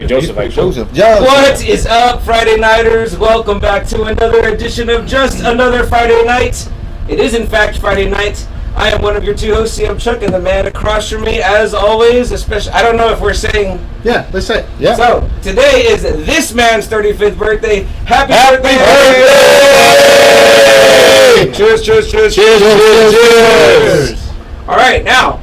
Joseph, actually. What is up, Friday Nighters? Welcome back to another edition of Just Another Friday Night. It is, in fact, Friday night. I am one of your two hosts, I'm Chuck, and the man across from me, as always, especially, I don't know if we're saying... Yeah, let's say it. Yeah. So, today is this man's 35th birthday. Happy birthday! Cheers, cheers, cheers, cheers, cheers, cheers! All right, now,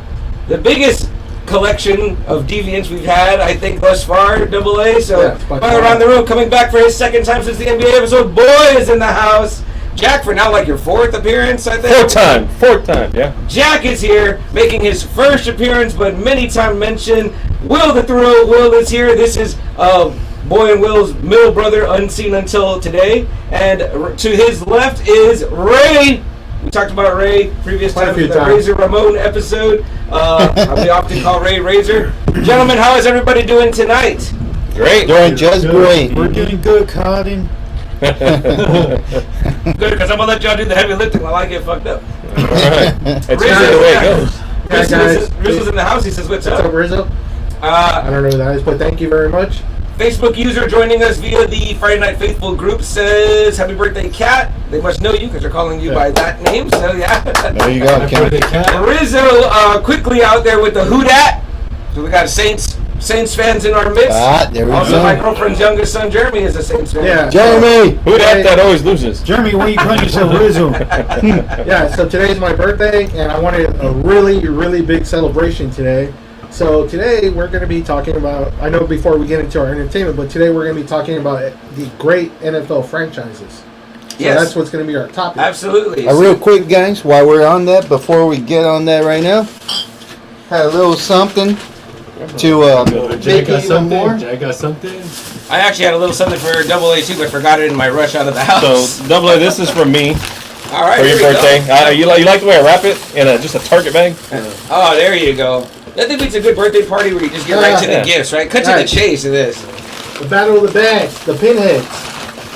the biggest collection of deviants we've had, I think, thus far, Double A. So, around the room, coming back for his second time since the NBA episode, Boy is in the house. Jack, for now, like your fourth appearance, I think. Fourth time, yeah. Jack is here, making his first appearance, but many times mentioned. Will the Thrill, Will is here. This is Boy and Will's middle brother, unseen until today. And to his left is Ray. We talked about Ray previous time in the Razor Ramon episode. We often call Ray Razor. Gentlemen, how is everybody doing tonight? Great. Doing just great. We're getting good, Cotton. Good, because I'm going to let y'all do the heavy lifting while I get fucked up. All right. That's the way it goes. Rizzo's in the house. He says, what's up? What's up, Rizzo? I don't know who that is, but thank you very much. Facebook user joining us via the Friday Night Faithful group says, happy birthday, Cat. They must know you because they're calling you by that name. So, yeah. There you go, Cat. Rizzo quickly out there with the Who Dat. So we got Saints fans in our midst. There we also, go. my girlfriend's youngest son, Jeremy, is a Saints fan. Yeah. Jeremy! Who that always loses? Jeremy, why you calling yourself Rizzo? Yeah, so today's my birthday, and I wanted a really, really big celebration today. So today we're going to be talking about, I know before we get into our entertainment, but today we're going to be talking about the great NFL franchises. So yes. That's what's going to be our topic. Absolutely. Real quick, guys, while we're on that, before we get on that right now, had a little something to make it even more. Jack got something. I actually had a little something for Double A too, but forgot it in my rush out of the house. So, Double A, this is from me. All right, for your birthday. You like the way I wrap it in just a Target bag? Oh, there you go. Nothing beats a good birthday party where you just get right to the gifts, right? Cut to the chase of this. The battle of the bags, the pinheads.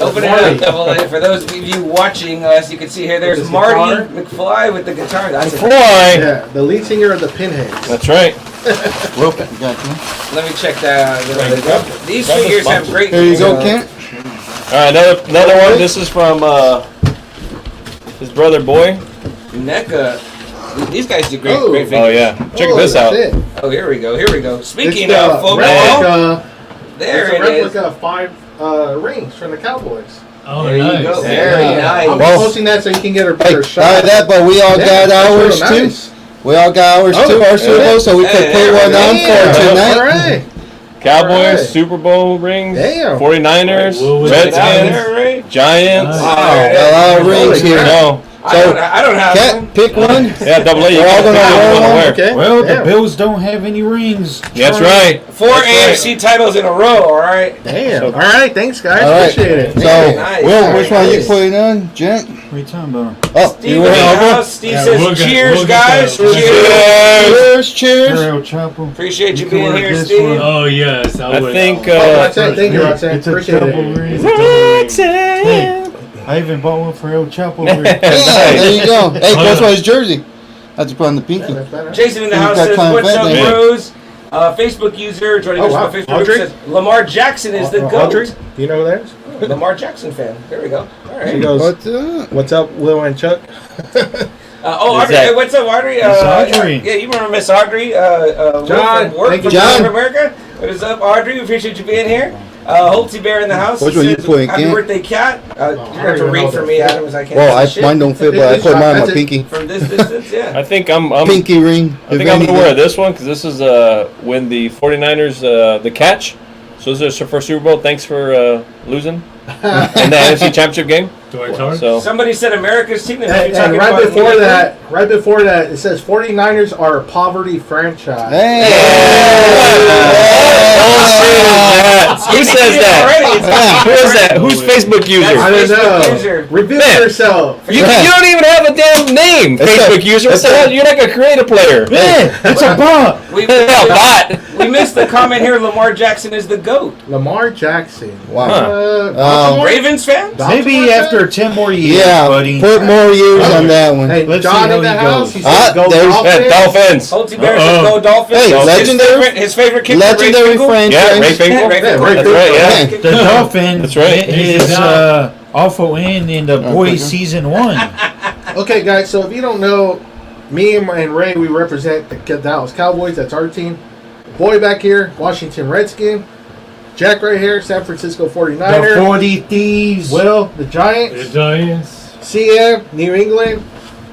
Open it up, Double A. For those of you watching us, you can see here, there's Marty McFly with the guitar. That's McFly! Yeah, the lead singer of the Pinheads. That's right. Let me check that. These figures have great... Here you go, Kent. All right, another one. This is from his brother, Boy. NECA. These guys do great figures. Oh, yeah. Check this out. Oh, here we go. Speaking of football, there it is. Replica 5 rings from the Cowboys. Oh, there nice. you go. Yeah. Very nice. I'll be posting that so you can get a better shot. But we all got ours too. We all got ours too, our Super Bowl, so we could put one on for tonight. All right. Cowboys, Super Bowl rings, 49ers, Redskins, Giants. A lot of rings here. No. I don't have one. Pick one. Yeah, Double A. We're all going to wear one. Okay. Well, the Bills don't have any rings. That's right. 4 AFC titles in a row, all right? Damn. All right, thanks, guys. All right. Appreciate it. So, Nice. Will, which one you putting on, Gent? What are you talking about? Oh, Steve you in went the over? house. Steve says, we'll cheers, get guys. that. Cheers. Cheers. El Chapo. Appreciate you You can being wear here, this Steve. one. Oh, yes. I think. Roxanne, thank you, Roxanne. It's a Appreciate double it. ring. Roxanne. I even bought one for El Chapo. Yeah, there you go. Hey, that's why his jersey. Had to put on the pinky. Jason in the house got says, time what's fat up, there. bros? Facebook user joining us on Facebook group says, Lamar Jackson is the Audrey? GOAT. Do you know who that is? Lamar Jackson fan. There we go. All right. She goes, What's up? what's up, Will and Chuck? Audrey. Hey, what's up, Audrey? Miss Audrey. Yeah, you remember Miss Audrey? John. Thank you, John. America. What is up, Audrey? We appreciate you being here. Holtzy Bear in the house. Which one you putting, Happy Kent? birthday, Cat. You're going to have to read for me, Adam, as I can't. Well, see shit. mine don't fit, but I put mine on my pinky. From this distance, yeah. I think I'm Pinky ring. I think I'm going to wear this one because this is when the 49ers, the catch. So this is their first Super Bowl. Thanks for losing in the NFC Championship game. So Somebody said America's team. And right before that, it says 49ers are a poverty franchise. Hey! Who says that? Who is that? Who's Facebook user? I don't know. Reveal yourself. You don't even have a damn name, Facebook user. What the hell? You're like a creative player. Man, it's a bot. We bot. we missed the comment here. Lamar Jackson is the GOAT. Lamar Jackson. Wow. Baltimore? Ravens fan? Maybe after 10 more years, Yeah, buddy. put more years on that one. Hey, Let's John see in how the he house. goes. He says go there's- Dolphins. Dolphins. Holty Bear says go Dolphins. Hey, His legendary- favorite- His favorite kicker, Legendary Ray Finkel. franchise. Yeah, Ray Finkel. Ray Finkel. Ray That's right, yeah. The Dolphin That's right. is awful in the Boys season 1. Okay, guys, so if you don't know, me and Ray, we represent the Dallas Cowboys. That's our team. Boy back here, Washington Redskin. Jack right here, San Francisco 49er. The 40 Thieves. Will, the Giants. Giants. CM, New England.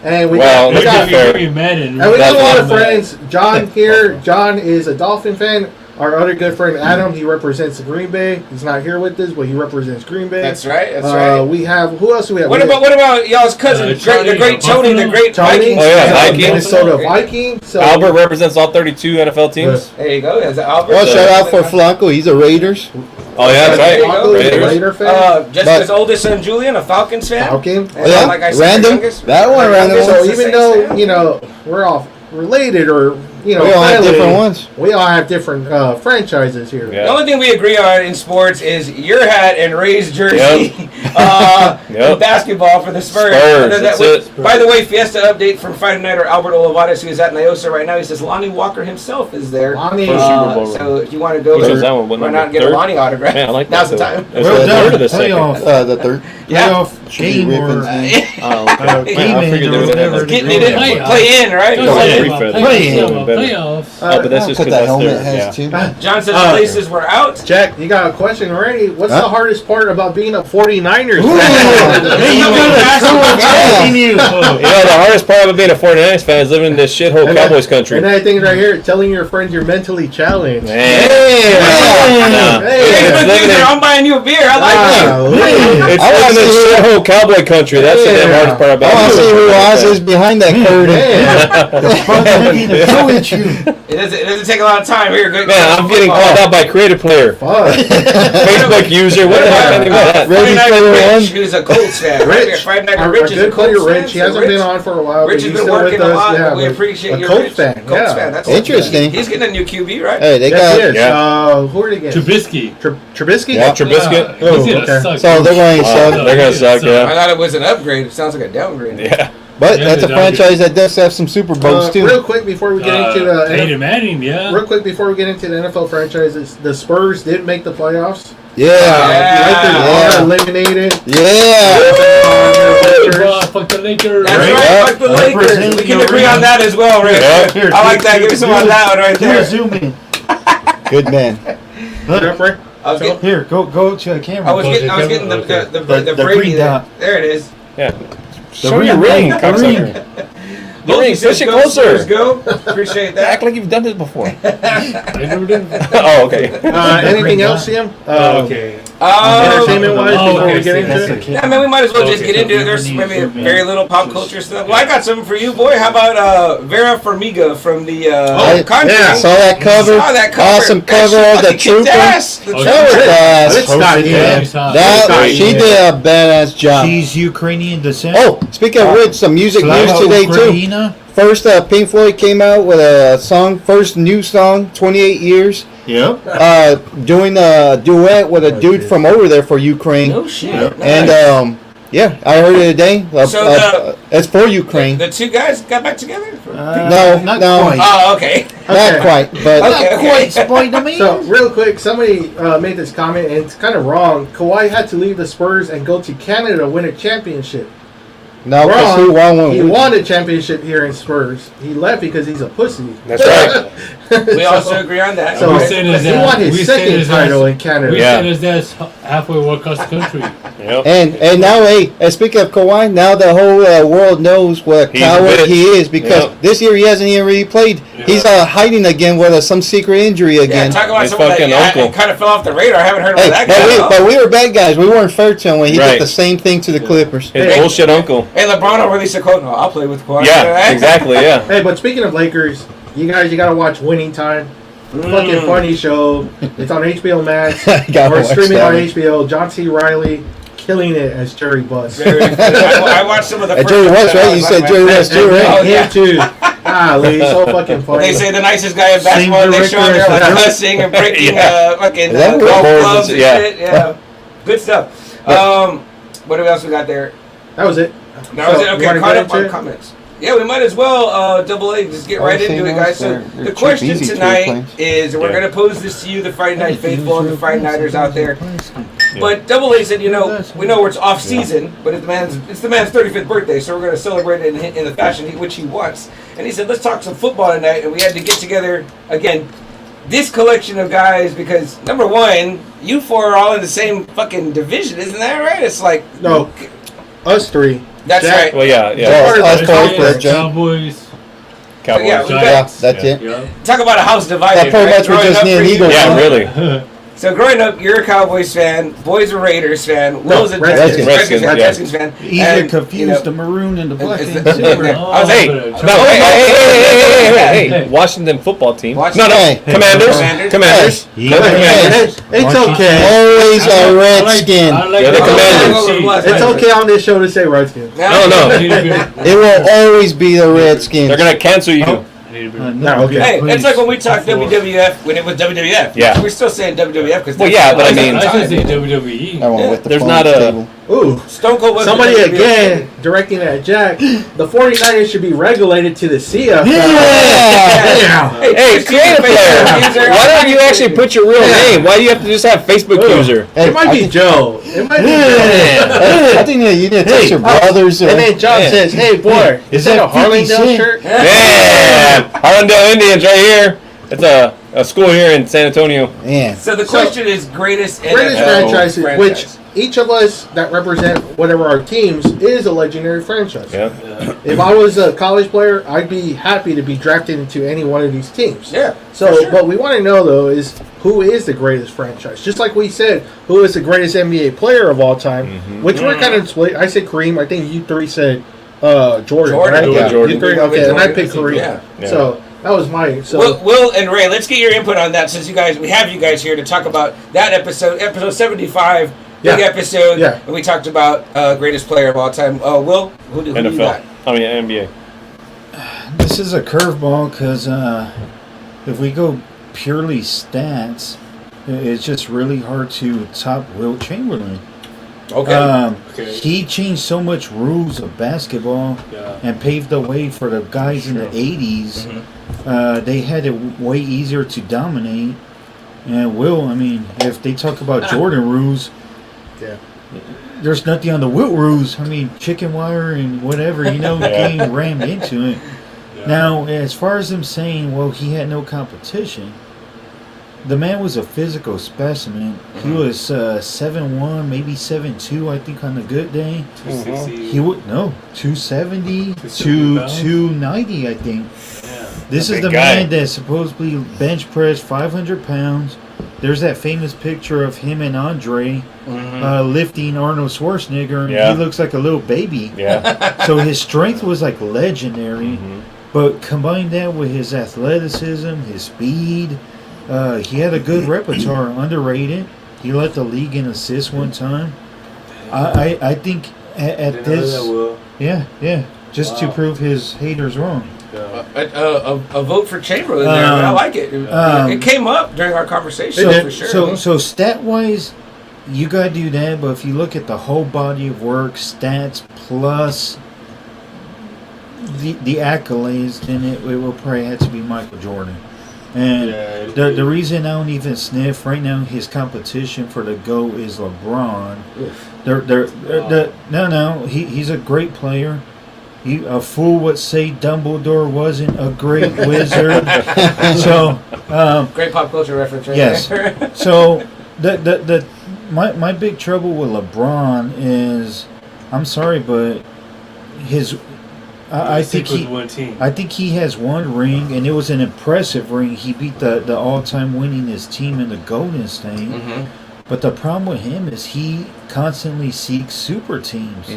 And we Well, got, we got, fair. and we got a lot of friends. John here. John is a Dolphin fan. Our other good friend Adam, he represents the Green Bay. He's not here with us, but he represents Green Bay. That's right. That's right. We have, who else do we have? What about y'all's cousin, the great Tony, the great Tony? Vikings? Oh, yeah, Vikings. Vikings. Minnesota Vikings. So, Albert represents all 32 NFL teams. There you go. That's Albert. Well, shout out for Flacco. He's a Raiders. Oh, yeah, that's There you right. go. Raiders. Raider fan. Jessica's oldest son, Julian, a Falcons fan. Falcon. And Yeah, like I said, random. youngest- That one, random. youngest So is the even Saints though, fan. you know, we're all related or, you know, We all have family, different ones. we all have different franchises here. Yeah. The only thing we agree on in sports is your hat and Ray's jersey. Yep. In basketball for the Spurs. Spurs, And then that's it. By the way, Fiesta update from Friday Nighter Albert Olivares, who is at Nyosa right now. He says Lonnie Walker himself is there. Lonnie. First Super Bowl So if you want to go Which was that one? What run number? out and get a Third? Lonnie autograph, Man, I like that. now's the though. time. It's Well the done. third or the second? Playoff. The third. Yeah. Playoff Should be game Ribbons, or man. Oh, okay. game I figured in they or would have whatever. had Getting that. it in, Playoff. play in, right? Don't Play say in. free Play-in. Playoffs. Oh, but that's just Put because that that's helmet their, has yeah. too. John says Uh, places were out. Jack, you got a question already? What's Huh? the hardest part about being a 49ers Hey, you got a You know, the hardest part of being a 49ers fan is living in this shithole And Cowboys that- country. And that thing right here, telling your friends you're mentally challenged. Man. Hey. Nah. It's living in- I'm buying you a beer. I like it. Wow. It's I wanna living in see this shithole Cowboy country. That's the damn Yeah. hardest part I about want to it. see who else is behind that curtain. Man. It doesn't take a lot of time here. Good. Man, I'm getting called out by creative player, Fuck. Facebook user. What the heck is that? Ready Friday Player Night One? Rich, who's a Colts fan. Right here. Rich, Friday Night our Rich is a good player Colts fan. Rich. He so hasn't Rich- been on for a while. Rich but has he's been still working with a us. lot. Yeah, But we but appreciate a you, Colts Rich. fan. Colts Yeah. fan. That's Interesting. He's getting a new QB, right? Hey, they Yes, he got. is. Yeah. Who are they getting? Trubisky. Trubisky? Yeah. Trubisky? Oh, He's gonna okay. suck. So they're going to Oh, suck. they're gonna suck, I yeah. thought it was an upgrade. It sounds like a downgrade. Yeah. But Yeah, that's a they're franchise that does have some Super Bowls too. Real quick before we get into the Peyton Manning, yeah. real quick before we get into the NFL franchises, the Spurs did make the playoffs. Yeah. Right there, Yeah. are eliminated. Yeah. Fuck the Lakers. That's Right. right. Yeah. Fuck the Lakers. Representing We can the agree on arena. that as well, Rich. Yeah. Here, I like that. Give me some on that one right Do a there. zoom in. Good man. Up, right? I was getting, Here, go to the camera. I was getting the The Brady green there. dot. There it is. Yeah. The Show your ring, the cocksucker. The ring, Both push it go, Spurs, closer. go. Appreciate that. Act like you've done this before. I never did. Oh, okay. Anything else, Sam? Okay. Entertainment-wise, Oh, before we okay, get so into that's it? Yeah, man, we might as well just Okay, get into it. There's maybe very little pop culture stuff. Well, I got something for you, boy. How about Vera Farmiga from the Conjuring? yeah. Saw that cover. Saw that cover. Awesome That cover shit of the fucking kicked Trooper. ass. The Oh, Trooper. That was It's fast. not Yeah. him. That she did a badass job. She's Ukrainian descent. Oh, speaking of which, some music news Slava today too. Ukraina. First, Pink Floyd came out with a song, first new song, 28 years, Yep. doing a duet with a dude from over there for Ukraine. No shit. And Nice. yeah, I heard it today. So it's for Ukraine. The two guys got back together? No, not no. quite. Oh, okay. Not quite, but Okay, okay. So, real quick, somebody made this comment, and it's kind of wrong. Kawhi had to leave the Spurs and go to Canada to win a championship. no, because he won He one. won a championship here in Spurs. He left because he's a pussy. That's right. We also agree on that. So, We Okay. said his he dad- won his we said second his title dad- in Canada. We Yeah. said his dad's halfway across the country. Yep. And now, hey, speaking of Kawhi, now the whole world knows what a He's a coward bitch. he is because Yep. this year he hasn't even really played. Yeah. He's hiding again with some secret injury Yeah, again. talk about His someone that fucking uncle. kind of fell off the radar. I haven't heard Hey, about that guy. but we were bad guys. We weren't fair to him when he Right. did the same thing to the Clippers. His Hey. bullshit uncle. Hey, LeBron will release a quote. No, I'll play with Kawhi. Yeah, exactly, yeah. Hey, but speaking of Lakers, you gotta watch Winning Time. Fucking funny show. It's on HBO Max. Gotta Or watch streaming that on one. HBO. John C. Riley killing it as Jerry Buss. I watched some of the first Jerry West, right? You said Jerry West too, right? Oh, yeah. Him too. Golly, so fucking funny. They say the nicest guy in basketball. They show there like cussing and breaking fucking that golf what clubs and yeah. shit. Yeah, good stuff. What else we got there? That was it. That was it. you Okay, wanna caught get up on into it? comments. Yeah, we might as well, Double A, just get right into it, guys. So the question tonight is, we're going to pose this to you, the Friday Night Faithful and the Friday Nighters out there. But Double A said, we know it's off season, but it's the man's 35th birthday, so we're going to celebrate it in the fashion which he wants. And he said, let's talk some football tonight, and we had to get together, again, this collection of guys, because, number one, you four are all in the same fucking division, isn't that right? It's like... No, us three. That's Jack, right. Well, yeah. Us four, Cowboys. Cowboys. Cowboys. Yeah, we got- Yeah, that's it. Yeah. Talk about a house divided. That pretty right? much was Growing just up me and for you- Eagles. Yeah, really. So growing up, you're a Cowboys fan. Boys a Raiders fan. Will's a Redskins. Redskins fan. Easier And, confused you know, the maroon and the black it's- and it's- silver. I was Hey, like, no, hey, Hey. Washington football team. Washington. No, Hey. Commanders. Commanders. Commanders. Hey. Go Commanders. It's okay. Always a redskin. I like Yeah, the the Commanders. It's okay on this show to say Redskins. No, no. It will always be the Redskins. They're gonna cancel you. No, okay. Hey, it's like when we talked WWF when it was WWF. Yeah. We're still saying WWF because Well, yeah, but I mean- I should say WWE. I went with the There's phone not a- table. Ooh. Stone Cold was Somebody WWF. again directing at Jack. The 49ers should be regulated to the CFL. Yeah. Hey, create a player. Why don't you actually put your real name? Why do you have to just have Facebook user? Hey, It might I be think- Joe. It might be I think that you need to text your brothers. And then John Yeah. says, "Hey, boy, is that a 50 Harlingdale Cent? shirt?" Yeah, Harlandale Indians right here. It's a school here in San Antonio. Man. So the question is greatest Greatest NFL franchises, which each of us that represent whatever our teams is a legendary franchise. Yeah. If I was a college player, I'd be happy to be drafted into any one of these teams. Yeah. So, for sure. what we want to know though is who is the greatest franchise? Just like we said, who is the greatest NBA player of all time? Which we're kind of split. I said Kareem. I think you three said Jordan. Right? Yeah. You three, okay, and I Jordan. picked Kareem. Yeah. So that was mine. So Will and Ray, let's get your input on that since we have you guys here to talk about that episode 75, big Yeah. episode. Yeah. And we talked about greatest player of all time. Will, who do you NFL. got? I mean NBA. This is a curveball because if we go purely stats, it's just really hard to top Wilt Chamberlain. Okay. Okay. He changed so much rules of basketball Yeah. and paved the way for the guys in the 80s. They had it way easier to dominate. And Will, I mean, if they talk about Jordan rules, Yeah. there's nothing on the Wilt rules. I mean, chicken wire and whatever, getting rammed into it. Yeah. Now, as far as him saying, well, he had no competition, the man was a physical specimen. He was 7'1", maybe 7'2", I think, on a good day. 260. He would 270 to 290, I think. Yeah. This A is big the guy. man that supposedly bench pressed 500 pounds. There's that famous picture of him and Andre lifting Arnold Schwarzenegger, and Yeah. he looks like a little baby. Yeah. So his strength was like legendary, but combine that with his athleticism, his speed, he had a good repertoire, underrated. He led the league in assists one time. I think at this, yeah, just to prove his haters wrong. A vote for Chamberlain there. I like it. It came up during our conversation for sure. So stat wise, you gotta do that. But if you look at the whole body of work, stats plus the accolades, then it will probably have to be Michael Jordan. And the reason I don't even sniff right now, his competition for the GOAT is LeBron. He's a great player. A fool would say Dumbledore wasn't a great wizard. So Great pop culture reference right yes. there. So my big trouble with LeBron is, I'm sorry, but I think he has one ring, and it was an impressive ring. He beat the all-time winningest team in the Golden State. But the problem with him is he constantly seeks super teams.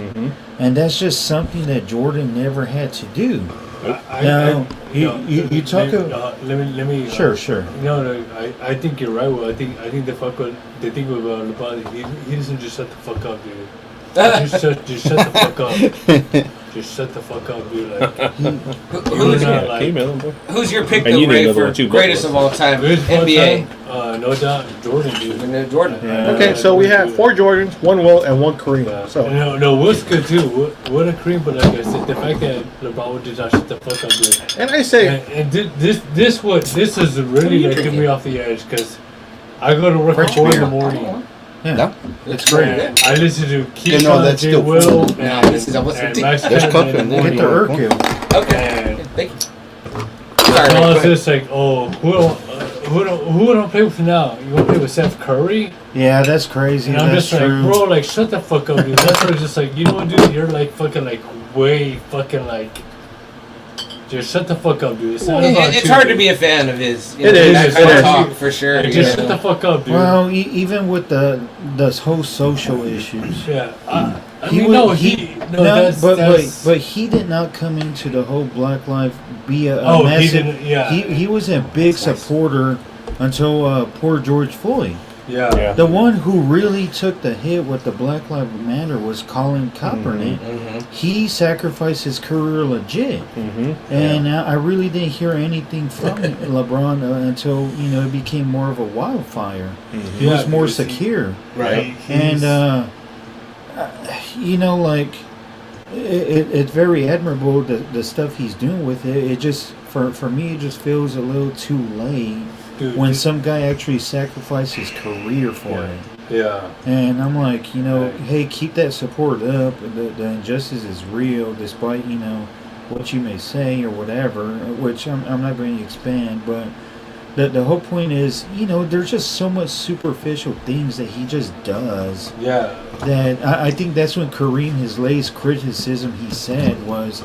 And that's just something that Jordan never had to do. You talk about. Let me. Sure. No, I think you're right. Well, I think the thing with LeBron, he doesn't just shut the fuck up, dude. Just shut the fuck up. Just shut the fuck up, dude. Like, who's your pick And though, you Ray, did another for one too, greatest both of all time greatest of all NBA? time, no doubt, Jordan, dude. Jordan. Yeah. Okay, so we have 4 Jordans, 1 Will, and 1 Kareem. Yeah. So No, Will's good too. What a cream, but like I said, the fact that LeBron did not shut the fuck up, dude. and I say And this is really like took me off the edge because I go to work Fresh at 4 in beer. the morning. Yeah. No? it's great. And I listen to You know, Keyshawn, that's J. still Will, food. No, and, this is almost and 50. Max There's Cannon coffee in in the there. Get morning. the Urkel. Okay. And Thank you. so Sorry, I was Ray, just like, oh, who do I play with now? You want to play with Steph Curry? Yeah, that's crazy. And I'm That's just true. like, bro, like, shut the fuck up, dude. That's what it's just like, you know what, dude? You're like fucking like way fucking like. Just shut the fuck up, dude. It's not about it's you, hard dude. to be a fan of his. It is. That kind It of is. talk for sure. Like, you just know. shut the fuck up, dude. Well, even with the whole social issues. Yeah, I mean, no, but he did not come into the whole Black Lives be a Oh, he massive. didn't. Yeah, He was a big supporter until poor George Floyd. yeah. The one who really took the hit with the Black Lives Matter was Colin Kaepernick. He sacrificed his career legit, and I really didn't hear anything from LeBron until it became more of a wildfire. He was more secure, Right. and like it's very admirable the stuff he's doing with it. It just for me it just feels a little too late. Dude, When some guy actually sacrificed his career for it. Yeah. And I'm like, Right. hey, keep that support up. The injustice is real, despite, what you may say or whatever, which I'm not going to expand, but the whole point is, there's just so much superficial things that he just does Yeah. that I think that's when Kareem, his latest criticism he said was,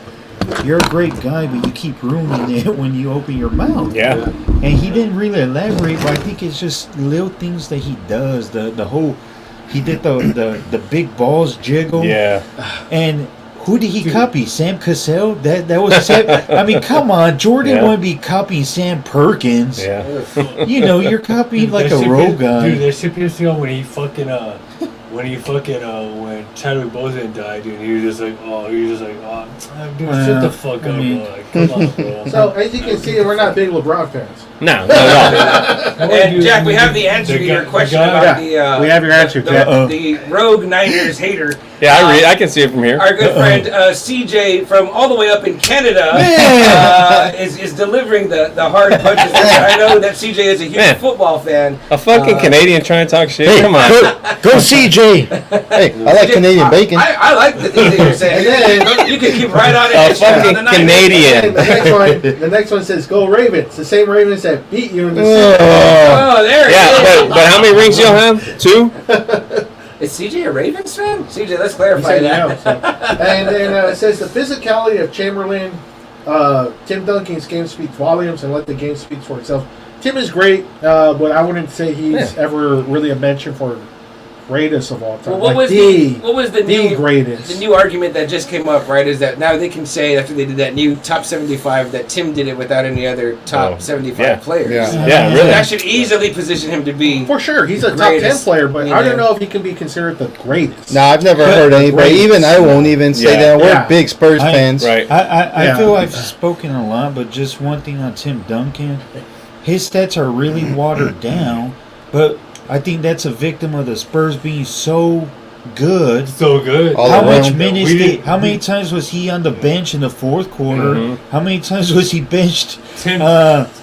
you're a great guy, but you keep ruining it when you open your mouth. Yeah. And he didn't really elaborate, but I think it's just little things that he does. The whole, he did the big balls jiggle. Yeah. And who did he copy? Sam Cassell? That was Sam. I mean, come on, Jordan Yeah. wouldn't be copying Sam Perkins. Yeah. You're copying like a road guy. Dude, that shit pissed me off when he fucking when Chadwick Boseman died, dude. He was just like, dude, shut the fuck up, bro. Like, come on, bro. So as you can see, we're not big LeBron fans. No, not at all. And Jack, we have the answer to your question about we have your answer, Jack. the Rogue Niners hater. Yeah, I can see it from here. Our good friend CJ from all the way up in Canada is delivering the hard punches. I know that CJ is a huge Man. football fan. A fucking Canadian trying to talk shit. Come on. Go CJ! Hey, I like Canadian bacon. I like the things that you're saying. You can keep right on it. A and shit on fucking the Niners. Canadian. The next one says, "Go Ravens." The same Ravens that beat you in the Oh, there it Yeah, is. but how many rings you'll have? 2? Is CJ a Ravens fan? CJ, let's clarify He said that. no, so. And then it says the physicality of Chamberlain. Tim Duncan's game speaks volumes, and let the game speak for itself. Tim is great, but I wouldn't say he's ever really a mention for greatest of all time. Well, what was the new greatest? The new argument that just came up, right, is that now they can say after they did that new top 75 that Tim did it without any other top 75 players. Yeah, So really. that should easily position him to be For sure, he's a top greatest 10 player, but in I there. don't know if he can be considered the greatest. No, I've never heard anybody. great. Even I won't even say Yeah. that. We're Yeah. big Spurs fans. Right. I Yeah. feel I've spoken a lot, but just one thing on Tim Duncan, his stats are really watered down, but I think that's a victim of the Spurs being so good. So good. All How around. much minutes? We did- How many times was he on the bench in the fourth quarter? How many times was he benched Tim,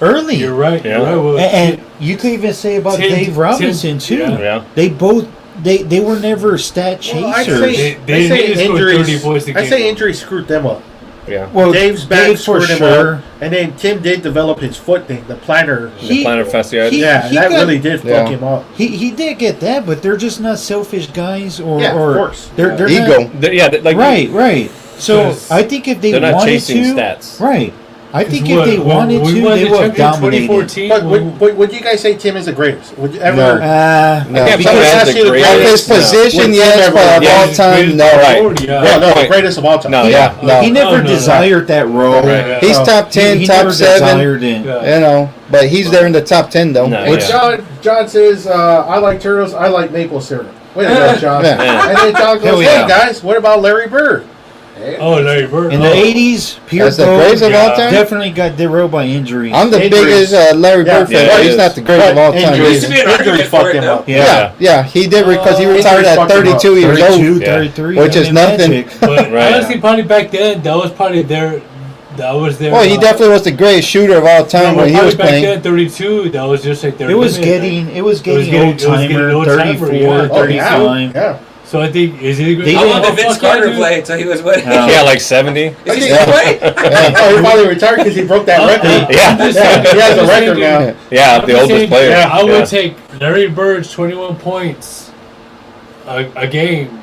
early? you're right. Yeah. You're right. Well, And you could even say about Tim- Dave Robinson too. yeah. Yeah. They both they were never stat chasers. Well, I'd say, They I say need to score 30 injuries. points a I game. say injuries screwed them up. Yeah. well, Dave's back Dave for screwed him sure. up, and then Tim did develop his foot thing, the plantar. The plantar fasciitis. Yeah, he that got- really did fuck Yeah. him up. He did get that, but they're just not selfish guys, or Yeah, of or course. they're Ego. not, Yeah, like right. So Because I think if they they're not wanted chasing to, stats. right? I think if they wanted to, they would have dominated. 2014. But would you guys say Tim is the greatest? Would you ever? No. I can't Because put him as that's the you the greatest. Of his position, Would yes, Tim but ever- of Yeah, all time, no. Right. Yeah, no, the Point. greatest of all time. No, He- yeah. No. He never No. desired that role. Right. He's So, top 10, he top never 7. desired it. Yeah. You know, but he's there in the top 10 though. No, Which yeah. John says, I like turtles. I like maple syrup. Wait a minute, John. Yeah. And then John Hell goes, yeah. hey guys, what about Larry Bird? Oh, Larry Bird. In the 80s, Pierre that's the greatest of all yeah. time. definitely got derailed by injuries. I'm the Injuries. biggest Larry Yeah. Bird fan. Yeah, but he he's is. not the greatest of all time. Injuries, Used to be an argument injuries for fucked it, him though. up. Yeah, he did because he retired Injuries at fucked him 32 years 32, old. 33, Which is and nothing. Magic. But Right. honestly, probably back then, that was probably their. That was their. Well, he definitely was the greatest shooter of all time when he was back playing. then, 32. That was just like their. It was limit. getting It was getting old timer, old-timer, 34, yeah. Oh, yeah. 35. Yeah. So I think is he? They How long didn't- did Vince Carter play until he was what? Yeah, like 70. Is he still playing? Oh, he finally retired because he broke that record. Yeah. Yeah, he has a record now. Yeah, I'm the just oldest saying, player. yeah, I would Yeah. take Larry Bird's 21 points a game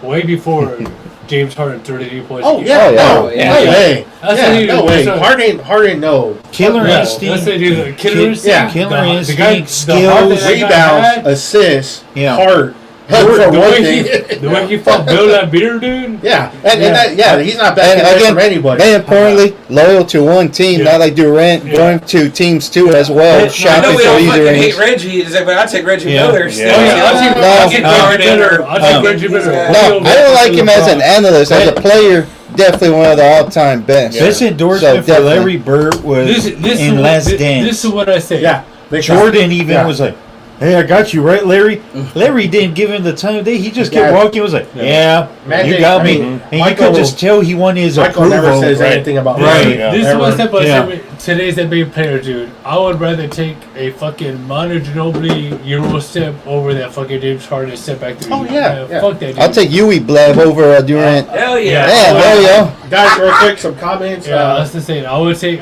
way before James Harden 38 points. Oh a game. yeah, Oh, yeah. no, Yeah. no way. That's Yeah, what he- no way. that's what- Harden, no. Killer Yeah, instinct. that's what he did. Killer instinct. yeah. Killer The guy- instinct, the heart that skills, that guy Rebounds, had, assists, Yeah. heart. the For way one he- thing. the way he fought Bill that beer, dude. Yeah, and that, he's not And backing away again, from anybody. very importantly, loyal to one team, Yeah. not like Durant, Yeah. going to teams too as well, I know shopping we for all easy fucking rings. hate Reggie, but I'll take Reggie Yeah. Miller. Yeah. Still. Oh, yeah, I'll take- No, I'll take no. Reggie Miller. I'll take Reggie Miller. Yeah. No, I don't like him as an analyst. As a player, definitely one of the all-time best. This endorsement So, for definitely. Larry Bird was This in Last this, Dance. This is what I say. Yeah, big time. Jordan even Yeah. was like, "Hey, I got you right, Larry." Larry didn't give him the time of day. He just kept Yeah. walking. Was like, "Yeah, Man, you got I me," mean, and Michael- you could just tell he wanted his Michael approval. never says Right. anything about Right. Reggie. Yeah. This is what I said about Yeah. today's NBA player, dude. I would rather take a fucking Manu Ginobili Euro step over that fucking James Harden step back to Oh, yeah, yeah. Fuck that dude. I'll take Yui Blab over Durant. Hell yeah. Yeah. Yeah, hell yeah. Guys, real quick, some comments. Yeah, that's the same. I would take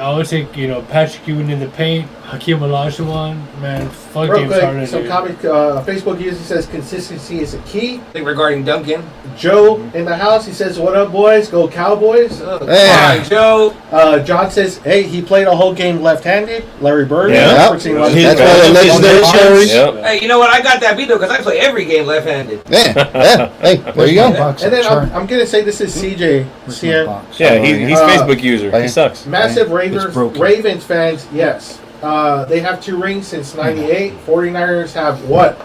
Patrick Ewing in the paint, Hakeem Olajuwon, man, fuck Real James quick, Harden. some dude. comment. Facebook user says consistency is a key. I think regarding Duncan. Joe in the house, he says, "What up, boys? Go Cowboys!" Yeah. Fine, Joe. John says, "Hey, he played a whole game left-handed." Larry Bird. Yeah. referencing what- His- That's why the legendary stories. Yep. Hey, you know what? I got that beat though because I play every game left-handed. Yeah. Hey, there you go. And then I'm gonna say this is CJ. CM. Yeah, he's Uh, Facebook user. He sucks. Massive It's broken. Ravens fans, yes. They have 2 rings since '98. 49ers have what?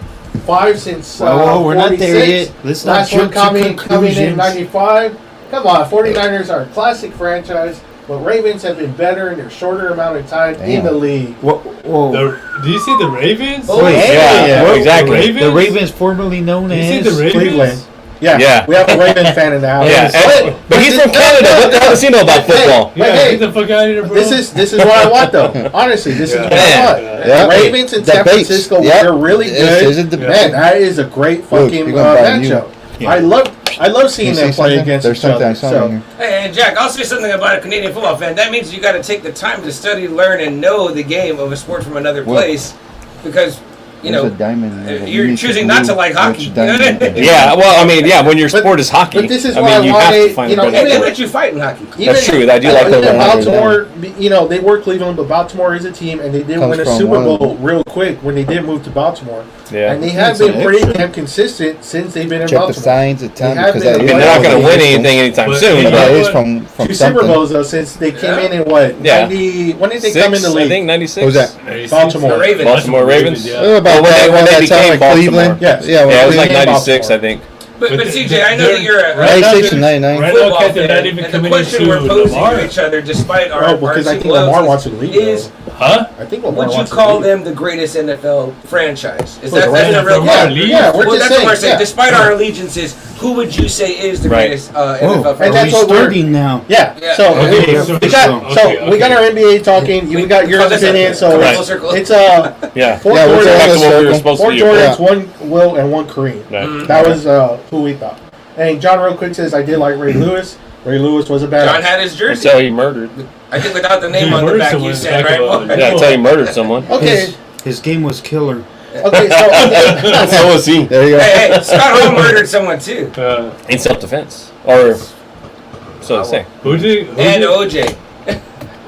5 since Well, we're not there 46. yet. Let's not Last one jump to coming in conclusions. '95. Come on, 49ers are a classic franchise, but Ravens have been better in their shorter amount of time in Damn. the league. Whoa. Do you see the Ravens? Oh, Wait, Yeah, yeah. exactly. Ravens? The Ravens, formerly known You see as the Ravens? Cleveland. Yeah, Yeah. we have a Ravens fan in the house. Yeah, but he's from Canada. What the hell does he know about football? Yeah, Hey, get the fuck out of here, bro. This is what I want though. Honestly, this is what I want. Yeah. The Ravens and San Debates. Francisco, Yep. they're really This good. is a debate. Man, that is a great fucking you're gonna buy you. matchup. Yeah. I love seeing You them see play something? against There's each something other. I saw So, in here. Hey, and Jack, I'll say something about a Canadian football fan. That means you got to take the time to study, learn, and know the game of a sport from another Well, place, because you There's know a diamond there that you you're need to choosing not to move. like hockey. Which You know what I diamond? mean? Yeah, well, I mean, yeah, when your sport is hockey, but this is I why mean, you I have to wanted, find you know, a Hey, they better let you fight in hockey. That's true. I do like even the 100 Baltimore, you know, they were Cleveland, but Baltimore is a team, and they did Comes win a from Super one- Bowl real quick when they did move to Baltimore. Yeah. And they have That's been an pretty extra. damn consistent since they've been in Check the Baltimore. signs of time They have because been that I is mean, they're not going to win from- anything anytime But- soon. Yeah, That But is from 2 something. Super Bowls though since they came in what? Yeah. 90? When did they come in the I league? think 96. What was that? Baltimore. The Ravens. Baltimore Ravens. Yeah. Oh, about Well, when that, they- when they that time became in Baltimore. Cleveland. Yes. Yeah, Yeah, it was like Cleveland, 96, I Baltimore. think. But CJ, I know they're- that you're a right now 96 they're- and 99. Right now, football Kat, they're fan, not even and the coming question into we're posing Lamar. to each other, despite our Oh, because our I two think Lamar loyalties, wants to leave. is Huh? I think Lamar would you wants to call leave. them the greatest NFL franchise? Is Who, that the that's the Ravens? real Yeah, question? league? Yeah, we're Well, just that's saying. what we're saying. Yeah. Despite our allegiances, who would you say is the Right. greatest Oh, NFL And are franchise? that's we what we're- starting now? Yeah. Yeah. So Okay, we so- got okay, we got okay. our NBA talking. We got your Because it's a- opinion. So Right. Full circle. it's Yeah. four Yeah, we're Jordans, Back to what we were circle. supposed four to do. Jordans, one Will and one Kareem. Right. That was who we thought. And John real quick says I did like Ray Lewis. Ray Lewis was a badass. John had his jersey. Until he murdered. I think without the name He on the murdered back, you someone said, back right? about Boy? it. Yeah, until he murdered someone. Okay. His game was killer. Okay. So So was he. There you go. Hey, Scott Hall murdered someone too. In self-defense. Or, so to say. Who did? And OJ.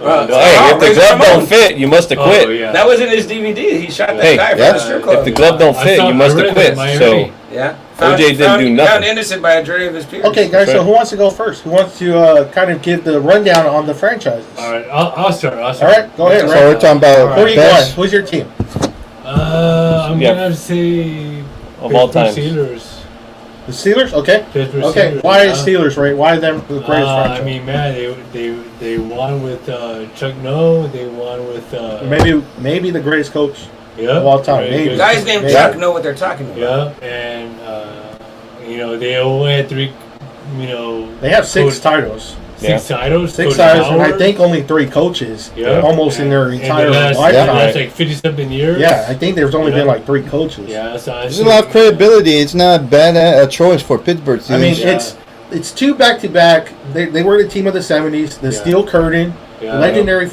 Hey, if the glove don't fit, you must have quit. Oh, yeah. That was in his DVD. He shot that Hey, guy from yeah. the strip club. If the glove don't fit, you must have quit. So Yeah. OJ didn't do Found nothing. innocent by a jury of his peers. Okay, guys. So who wants to go first? Who wants to kind of give the rundown on the franchises? All right, I'll start. All right, go ahead. So Ray. we're talking about Who are you best. going? Who's your team? I'm Yeah. gonna have to say Of all Pittsburgh time. Steelers. The Steelers. Okay. Pittsburgh Okay. Steelers, Why yeah. Steelers? Right? Why them the greatest franchise? I mean, man, they won with Chuck No. They won with maybe the greatest coach yeah, of all time. very Maybe. good. Guys named Yeah. Chuck know what they're talking about. Yeah, and they only had 3. They have 6 Coach- titles. 6 titles. 6 Coach titles, and I Howard. think only 3 coaches. Yeah. Almost in their entire the last, lifetime. the last like 50-something years. Yeah, I think there's only Yeah. been like 3 coaches. Yeah, so There's a lot of credibility. It's not bad a choice for Pittsburgh. I mean, Yeah. it's 2 back-to-back. They were the team of the 70s. The Yeah. Steel Curtain, Yeah. legendary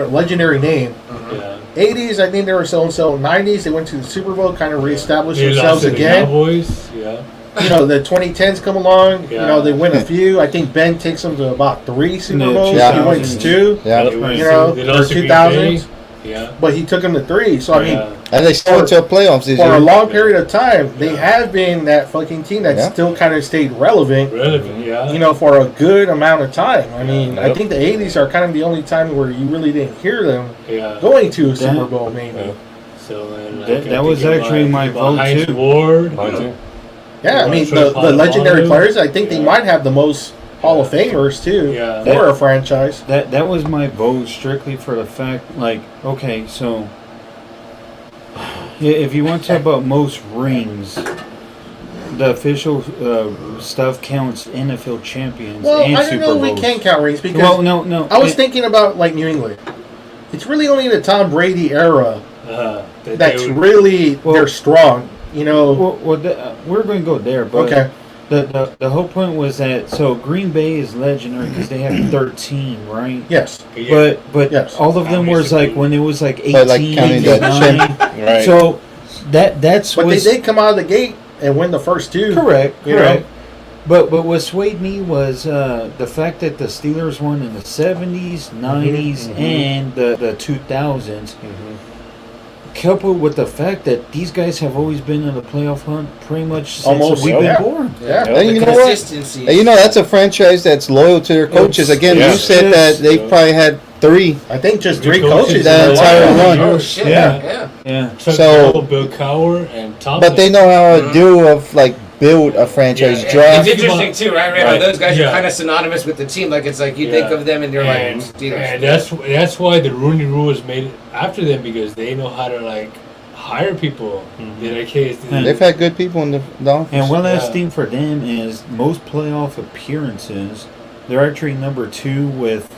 legendary name. Yeah. 80s, I think they were so-and-so. 90s, they went to the Super Bowl, kind of reestablished They lost themselves to the again. Cowboys. Yeah. The 2010s come along. Yeah. They win a few. I think Ben takes them to about 3 Super Yeah, Bowls. Yeah. He wins 2. Yeah. They went You to- know, they or lost to Green 2000s. Bay. Yeah. But he took them to 3. So, I mean, Yeah. And they still went to the playoffs this for year. a long period of time, they have been that fucking team that Yeah. still kind of stayed relevant, Relevant. Yeah. for a good amount of time. I mean, I Yep. think the 80s are kind of the only time where you really didn't hear them Yeah. going to a Super Bowl, maybe. Yeah. So and That was actually my vote, Heinz too. Ward. Mine too. Yeah, I mean, Sure, the legendary Polamalu. players, I think they Yeah. might have the most Hall of Famers, too, Yeah. for a franchise. That was my vote strictly for the fact, okay, so if you want to talk about most rings, the official stuff counts NFL champions Well, and I don't Super know if Bowls. we can count rings because Well, no. I was thinking about, like, New England. It's really only the Tom Brady era That that's they would- really, Well- they're strong, we're going to go there, but Okay. the whole point was that Green Bay is legendary because they have 13, right? Yes. Yeah. But Yes. all of them was like when it was like 18, But, like, counting the 9. Right. So that's But what's they did come out of the gate and win the first 2. correct. You know? But what swayed me was the fact that the Steelers won in the 70s, 90s, and the 2000s. Coupled with the fact that these guys have always been in the playoff hunt pretty much since Almost, we've yeah. been born. Yeah. And you know what? Consistency. And that's a franchise that's loyal to their coaches. Again, Yeah. you said that they probably had 3. I think just Three 3 coaches in coaches that their entire lifetime. run. Oh shit! Yeah. Yeah. Yeah. Chuck So- Noll, Bill Cowher, and Tom. But they know how to do build a franchise Yeah. draft. It's interesting too, right? Right. Those guys Yeah. are kind of synonymous with the team. Like it's like you Yeah. think of them and you're and, like Steelers. and that's why the Rooney Rule was made after them because they know how to hire people. They're like, hey, They've had good people in the office. And one last Yeah. thing for them is most playoff appearances. They're actually number 2 with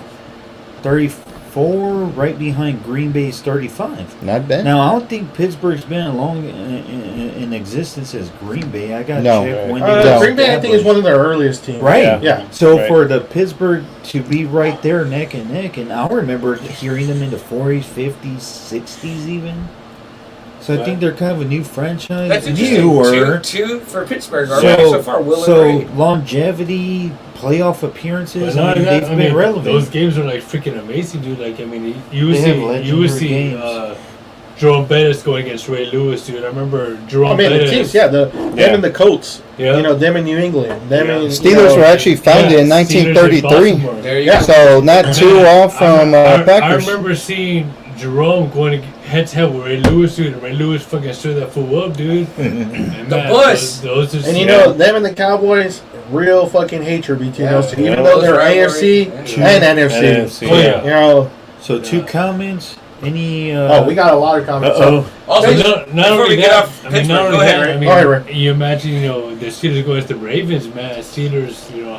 34, right behind Green Bay's 35. Not bad. Now I don't think Pittsburgh's been as long in existence as Green Bay. I got to No. check when No. they Green Bay, I think, is one of their earliest teams. Right. Yeah. Yeah. So Right. for the Pittsburgh to be right there neck and neck, and I remember hearing them in the 40s, 50s, 60s even. So I think they're kind of a new franchise. That's interesting. Newer. Two for Pittsburgh already so far. Will so and Ray. longevity, playoff appearances, But not they've that, been relevant. Those games are freaking amazing, dude. You They have would legendary see games. Jerome Bettis going against Ray Lewis, dude. I remember Jerome I mean, Bettis. the teams, them and the Colts. Yeah. Them in New England. Them Yeah. in Steelers were actually founded in Steelers 1933. in Baltimore. There you Yeah. go. So not too off from I Packers. remember seeing Jerome going head to head with Ray Lewis, dude. And Ray Lewis fucking stood that fool up, dude. And The man, Bus. those are And them and the Cowboys, real fucking hatred between Yeah. those two. Even Yeah. though they're Those AFC rivalries. and NFC. NFC, Oh, yeah. You know, So 2 comments. Any? we got a lot of comments. Uh-oh. Also, Not before only we get that, off I mean, Pittsburgh, not go only ahead, that, Ray. I mean, Go ahead, Ray. you imagine, the Steelers going against the Ravens, man. Steelers,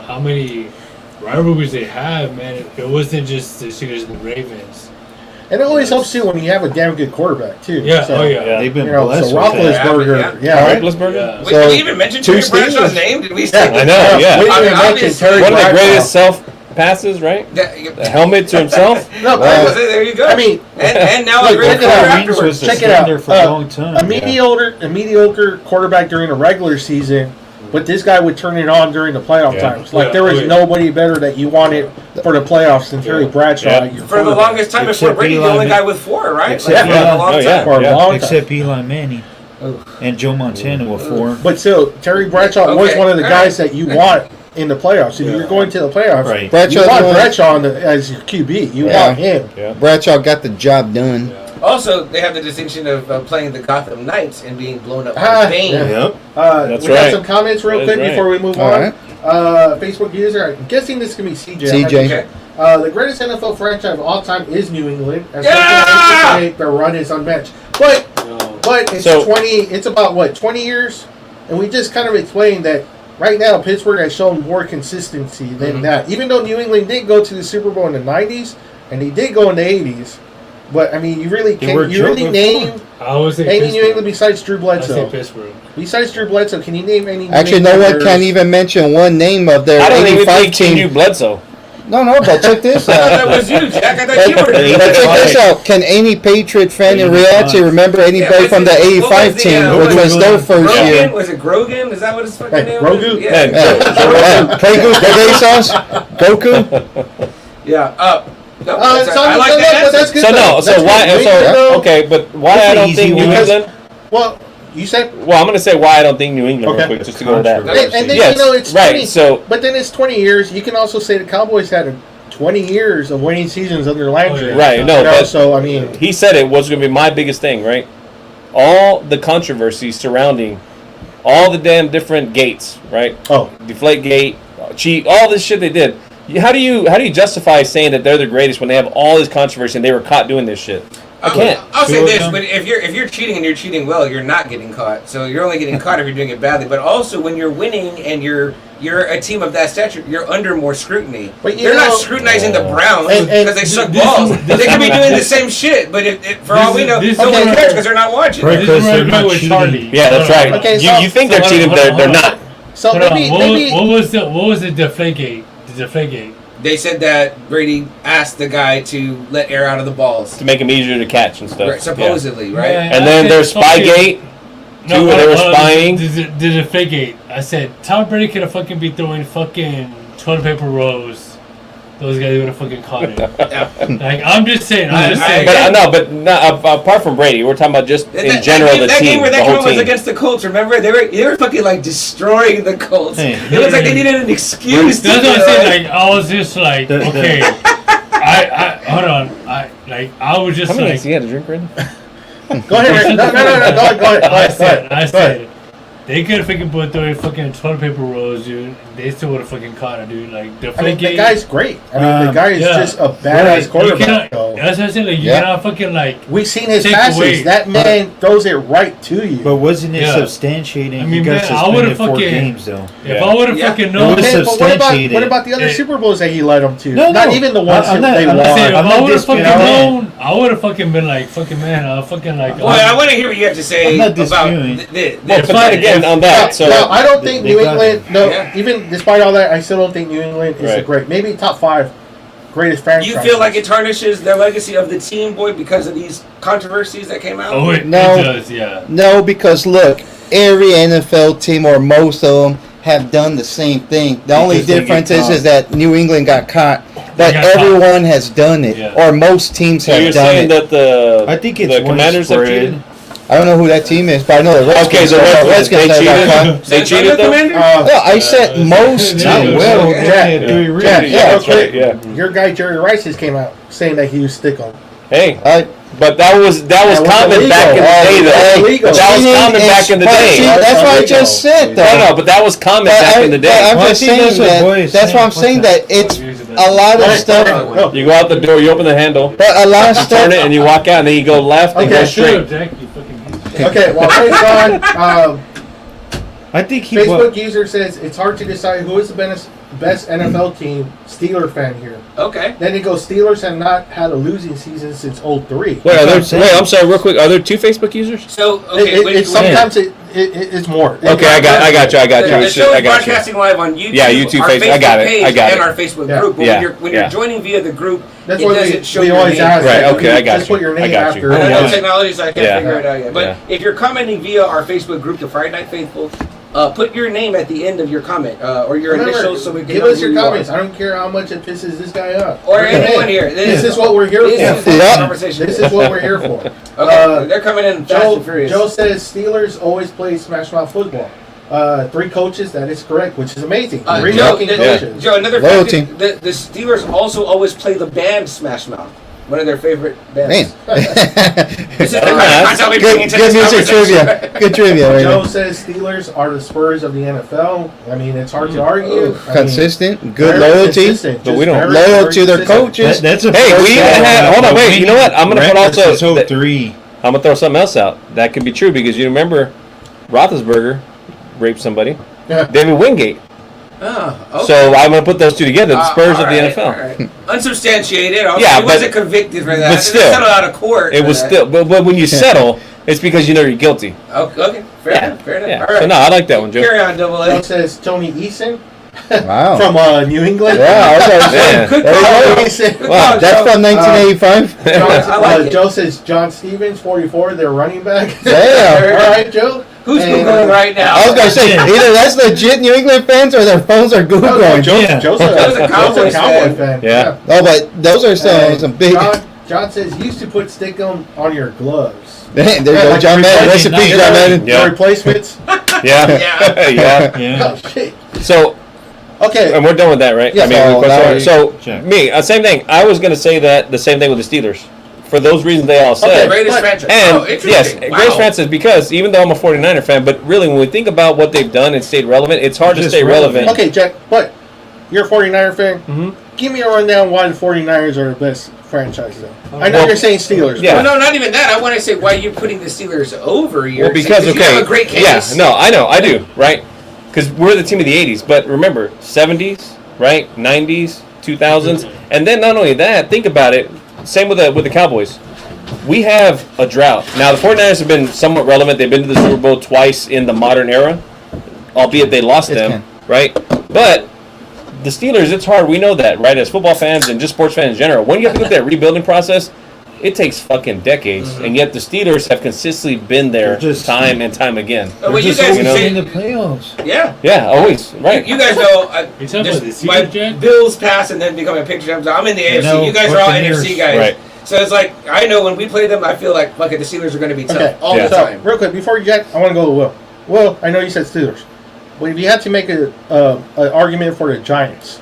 how many rivalries they have, man. It wasn't just the Steelers and the Ravens. And it always helps too when you have a damn good quarterback too. Yeah, So, oh yeah. Yeah. They've been You know, blessed so with that. Roethlisberger, Yeah. yeah, right? Roethlisberger? Yeah. Wait, So, did we even mention two Terry Bradshaw's Steelers. name? Did we Yeah. say I know, yeah. We didn't I mean, even mention obviously- Terry One of the Bradshaw. greatest self passes, right? that? The helmet to himself. No, There you go. I mean, and now look, a great check it player out. Rings was afterwards. the Check it out. standard for a long time. a mediocre quarterback during a regular season But this guy would turn it on during the playoff times. Like there was yeah. nobody better that you wanted for the playoffs than Terry Bradshaw. Yeah. at your For the quarterback. longest time, before Except Brady, the Eli only Man- guy with 4, right? Except Like, Eli- for a long Oh, yeah. time. For a long time. Except Eli Manning and Joe Montana with 4. But still, Terry Bradshaw was Okay, one of the all guys right. that you want in the playoffs. If you're going to the playoffs, Right. Bradshaw's you want one- Bradshaw as your QB. You Yeah. want him. Yeah. Bradshaw got the job done. Also, they have the distinction of playing the Gotham Knights and being blown up Ah, by Bane. yeah. Yep. We That's got right. some comments real That is quick right. before we move All on. right. Facebook user, I'm guessing this can be CJ. CJ. Okay. The greatest NFL franchise of all time is New England. As Yeah! much as their run is unmatched. But it's So- 20. It's about what 20 years, and we just kind of explained that right now Pittsburgh has shown more consistency than that. Even though New England did go to the Super Bowl in the 90s and they did go in the 80s, but I mean you really They were can't. You really joking name I would say any New Pittsburgh. England besides Drew I say Bledsoe. Pittsburgh. Besides Drew Bledsoe, can you name any? New Actually, no England one players? can't even mention one name of their I don't even 85 think he knew team. Bledsoe. No, but check this I thought out. that was you, Jack. I thought you But were. check this out. Can any Patriot fan in reality remember anybody what's from the his- what 85 was the, team, what which was was their first Grogan? year? Was it Grogan? Is that what his fucking Hey, name Grogu? was? Man, Play Goose Grenade sauce? Goku? Yeah. No, So, I like so, that but that's answer. good. So no, though. so That's why? good. So No, okay, but why That's I an don't easy think New one. England? Well, you said. Well, I'm gonna say why I don't think New England Okay. real quick, just to go to that. And then Yes, it's right. 20, So but then it's 20 years. You can also say the Cowboys had 20 years of winning seasons under Landry. Right, no, You know, but- so I mean, he said it was going to be my biggest thing, right? All the controversies surrounding all the damn different gates, right? oh, Deflate gate, cheat, all this shit they did. How do you justify saying that they're the greatest when they have all this controversy and they were caught doing this shit? I can't. I'll say Two of this, them. but if you're cheating and you're cheating well, you're not getting caught. So you're only getting caught if you're doing it badly. But also when you're winning and you're a team of that stature, you're under more scrutiny. But you They're know- not scrutinizing the Browns And- because they suck this- balls. this- They could be doing the same shit, but for all we know, this- no one okay. cares because they're not watching. Right. This Because is where I they're agree not with cheating. Charlie. Yeah, that's right. Okay, you think they're cheating, they're not. so Hold on. maybe What was the Deflategate? The Deflategate. They said that Brady asked the guy to let air out of the balls, To make them easier to catch and stuff. right, supposedly, right? Man, And I then said there's fucking- Spygate. No, Two, they were spying. The Deflategate. I said Tom Brady could have fucking be throwing fucking toilet paper rolls. Those guys would have fucking caught it. Like I'm just saying. But no, apart from Brady, we're talking about just in general the that team, game where the that whole game was team. against the Colts. Remember, they were fucking like destroying the Colts. Hey. It looks like they needed an excuse. That's to what I'm do saying. it. Like I was just like, The- okay, I hold on. I was just How many like, has he had a drink already? go ahead. Rick. No, go ahead. I said, they could have fucking put throwing fucking toilet paper rolls, dude. They still would have fucking caught it, dude. Like the I mean, the fucking guy's great. I mean, the guy is yeah. just a badass You quarterback. cannot, though. that's what I said. Like you Yeah. cannot fucking like. We've seen his Take passes. away. That man throws it right to you. But wasn't it Yeah. substantiating? I He mean, got man, I would've suspended 4 fucking- games though. If I would have Yeah. fucking It known, was Okay, but what substantiated. about the other It- Super Bowls that he led them to? No, Not no. even the ones I'm that they not won. say, if I'm I not would have fucking disputing that. known, I would have fucking been like, fucking man, I fucking like. Well, I want to hear what you have to say I'm not about disputing. Well, but then again, on that, so no, I don't think They New got England. it. No, Yeah. even despite all that, I still don't think New England is a Right. great. Maybe top 5 greatest franchise. You feel like it tarnishes their legacy of the team, boy, because of these controversies that came out? Oh, it No. does, yeah. No, because look, every NFL team or most of them have done the same thing. The only Because they get difference caught. is that New England got caught, but got caught. everyone has done it, Yeah. or most teams So have you're done saying it. that I think it's the Commanders have cheated? widespread. I don't know who that team is, but I know the Redskins. Okay, so the Redskins, they have got cheated. caught. They cheated though. Commander? Yeah, I said most Not teams. Well, Okay. yeah, Yeah. do we really? Yeah, Yeah, that's okay. right. Yeah. Your guy Jerry Rice just came out saying that he was stick on. Hey, I- but that was That was common illegal. back in the day, That's though. illegal. That was Cheating common and back in the but day. see, That's that's what I illegal. just said, though. No, but that was common But back in the but day. I'm Well, I just think saying that's what that. boys That's say. why I'm saying that it's a lot of stuff. No. You go out the door, you open the handle, But a lot of you stuff. turn it, and you walk out, and then you go left and Okay, go Shut straight. up, Jack, you fucking Okay, well, Ray's gone. I think he. Facebook user says it's hard to decide who is the best NFL team. Steeler fan here. Okay. Then it goes Steelers have not had a losing season since 03. Wait, I'm saying. I'm sorry, real quick. Are there 2 Facebook users? So, okay, It's sometimes it's more. Okay, I got you. The It's show just- I is got you. broadcasting live on YouTube. Yeah, YouTube, our Facebook. I got it. page, I got and it. our Facebook Yeah. group. But Yeah. when you're Yeah. joining via the group, That's it why doesn't show we your always name. ask. Right, that. okay, I got Just you. put your I name got you. after. I don't know Yeah. technology, so I can't Yeah. figure it out yet. But Yeah. if you're commenting via our Facebook group, the Friday Night Faithful, put your name at the end of your comment or your initials so we can give know us who your you comments. are. I don't care how much it pisses this guy off. Or anyone here. This is what we're here This for. is the conversation. This is what we're here for. Okay, they're coming in fast and furious. Joe says Steelers always play Smash Mouth football. 3 coaches, that is correct, which is amazing. 3 fucking coaches. Joe, another fact is the Steelers also always play the band Smash Mouth. One of their favorite bands. This is the kind of content we bring into Good this music conversation. trivia. Good trivia. Right Joe now. says Steelers are the Spurs of the NFL. I mean, it's hard to argue. Consistent, good loyalty. But we don't loyal to their coaches. That's a Hey, we even had. Hold on, wait. You know what? I'm gonna put also. three. I'm gonna throw something else out. That could be true because you remember, Roethlisberger raped somebody. David Wingate. Oh, okay. So I'm gonna put those two together. The Spurs of the Alright, NFL. alright. Unsubstantiated. Also, Yeah, he wasn't convicted for that. but still, They settled out of court. It for was that. still, but when you settle, it's because you know you're guilty. Okay, fair enough. Fair enough. Yeah. All right. So no, I like that one, Joe. Carry on, Double Joe A. says Tony Eason Wow. from New England. Yeah, Yeah. Good There you call. go. Eason. Good Wow, call, That's Joe. from 1985. I like it. Joe says John Stevens, 44, their running back. Damn. All right, Joe. Who's And, Googling right now? I was gonna say either that's legit New England fans or their phones are Google No, going. Joe's, Yeah. Joe's Joe's a a Cowboys Cowboy fan. fan. Yeah. Oh, but those are some big. John says used to put stickum on your gloves. There you go, John Madden. Rest in peace, John Madden. Yeah. The replacements. Yeah. Yeah. Yeah. Yeah. Oh shit. So, Okay. and we're done with that, right? Yes, all that. so Check. me, same thing. I was gonna say that the same thing with the Steelers, for those reasons they all Okay, said. Greatest franchise. And Oh, interesting. yes, Wow. greatest franchise because even though I'm a 49er fan, but really when we think about what they've done and stayed relevant, it's hard to Just stay relevant. Okay, Jack. But you're a 49er fan. Mhm. Give me a rundown why the 49ers are the best franchise, though. I know Well, you're saying Steelers. yeah. Well, no, not even that. I want to say why you're putting the Steelers over. Well, because you okay, have a great case. yeah, no, I know, I do, right? Because we're the team of the '80s, but remember, '70s, right? '90s, 2000s, and then not only that, think about it. Same with the Cowboys. We have a drought now. The 49ers have been somewhat relevant. They've been to the Super Bowl twice in the modern era, albeit they lost them, right? But the Steelers, it's hard. We know that, right? As football fans and just sports fans in general, when you have to go through that rebuilding process, it takes fucking decades, and yet the Steelers have consistently been there They're just- time and time again. Well, you Just guys always say, in the playoffs. yeah. Yeah, always, right? You guys know, You talking about the just my Steelers, Jack? Bills pass and then become a picture. I'm in the AFC. know, You guys are all Buccaneers. NFC guys. Right. So it's like, I know when we play them, I feel like, fuck it, the Steelers are going to be tough Okay. all Yeah. the So, time. real quick, before you get, I want to go to Will. Will, I know you said Steelers, but if you had to make an argument for the Giants,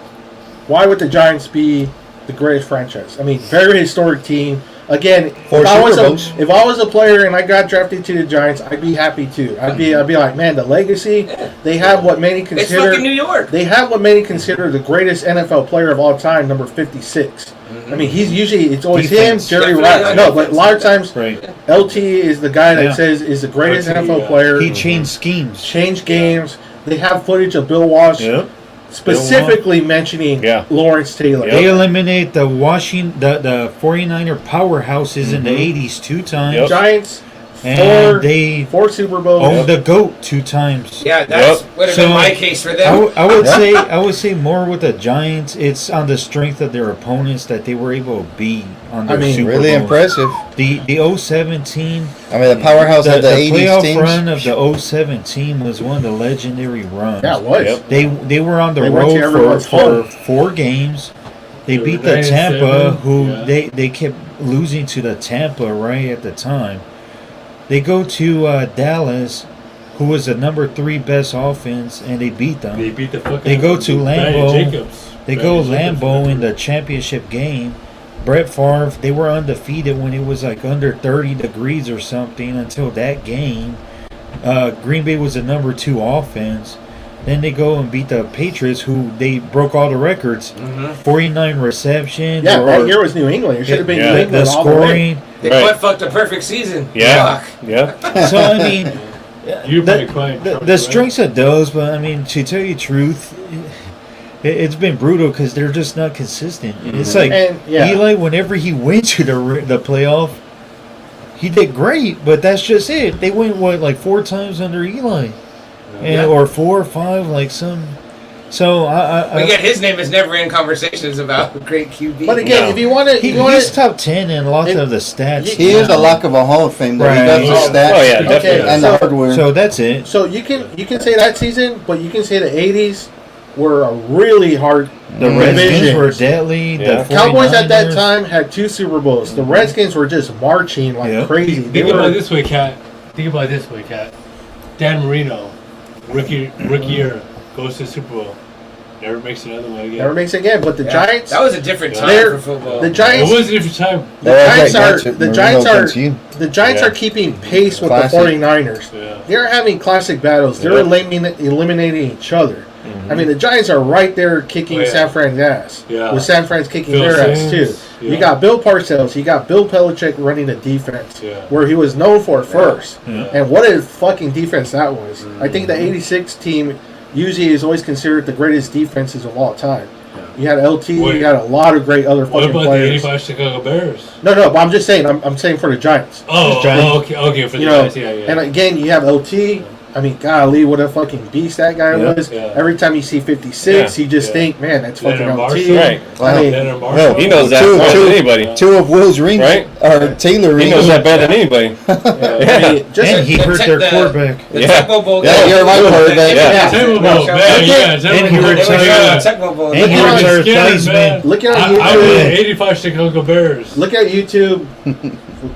why would the Giants be the greatest franchise? I mean, very historic team. Again, Four if I Super Bowls. was a player and I got drafted to the Giants, I'd be happy too. I'd be like, man, the legacy. They have what many It's consider. fucking New York. They have what many consider the greatest NFL player of all time, number 56. I mean, he's usually it's always Defense. him, Jerry Definitely Rice. on No, defense. but a lot of times Right. LT is the guy that Yeah. says is the greatest LT, NFL yeah. player. He changed schemes. Changed games. They have footage of Bill Walsh Yep. specifically mentioning Yeah. Lawrence Taylor. They eliminate the the 49er powerhouses in the 80s 2 times. Yep. Giants, And they four Super Bowls. owned the GOAT 2 times. Yeah, that's Yep. would have So, been my case for I, them. I would say more with the Giants. It's on the strength of their opponents that they were able to beat on their I mean, Super Really Bowls. impressive. The 07 team, I mean, the powerhouse of the the 80s playoff teams. run of the 07 team was one of the legendary runs. Yeah, it was. Yep. They were on the They went to road everyone's for home. 4 games. They They beat were the 9-7, Tampa, who yeah. they kept losing to the Tampa right at the time. They go to Dallas, who was the number 3 best offense, and they beat them. They beat the fucking. They go to Brandon Lambeau. Jacobs. They Brandon go Jacobs. Lambeau in the championship game. Brett Favre, they were undefeated when it was like under 30 degrees or something until that game. Green Bay was the number 2 offense. Then they go and beat the Patriots, who they broke all the records. 49 receptions. Yeah, or- that year was New England. It should have been Yeah. New the England all the way. scoring. They Right. butt fucked a perfect season. Yeah, Fuck. yeah. So, I mean, You're probably the, crying. the strengths of those, but I mean, to tell you the truth, it's been brutal because they're just not consistent. It's like And, yeah. Eli, whenever he went to the playoff, he did great, but that's just it. They went like 4 times under Eli, and Yeah. or 4 or 5, like some So But yet his name is never in conversations about great QB. But again, No. if you want to, he's top 10 in lots of the stats. He is a lock of a Hall of Fame, though. He does Right. the stats Oh, yeah, definitely. and the hardware. So that's it. So you can say that season, but you can say the '80s were a really hard. The Redskins division. were deadly. Yeah. The Cowboys at that 49ers. time had 2 Super Bowls. The Redskins were just marching like Yeah. crazy. They Think about were it this way, Cat. Think about it this way, Cat. Dan Marino, rookie year, goes to the Super Bowl. Never makes another one again. never makes it again. But the Yeah, Giants, that was a different time They're- for football. the It Giants, was a different time. the Giants are Matchup, the Marino Giants are against you. the Giants Yeah. are keeping pace with Classic. the 49ers. Yeah. They're having classic battles. They're Yeah. eliminating each other. I mean, the Giants are right there kicking Oh, yeah. San Fran's ass. Yeah. With San Fran's kicking Phil their ass too. Simms, You yeah. got Bill Parcells. You got Bill Belichick running the defense, Yeah. where he was known for first. Yeah. And what a fucking defense that was. I think the '86 team usually is always considered the greatest defenses of all time. You had LT. Wait. You got a lot of great other What fucking about the players. 85 Chicago Bears? No, but I'm just saying. I'm saying for the Giants. Oh, Giants. okay, for the You know, Giants, yeah. and again, you have LT. I mean, golly, what a fucking beast that guy Yeah. was. Yeah. Every time you see 56, you just Yeah. think, man, that's fucking Leonard LT. Marshall. Right. I mean, Leonard Well, Marshall. He knows that Two- more two- than anybody. 2 of Will's rings, Right? or Taylor He rings. knows that better than anybody. I mean, just And he hurt their quarterback. The Yeah. Tecmo Bowl. Yeah, you're right, quarterback. Yeah. Tecmo Bowl, man, Look yeah, at- Tecmo and he Bowl, retired. yeah. Tecmo Bowl. And Look he at retired Scared, Theismann. man. look at I YouTube. was 85 Chicago Bears. Look at YouTube.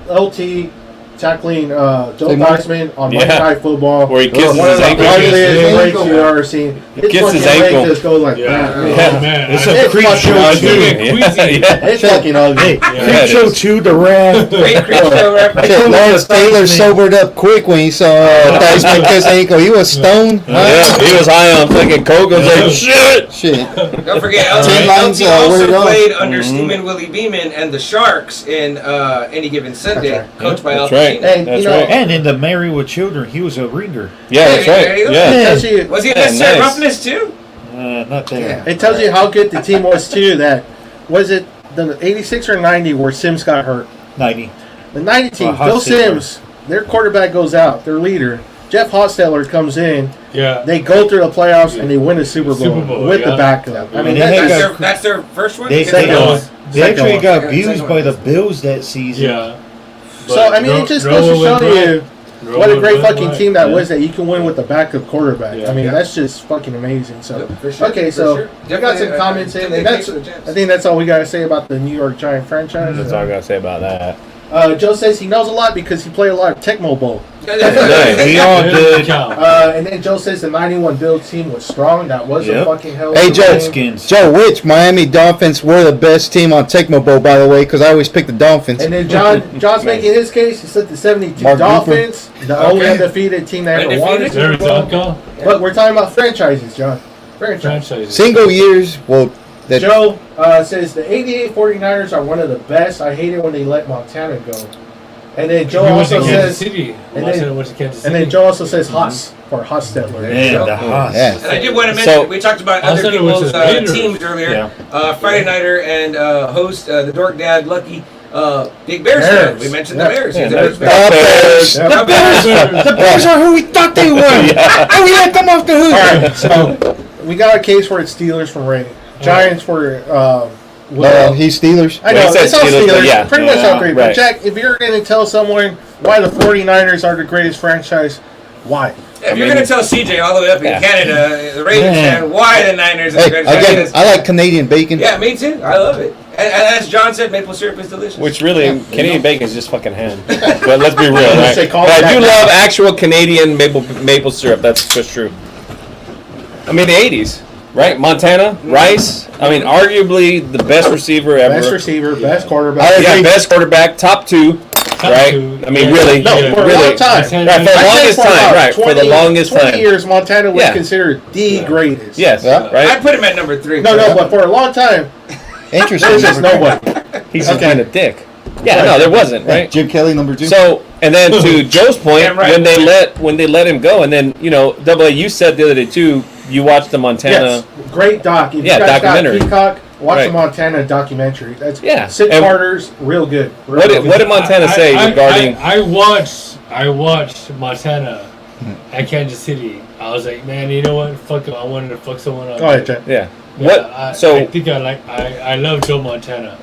LT tackling Joe Take Theismann on Monday Yeah. Night Football. Where he kisses One of his the ankle. ugliest His breaks ankle. you've ever seen. His Kisses his fucking leg ankle. just goes like Yeah. that. Oh, man. It's I- a It's creep fucking show ugly. too. Yeah. It's fucking ugly. Hey, Yeah, creep it show is. 2, the rap. Great Creepshow reference. Shit, Lawrence Taylor sobered up quick when he saw Theismann kiss ankle. He was stoned. Yeah, he was high on fucking coke. I was like, shit. Shit. Don't forget, Ten lines, LT where also you going? played under Steamin' Willie Beeman and the Sharks in Any Given Sunday, That's right. coached by Al That's right. Pacino. And That's you know, right. And in the Married with Children, he was a ringer. Yeah, that's There right. you go. Yeah. it tells you, Was he a Yeah, necessary nice. roughness too? Not there. it tells you how good the team was too. That was it. The '86 or '90 where Sims got hurt. 90. The '90 team, Well, Phil Hostetler. Sims, their quarterback goes out. Their leader, Jeff Hostetler, comes in. Yeah. They go through the playoffs and they win a Super Bowl, Super Bowl, with yeah. the backup. I mean, And they that's, had That's their first one? They, Second they, one. they Second actually one. got Yeah, abused second by one. the Bills that season. Yeah. so I mean, it just goes to show you what a great fucking team that was, that you can win with the backup quarterback. Yeah. I mean, Yeah. that's just fucking amazing. So, Yep, for sure, okay, for so sure. you got some comments in, and that's I think that's all we got to say about the New York Giant franchise. That's all I gotta say about that. Joe says he knows a lot because he played a lot of Tecmo Bowl. We all did. And then Joe says the '91 Bills team was strong. That was a Yep. fucking hell. Hey, of a Joe. game. Redskins. Joe, which Miami Dolphins were the best team on Tecmo Bowl, by the way, because I always pick the Dolphins. And then John's making his case. He said the '72 Mark Dolphins, the only Okay. undefeated team that ever won a Undefeated? Super Bowl. Arizona But we're talking about franchises, John. Franchise. franchises. Single years, well, that Joe says the '88 49ers are one of the best. I hate it when they let Montana go. And then Joe He went to also Kansas says, City. and Montana then- went to Kansas and City. then Joe also says Haas for Hostetler. Man, the Haas. yeah. And I did want to mention, So- we talked about I other said it was people's the Raiders. teams earlier. Yeah. Friday Nighter and host, the Dork Dad, Lucky, big Bears fan. Bears. We mentioned Yeah. the Bears. Yeah, He's a nice. Bears fan. Bears. Yeah. The Bears. The Bears are who we thought they were. And we let them off the hook. All right, so we got a case for it's Steelers for Ray. Giants for He's Steelers. I know, Well, he said it's all Steelers, but Steelers. yeah. Pretty much all three. But Right. Jack, if you're going to tell someone why the 49ers are the greatest franchise, why? If you're mean- going to tell CJ all the way up in Yeah. Canada, the Ravens Yeah. fan, why the Niners are the Hey, greatest again, franchise. I like Canadian bacon. Yeah, me too. I love it. And as John said, maple syrup is delicious. Which really, Canadian bacon is just fucking ham. But let's be real, right? Say call But it I do that. love actual Canadian maple syrup. That's just true. I mean, the 80s, right? Montana, Rice. I mean, arguably the best receiver ever. Best receiver, best I quarterback. Yeah, agree. best quarterback, top two, right? two. I mean, Yeah. really, No, for a really. long time. Right, for the I'd say longest for time, about right? For the longest 20 time. years, Montana was Yeah. considered the greatest. Yes, Yeah. right? I'd put him at number 3. No, but for a long time, Interesting. there's just nobody. He's just Okay. being a dick. Yeah, no, there wasn't, right? Jim Kelly, number 2. So, and then to Joe's point, Yeah, right. when they let him go, and then Double A, you said the other day too, you watched the Montana. Yes, great doc. If Yeah, you guys documentary. got Peacock, watch Right. the Montana documentary. That's Yeah, 6 and- parters, real good. Real What good. did Montana say regarding? I watched Montana at Kansas City. I was like, man, you know what? Fuck him. I wanted to fuck someone up. Go ahead, Jeff. Yeah. Yeah, What? I think I love Joe Montana,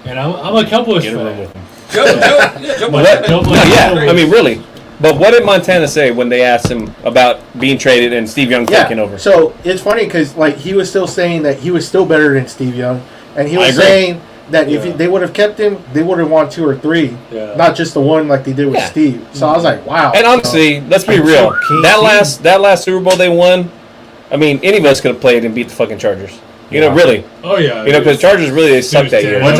and I'm a Cowboys Get in the room fan. with him. Joe What? Montana. Joe No, Montana yeah. was- I mean, really. But what did Montana say when they asked him about being traded and Steve Young taking over? So it's funny because like he was still saying that he was still better than Steve Young, and he I was agree. saying that if Yeah. they would have kept him, they would have won 2 or 3, Yeah. not just the one like they did with Yeah. Steve. So I was like, wow. And honestly, let's be real. That last Super Bowl they won, I mean, any of us could have played and beat the fucking Chargers. You know, really. Oh yeah. You know, because Chargers really they sucked that year. What-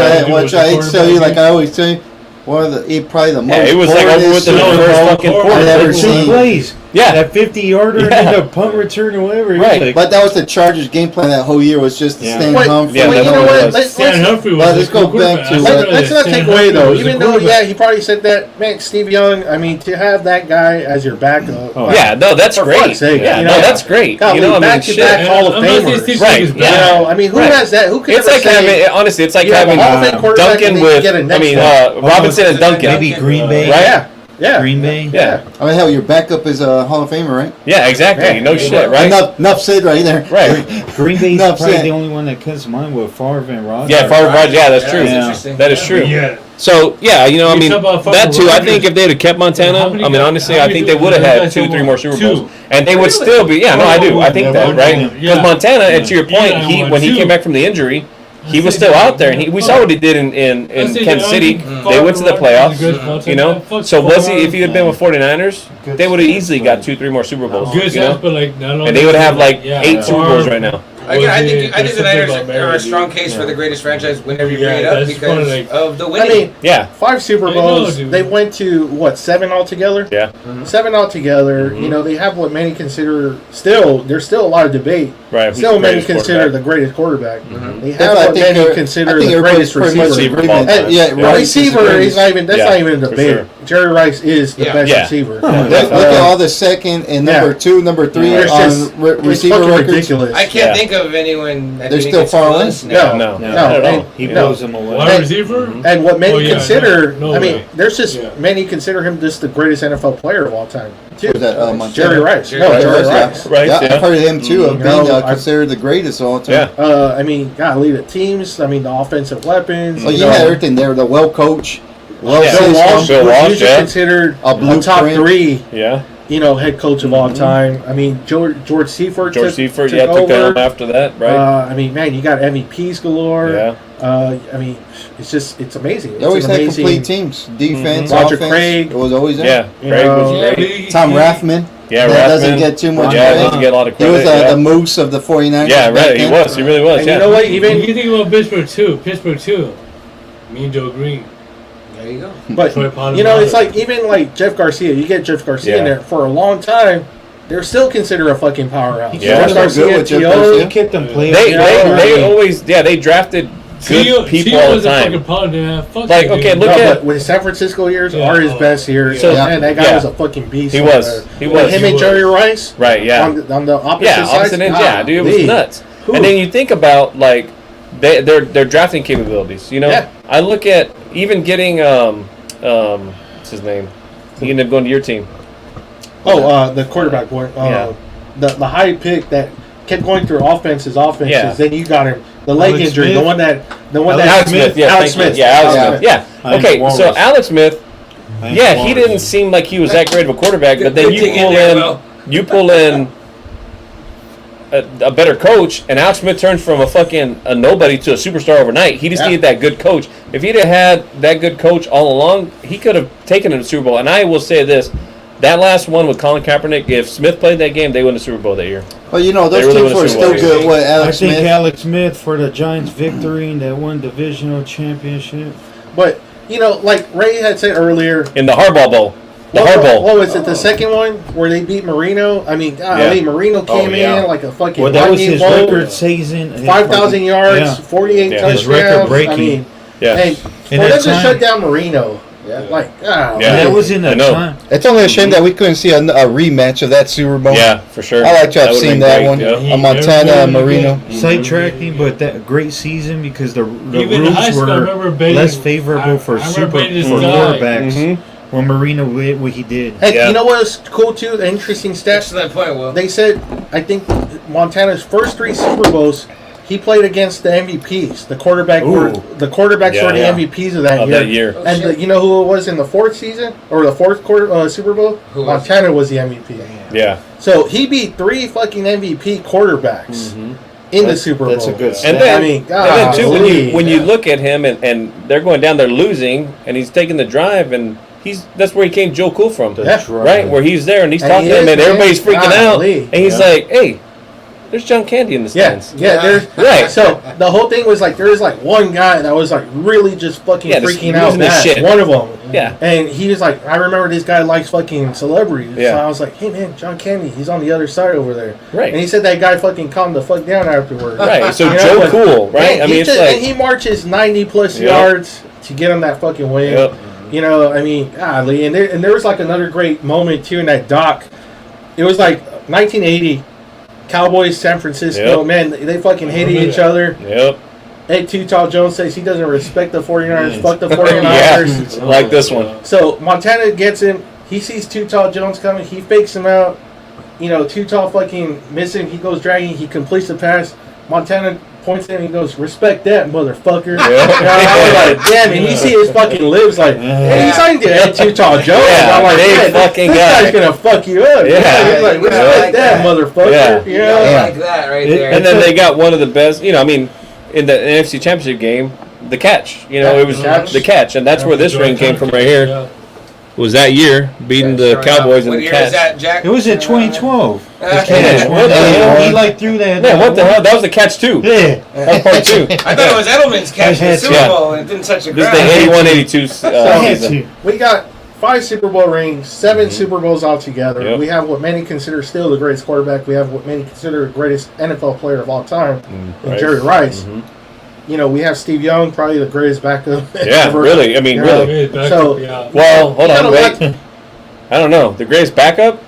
Which I tell you, like I always say, one of the probably the most. Yeah, it was like over with the boringest first Super Bowl fucking quarter. I've ever Two seen. plays. Yeah. That 50-yarder Yeah. and then the punt return or whatever. It was Right. like- But that was the Chargers' game plan that whole year was just to Yeah. Stan Wait, Humphrey. Yeah, wait, that's you know what it what? was. Let's Stan Humphrey was Well, the let's go quarterback. back to I what- said let's that not Stan take away Humphrey though. was the Even though, quarterback. yeah, he probably said that. Man, Steve Young. I mean, to have that guy as your backup. Oh, like, Yeah, no, that's For great. fuck's sake, Yeah, you no, know, that's great. golly, You know, I mean, back-to-back shit. Hall of I'm not saying Famers. Steve Right, Young is You yeah. bad. know, I mean, who Right. has that? Who could It's ever like say, having, honestly, it's like you have a having Hall of Fame quarterback Duncan and then with, you get a I next mean, one? Robinson and Duncan. Maybe Green Bay. Right? Yeah. Green Bay. Yeah. I mean, hell, your backup is a Hall of Famer, right? Yeah, exactly. Yeah. No shit, right? Enough said right there. Right. Green Bay's Enough probably said. the only one that comes to mind with Favre and Rodgers. Yeah, Favre Rodgers. Yeah, that's Yeah, true. that's Yeah. interesting. That is true. Yeah. So yeah, you know, I You mean, talk about that too. I Rodgers. think if they'd have kept Montana, How many I mean, guys- honestly, how I many think they guys would have have had 2, won? 3 more Super Two. Bowls, and they would Really? still be. Yeah, no, I do. I think Yeah, that, one right? of them. Because Yeah. Montana, and to your Yeah, point, I he won when he two. came back from the injury, he was said still that. out there, and we saw what he did in Kansas City. They went to the playoffs. You know, so was he? If he had been with 49ers, they would have easily got 2, 3 more Super Bowls. Good You sense, know, but like not only and they would have like yeah, 8 Super Bowls Favre right now. Again, I think there's the something Niners about are a Mary, strong dude. case Yeah. for the greatest franchise whenever you Yeah, bring it up that's because funny, like- of the I winning. mean, Yeah, 5 Super I know, Bowls. dude. They went to what, 7 altogether? yeah, 7 altogether. You know, they have what many consider there's still a lot of debate. right. who's Still the many greatest consider quarterback? the greatest quarterback. They have That's- I what think many they're- consider I think the everybody's greatest pretty much receiver. of all agreement. time. Yeah, Yeah. Rice Receiver the is greatest. not even. That's Yeah, not even a for debate. sure. Jerry Rice is the Yeah. best Yeah. receiver. Look at all the second and number Yeah. 2, number 3 It's on just it's receiver fucking records. ridiculous. I can't Yeah. think of anyone that They're even still gets far away? close No. now. No, No, not at all. He No. blows them away. wide receiver. And what many Oh, yeah, consider, no I mean, way. there's just Yeah. many consider him just the greatest NFL player of all time. Too. Was that Montana? Jerry Rice. Jerry No, Rice, Jerry yeah. Rice. Right, Yeah, yeah. I've heard of him too, of You being know, I- considered the greatest of all time. Yeah. I mean, God, lead the teams. I mean, the offensive weapons. Well, you know. had everything there. The well coach, well Yeah. Bill system. Walsh, Bill was Walsh, usually yeah. considered A a top blueprint. 3, Yeah, head coach of all time. I mean, George Seifert George took Seifert, took yeah, took over. over after that, right? I mean, man, you got MVPs galore. Yeah. I mean, it's amazing. They always It's had amazing. complete teams. Defense, Roger offense. Craig. It was always there. Yeah, You Craig know, was Yeah, great. Tom Rathman. Yeah, that doesn't Rathman. get too much Yeah, credit. doesn't get a lot of He was credit. yeah. the moose of the 49ers. Yeah, back right. He then. was. He really was. And Yeah. you know what? When Even you think about Pittsburgh too. Me and Joe Green. There you go. but Troy Polamalu. you know, it's like even like Jeff Garcia. You get Jeff Garcia in Yeah. there for a long time. They're still considered a fucking powerhouse. Yeah. Jeff They're good Garcia, with Jeff T.O. Garcia. He kept them playing. They Yeah, they right. always they drafted good Tio people all the was a fucking time. problem. Yeah, fuck Like, that okay, dude. look No, at- but with San Francisco years Yeah. are his best years. So- man, that guy yeah. was a fucking beast. He out was. there. He With was. him He and was. Jerry Rice. Right. Yeah. On the opposite Yeah. side. Opposite ends. Yeah, dude, it was golly. nuts. Whew. And then you think about like their drafting capabilities. You know, Yeah. I look at even getting what's his name? He ended up going to your team. The quarterback boy. Yeah. The high pick that kept going through offenses. Yeah. Then you got him. The leg Alex injury. Smith. The one that. Alex Smith. Yeah, Alex thank you. Smith. Yeah, Alex Yeah. Smith. Yeah. Heinz Okay, Walrus. so Alex Smith. Heinz Yeah, he Walrus. didn't seem like he was that great of a quarterback, but then Good you thing in pull there, in, Will. a better coach, and Alex Smith turns from a nobody to a superstar overnight. He just Yeah. needed that good coach. If he'd have had that good coach all along, he could have taken him to the Super Bowl. And I will say this: that last one with Colin Kaepernick, if Smith played that game, they win the Super Bowl that year. Well, you know, They those really teams would've were Super still Bowl. good. What, I Alex think Smith? Alex Smith for the Giants' victory in that one divisional championship. But like Ray had said earlier. In the Harbaugh Bowl. The What Harbaugh. was it? The second one where they beat Marino. I mean, Yeah. Marino came yeah. in like a fucking. Well, that was lightning his bolt. record season. 5,000 yards, Yeah. 48 Yeah. touchdowns. His record breaking. I mean, Yeah. and for In them that to time- shut down Marino, Yeah. like, Yeah. And that was in I the know. time. It's only a shame that we couldn't see a rematch of that Super Bowl. Yeah, for sure. I like to have would've seen been that great, one. yeah. A Montana, Marino. Sidetracking, but that great season because the Even in high rules school, I were remember Bailey- less favorable for I remember Bailey for died. quarterbacks. Mhm. when Marino did what he did. And Yeah. you know what was cool too? The interesting stat. Excellent point, Will. They said, I think Montana's first 3 Super Bowls, he played against the MVPs. The quarterbacks were the MVPs of that year. Oh, And shit. you know who it was in the 4th season or the 4th quarter Super Bowl? Who was Montana was the MVP. Yeah. So he beat 3 fucking MVP quarterbacks in the Super Bowl. That's a good And stat. then, I mean, and then too, golly. when you look at him and they're going down there losing, and he's taking the drive, and that's where he came Joe Cool from, Yeah. right? Where he's there and he's And talking he to him, is, and man. everybody's freaking out, Golly. and he's like, "Hey, there's John Candy in the Yeah, stands." yeah, there's Right. So the whole thing was like there was like one guy that was like really just fucking Yeah, just freaking out. losing his Bad. shit. One of them. Yeah. And he was like, I remember this guy likes fucking celebrities. Yeah. So I was like, hey man, John Candy, he's on the other side over there. Right. And he said that guy fucking calmed the fuck down afterwards. Right. So You know, Joe but- Cool, right? Man, I mean, he it's just, like, and he marches 90 plus Yep. yards to get him that fucking win. Yep. You know, I mean, golly, and there was like another great moment too in that doc. It was like 1980, Cowboys, San Francisco. Yep. Man, they fucking hated Remember each that. other. yep. Hey, Too Tall Jones says he doesn't respect the 49ers. Yes. Fuck the Yeah, 49ers. like this one. So Montana gets him. He sees Too Tall Jones coming. He fakes him out. You know, Too Tall fucking missing. He goes dragging. He completes the pass. Montana points at him. He goes, "Respect that, motherfucker." Yeah. And I was like, damn. And you see his fucking lips like, hey, he's talking to Ed Too Tall Jones. Yeah, I'm like, big man, fucking this guy. guy's gonna fuck you up. Yeah. He's like, You gotta respect like that, that. motherfucker. Yeah. You know? Yeah. Like that right It- there. And then they got one of the best, I mean, in the NFC Championship game, the catch. It was Catch. the catch, and that's where this ring came from right here. Yeah. Was that year beating the Cowboys in What the year is catch. that, Jack? It was in 2012. Yeah, what the hell? He like threw that. Man, what the hell? That was the catch too. Yeah. That's part two. I thought it was Edelman's catch in the Super Yeah. Bowl and it didn't touch the This is ground. the 81-82 season. We got 5 Super Bowl rings, 7 Super Bowls altogether. Yep. We have what many consider still the greatest quarterback. We have what many consider the greatest NFL player of all time, in Rice. Jerry Rice. Mhm. You know, we have Steve Young, probably the greatest backup. Yeah, ever. really. I mean, Yeah. really. Okay, back So- up, yeah. Well, hold You on, gotta wait. I don't know. The greatest backup?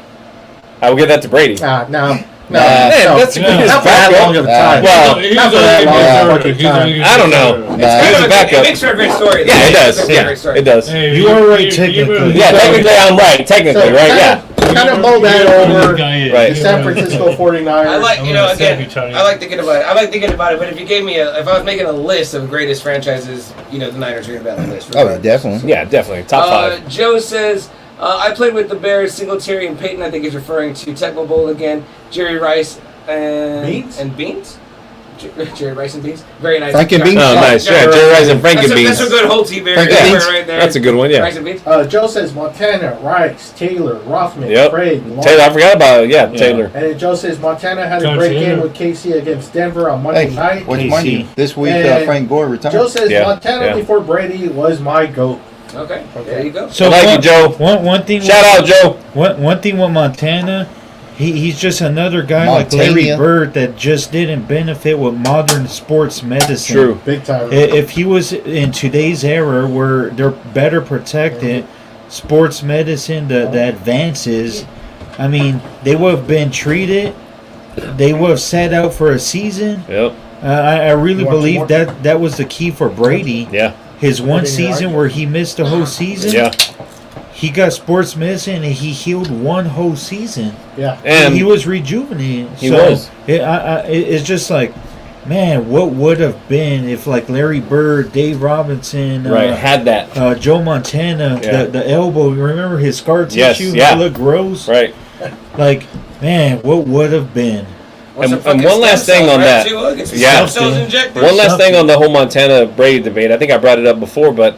I will give that to Brady. No, Man, no. that's the No. greatest Not for that long backup. of a time. Well, He's not for only that a long good of a starter. fucking He's only a time. good I don't know. starter. Nah. He's a It backup. makes for a great story. Yeah, it It's does. a Yeah, great story. it does. Hey, You are right, you technically. really- Yeah, technically I'm right. Technically, So, right? Yeah. Kind of blow that over Right. the San Francisco 49ers. I like, I'm you know, gonna again, stab you, Charlie. I like thinking about it. I like thinking about it, but if you gave me if I was making a list of greatest franchises, the Niners are going to be on the list. Oh, yeah, definitely. Yeah, definitely. Top 5. Joe says, I played with the Bears, Singletary and Peyton, I think he's referring to Tecmo Bowl again, Jerry Rice and Beans? And Beans? Jerry Rice and Beans? Very nice. Frank and Beans? Oh, nice. Yeah, Jerry Rice and That's Frankenbeans. a good whole team Frank and Beans? right there. That's a good one, yeah. Rice and Beans? Joe says Montana, Rice, Taylor, Rothman, Yep. Craig, Long. Taylor, I forgot about it. Yeah, Taylor. And then Joe says Montana had a John great Cena. game with KC against Denver on Monday Hey, night. what's KC. money? This week, And Frank Gore retired. Joe says Yeah, Montana yeah. before Brady was my GOAT. Okay, there you go. So I like one, you, Joe. One thing. Shout out, Joe. One thing with Montana, he's just another guy like Larry Montana. Bird that just didn't benefit with modern sports medicine. True. Big time. If he was in today's era where they're better protected, sports medicine, the advances, I mean, they would have been treated. They would have sat out for a season. Yep. I really You want believe more? that was the key for Brady. Yeah. His one Everything you season like? where he missed the whole season. Yeah. He got sports medicine and he healed one whole season. Yeah. And He was rejuvenated. He So was. It's just like, man, what would have been if like Larry Bird, Dave Robinson, right, had that. Joe Montana, Yeah. the elbow. You remember his scar Yes, tissue? yeah. It looked gross. Right. Like, man, what would have been? Want some And fucking one last stem thing cells, on right, that. too? Look, get some Yeah. stem cells injected. One last thing something. on the whole Montana Brady debate. I think I brought it up before, but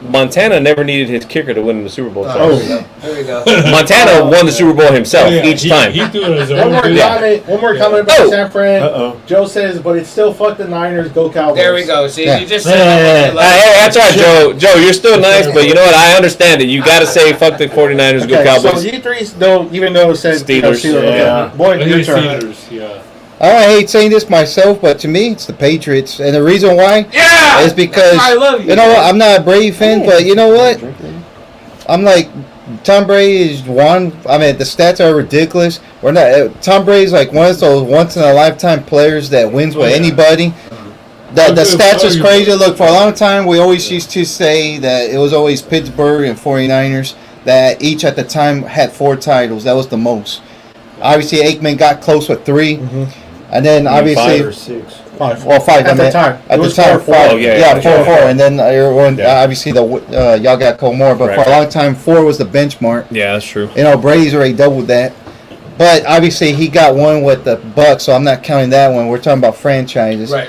Montana never needed his kicker to win the Super Bowl. Oh, twice. there we go. Montana won the Super Bowl himself each time. He threw it his One own. more dude. comment. One more comment about Oh. San Fran. Uh-oh. Joe says, but it's still fuck the Niners. Go Cowboys. There we go. See, Yeah. you just said Hey, that's right, Joe. Joe, you're still nice, but you know what? I understand it. You got to say fuck the 49ers, go Okay, so Cowboys. you three don't even know it said Steelers, Okay. yeah. Boy, I your think turn. Steelers, yeah. I hate saying this myself, but to me, it's the Patriots. And the reason why Yeah! is because, I love you. you know what, I'm not a Brady fan, but you know what? I'm like, Tom Brady is one. I mean, the stats are ridiculous. We're not. Tom Brady's like one of those once-in-a-lifetime players that wins with Oh, yeah. anybody. The stats is crazy. Look, for a long time, we always used to say that it was always Pittsburgh and 49ers that each at the time had 4 titles. That was the most. Obviously, Aikman got close with 3. And then obviously... 5 or 6. 5. Well, 5. At the time. At It the was time, 4. 5. Oh, yeah, 4. And then everyone, obviously, y'all got a couple more. But Right. for a long time, 4 was the benchmark. Yeah, that's true. You know, Brady's already doubled that. But obviously, he got one with the Bucks, so I'm not counting that one. We're talking about franchises. Right.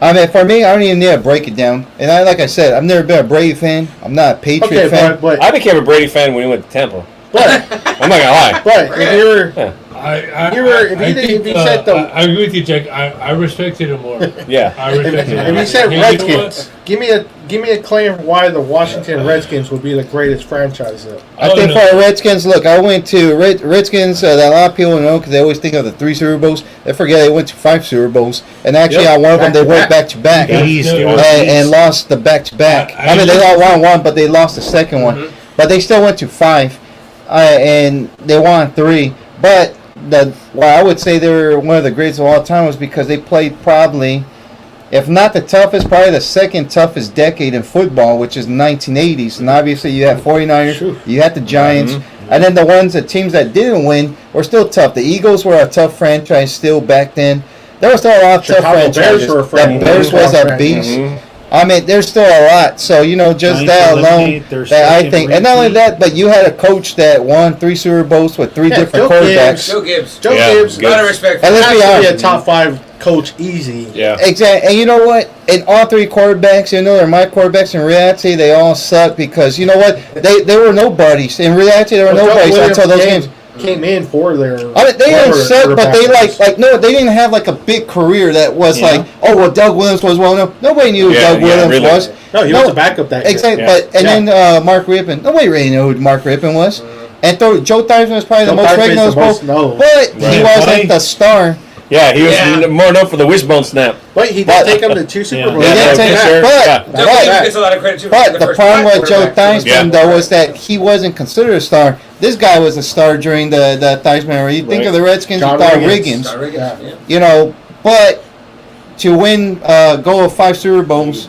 I mean, for me, I don't even need to break it down. And like I said, I've never been a Brady fan. I'm not a Patriot Okay, fan. but I became a Brady fan when he went to Tampa. I'm not gonna lie. but if you're If you said the- I agree with you, Jack. I respected him more. Yeah. I respected him. if you said Hey, you know Redskins, give me a claim why the Washington Redskins would be the greatest franchise. Though. I think for the Redskins, look, I went to Redskins that a lot of people know because they always think of the 3 Super Bowls. They forget they went to 5 Super Bowls. And actually, Yep. on one of them, they went Back back to back. Beast, they were And lost the back-to-back. I mean, they won one, but they lost the second one. But they still went to 5. And they won 3. But why I would say they were one of the greatest of all time was because they played probably, if not the toughest, probably the second toughest decade in football, which is the 1980s. And obviously you had 49ers, you had the Giants, and then the teams that didn't win were still tough. The Eagles were a tough franchise still back then. There was still a lot of tough Chicago franchises. Bears were a The franchise. Bears was a beast. I mean, there's still a lot. So, just that alone, that I think. And not only that, but you had a coach that won 3 Super Bowls with 3 different quarterbacks. Joe Gibbs. Joe Yeah, Gibbs, good. A lot of respect for And let's that. be has to be a honest. top 5 coach easy. Yeah. Exactly. And you know what? And all 3 quarterbacks, they're my quarterbacks. In reality, they all suck because, you know what? They were nobodies. In reality, they were Well, Doug nobodies Williams until those games. came in for their. I mean, they didn't whatever suck, but they quarterback no, they didn't have like a big career that was like, oh, well, Doug Williams was well known. Nobody knew who Yeah, Doug yeah, Williams really. was. No, he was a backup that year. Exactly. Yeah. But then Mark Rippon, nobody really knew who Mark Rippon was. And Joe Theismann was probably Joe the most Theismann's recognized, the most known. but he Right. wasn't the star. Yeah, he was Yeah. more known for the wishbone snap. But he did But- take him to 2 Super Bowls. He Yeah, didn't take for it, sure. but, Yeah. Joe but, Gibbs gets a lot of credit too. but for the first problem black with Joe quarterback. Theismann, though, was that he wasn't considered a star. This guy was a star during the Theismann era. You think Right. of the Redskins, John you thought Riggins. Riggins. John Riggins, Yeah. yeah. But to win, go of 5 Super Bowls,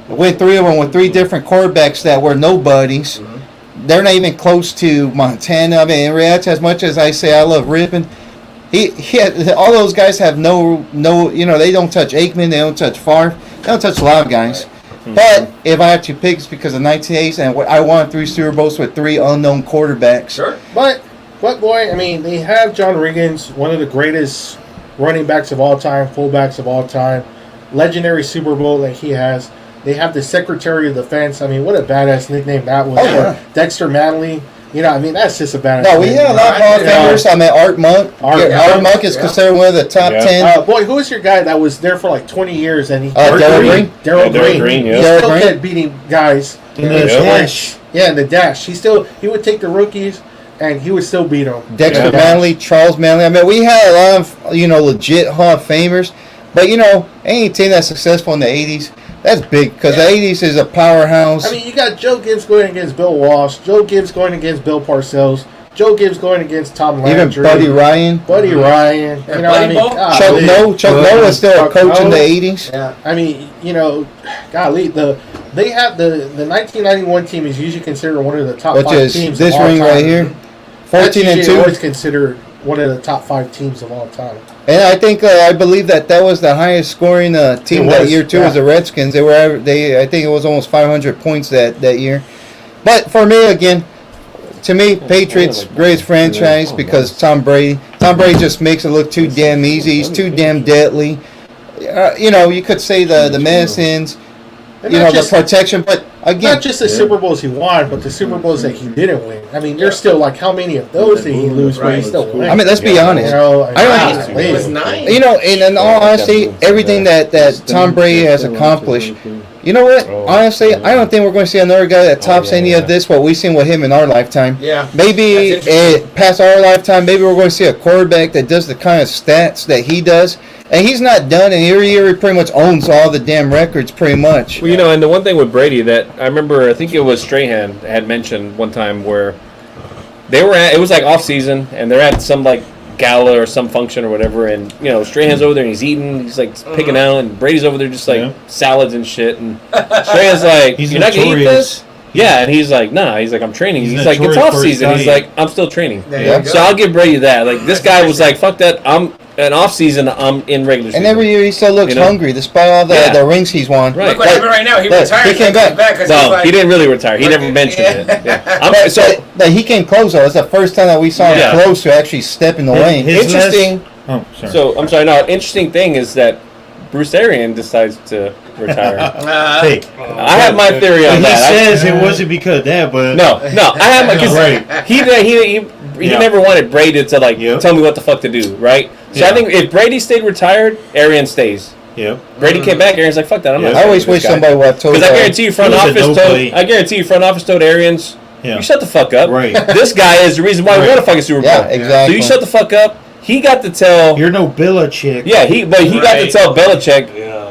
win 3 of them with 3 different quarterbacks that were nobodies. They're not even close to Montana. I mean, in reality, as much as I say I love Rippon, he had, all those guys have no, they don't touch Aikman, they don't touch Favre, they don't touch a lot of guys. But if I have to pick, it's because of 1980s, and I won 3 Super Bowls with 3 unknown quarterbacks. Sure. But boy, I mean, they have John Riggins, one of the greatest running backs of all time, fullbacks of all time, legendary Super Bowl that he has. They have the Secretary of Defense. I mean, what a badass nickname that was. Oh, yeah. Dexter Manley. I mean, that's just a badass No, we name. had a lot of Hall of Famers. I mean, Art Monk. Art Monk is considered one of the top 10. Boy, who was your guy that was there for like 20 years and he Darryl Green. Darryl Darryl Green, yeah. He Darryl still Green. kept beating guys. In the dash. Yeah, in the dash. He would take the rookies and he would still beat them. Dexter Manley, Charles Manley. I mean, we had a lot of, legit Hall of Famers. But, any team that's successful in the 80s, that's big because the 80s is a powerhouse. I mean, you got Joe Gibbs going against Bill Walsh, Joe Gibbs going against Bill Parcells, Joe Gibbs going against Tom Even Landry. Buddy Ryan. Buddy Ryan. Yeah, You know what I Buddy mean? Bo. Golly. Chuck Noll was still a Chuck coach in the Noll. 80s. Yeah. I mean, golly, they have the 1991 team is usually considered one of the top Which 5 is teams this of all ring time. right here. That's 14 and usually 2. always considered one of the top 5 teams of all time. And I think I believe that was the highest scoring team It that was, year too. yeah. Was the Redskins? I think it was almost 500 points that year. But for me, again, to me, Patriots greatest franchise because Tom Brady. Tom Brady just makes it look too damn easy. He's too damn deadly. You could say the medicines, And not the just- protection, but again, Not just the Super Bowls he won, but the Super Bowls that he didn't win. I mean, there's still like how many of those did he lose where he still won? I mean, let's be honest. I It was 9. And in all honesty, everything that Tom Brady has accomplished, you know what? Honestly, I don't think we're going to see another guy that tops any of this, what we've seen with him in our lifetime. Yeah. Maybe That's interesting. past our lifetime, maybe we're going to see a quarterback that does the kind of stats that he does. And he's not done, and every year he pretty much owns all the damn records, pretty much. Well, and the one thing with Brady that I remember, I think it was Strahan had mentioned one time where they were it was like off season, and they're at some like gala or some function or whatever, and Strahan's over there and he's eating, he's like picking out, and Brady's over there just like salads and shit, and Strahan's like, He's "You're not gonna eat notorious. this?" Yeah, and he's like, "Nah." He's like, "I'm training." He's like, "It's notorious off for his season." He's diet. like, "I'm still training." There Yeah. you go. So I'll give Brady that. Like this guy was like, "Fuck that." I'm an off season. I'm in regular season. And every year he still looks hungry, despite all the rings he's won. Right. Look what happened right now. He retired. He came back. because No, like, he didn't really retire. He never mentioned it. Yeah. So he came close though. It's the first time that we saw him close to actually step in the lane. His Interesting. Oh, sorry. So I'm sorry. No, interesting thing is that Bruce Arians decides to retire. Hey, I have my theory on he that. says it wasn't because of that, but No, I have my because Right. he Yeah. never wanted Brady to like Yep. tell me what the fuck to do, right? So I Yeah. think if Brady stayed retired, Arians stays. Yep. Brady came back, Arians like fuck that. I'm Yeah. not. I always wish somebody would have told. Because I guarantee you, front He was a office dope told. play. I guarantee you, front office told Arians, Yeah. "You shut the fuck up." Right. This guy is the reason why we Right. won a fucking Super Bowl. Yeah, exactly. So you shut the fuck up. He got to tell. You're no Belichick. Yeah, he got to Right. tell Belichick